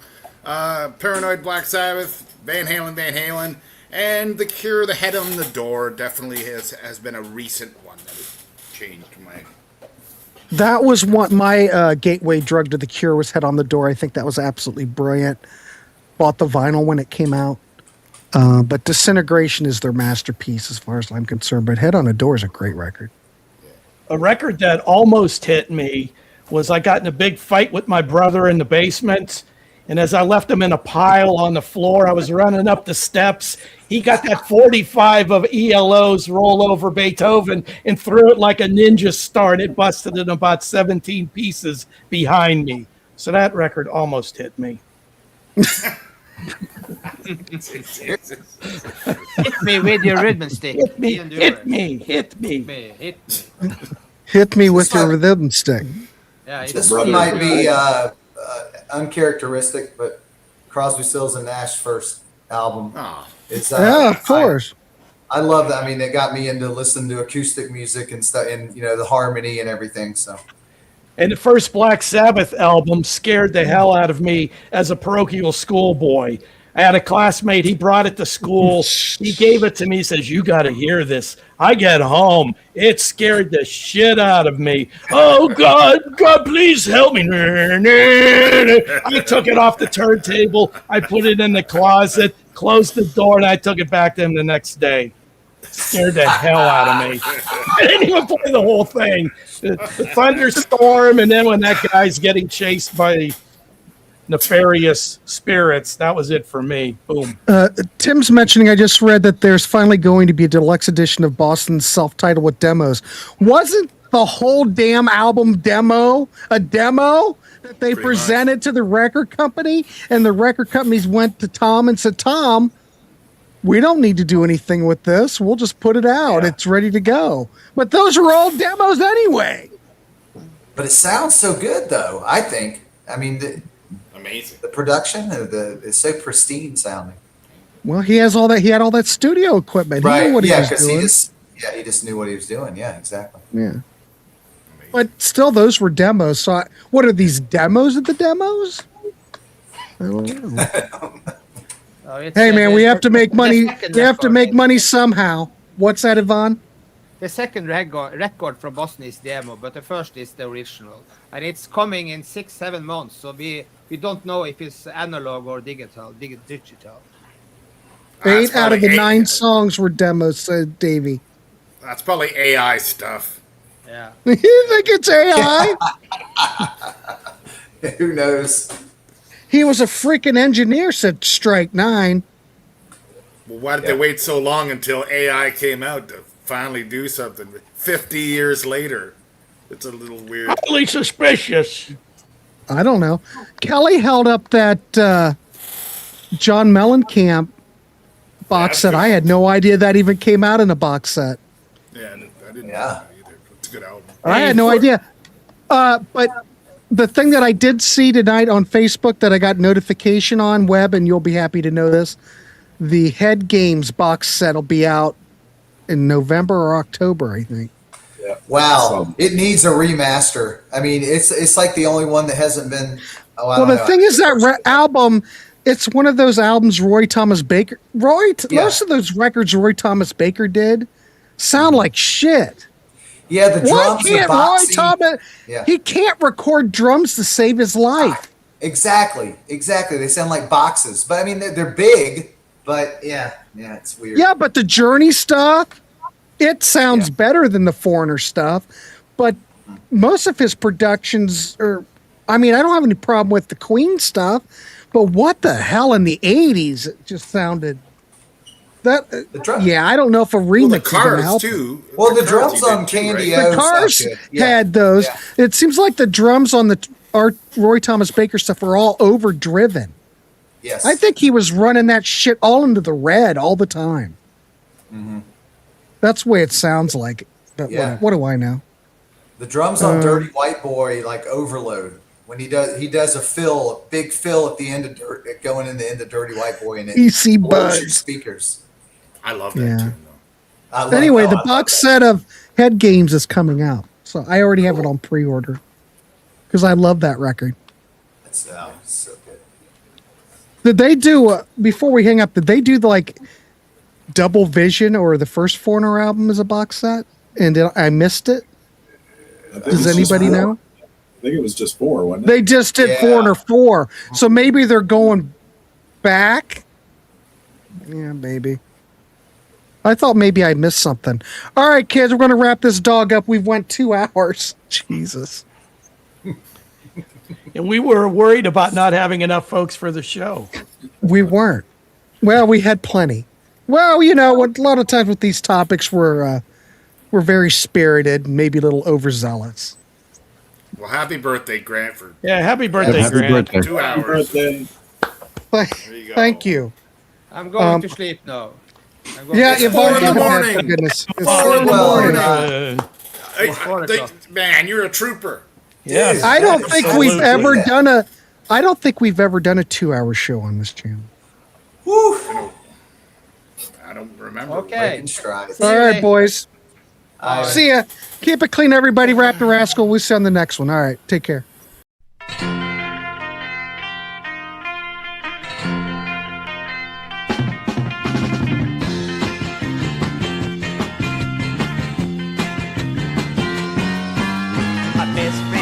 [SPEAKER 9] Paranoid, Black Sabbath, Van Halen, and The Cure, The Head on the Door definitely has been a recent one that has changed my...
[SPEAKER 8] That was what my gateway drug to The Cure was Head on the Door. I think that was absolutely brilliant. Bought the vinyl when it came out. But Disintegration is their masterpiece as far as I'm concerned. But Head on a Door is a great record.
[SPEAKER 2] A record that almost hit me was I got in a big fight with my brother in the basement. And as I left him in a pile on the floor, I was running up the steps. He got that 45 of ELO's Roll Over Beethoven and threw it like a ninja star. And it busted in about 17 pieces behind me. So that record almost hit me.
[SPEAKER 11] Hit me with your rhythm stick.
[SPEAKER 2] Hit me
[SPEAKER 8] with your rhythm stick.
[SPEAKER 11] Yeah,
[SPEAKER 12] this one might be uncharacteristic, but Crosby, Stills and Nash first album. It's
[SPEAKER 8] of course.
[SPEAKER 12] I love that. I mean, it got me into listening to acoustic music and stuff, and the harmony and everything. So.
[SPEAKER 2] And the first Black Sabbath album scared the hell out of me as a parochial schoolboy. I had a classmate, he brought it to school. He gave it to me, he says, "You got to hear this." I get home, it scared the shit out of me. Oh, God, please help me. I took it off the turntable, I put it in the closet, closed the door, and I took it back to him the next day. Scared the hell out of me. I didn't even play the whole thing. The thunderstorm, and then when that guy's getting chased by nefarious spirits, that was it for me. Boom.
[SPEAKER 8] Tim's mentioning, I just read that there's finally going to be a deluxe edition of Boston's self-titled with demos. Wasn't the whole damn album demo a demo that they presented to the record company? And the record companies went to Tom and said, "Tom, we don't need to do anything with this. We'll just put it out. Yeah. It's ready to go." But those are all demos anyway.
[SPEAKER 12] But it sounds so good, though, I think. I mean,
[SPEAKER 9] amazing. The
[SPEAKER 12] production, it's so pristine sounding.
[SPEAKER 8] Well, he had all that studio equipment.
[SPEAKER 12] Right.
[SPEAKER 8] He knew what he was doing.
[SPEAKER 12] He just knew what he was doing. Yeah, exactly.
[SPEAKER 8] Yeah. But still, those were demos. So, what are these demos of the demos? I don't know. Hey man, we have to make money. We have to make money somehow. What's that, Yvonne?
[SPEAKER 11] The second record from Boston is demo, but the first is the original, and it's coming in 6-7 months. So we don't know if it's analog or digital.
[SPEAKER 8] 8 out of the 9 songs were demos, said Davey.
[SPEAKER 9] That's probably AI stuff.
[SPEAKER 11] Yeah.
[SPEAKER 8] You think it's AI?
[SPEAKER 12] Who knows?
[SPEAKER 8] He was a freaking engineer, said Strike 9.
[SPEAKER 9] Well, why did they wait so long until AI came out to finally do something? 50 years later. It's a little weird.
[SPEAKER 2] Highly suspicious.
[SPEAKER 8] I don't know. Kelly held up that John Mellencamp box set. I had no idea that even came out in a box set.
[SPEAKER 9] Yeah, I didn't know that either. It's a good album.
[SPEAKER 8] I had no idea. But the thing that I did see tonight on Facebook that I got notification on, Webb, and you'll be happy to know this, the Head Games box set will be out in November or October, I think.
[SPEAKER 12] Yeah. Wow, it needs a remaster. I mean, it's like the only one that hasn't been. Oh, I
[SPEAKER 8] well,
[SPEAKER 12] don't
[SPEAKER 8] the
[SPEAKER 12] know.
[SPEAKER 8] thing is that album, it's one of those albums Roy Thomas Baker. Most of those records Roy Thomas Baker did sound like shit.
[SPEAKER 12] Yeah, the drums.
[SPEAKER 8] Why can't Roy Thomas?
[SPEAKER 12] Yeah.
[SPEAKER 8] He can't record drums to save his life.
[SPEAKER 12] Exactly. They sound like boxes, but I mean they're big. But yeah, it's weird.
[SPEAKER 8] Yeah, but the Journey stuff, it sounds better than the Foreigner stuff. But most of his productions are. I mean, I don't have any problem with the Queen stuff, but what the hell in the '80s? It just sounded. I don't know if a remix is going to help.
[SPEAKER 9] Too.
[SPEAKER 12] Well, the drums on Candy
[SPEAKER 8] The Cars had those. Yeah. It seems like the drums on our Roy Thomas Baker stuff are all overdriven.
[SPEAKER 12] Yes,
[SPEAKER 8] I think he was running that shit all into the red all the time.
[SPEAKER 12] Mm-hmm.
[SPEAKER 8] That's the way it sounds like. But what do I know?
[SPEAKER 12] The drums on Dirty White Boy like overload. When he does a big fill at the end of going in the end of Dirty White Boy, and it
[SPEAKER 8] EC
[SPEAKER 12] blows your
[SPEAKER 8] Buds.
[SPEAKER 12] speakers.
[SPEAKER 9] I love that tune, though.
[SPEAKER 8] Anyway, the box set of Head Games is coming out, so I already have it on pre-order because I love that record.
[SPEAKER 12] That's so good.
[SPEAKER 8] Did they do before we hang up? Did they do Double Vision or the first Foreigner album as a box set? And I missed it. Does anybody know?
[SPEAKER 10] I think it was just 4, wasn't it?
[SPEAKER 8] They just did Foreigner 4, so maybe they're going back. Yeah, maybe. I thought maybe I missed something. All right, kids, we're going to wrap this dog up. We've went 2 hours. Jesus.
[SPEAKER 2] And we were worried about not having enough folks for the show.
[SPEAKER 8] We weren't. Well, we had plenty. Well, a lot of times with these topics, we're very spirited, maybe a little overzealous.
[SPEAKER 9] Well, happy birthday, Grant.
[SPEAKER 2] Happy birthday, Grant.
[SPEAKER 10] Birthday.
[SPEAKER 9] 2 hours.
[SPEAKER 8] Thank you.
[SPEAKER 11] I'm going to sleep now.
[SPEAKER 8] You've
[SPEAKER 9] 4
[SPEAKER 8] already
[SPEAKER 9] in the
[SPEAKER 8] done that,
[SPEAKER 9] morning.
[SPEAKER 8] for goodness. It's
[SPEAKER 9] 4 in the
[SPEAKER 8] morning.
[SPEAKER 9] morning. Man, you're a trooper.
[SPEAKER 2] Yes.
[SPEAKER 8] I don't think we've ever done a 2-hour show on this channel.
[SPEAKER 12] Woo.
[SPEAKER 9] I don't remember.
[SPEAKER 11] Okay.
[SPEAKER 8] All right, boys. See ya. Keep it clean, everybody. Rap the Rascal. We'll see you on the next one. All right. Take care.
[SPEAKER 3] My best friend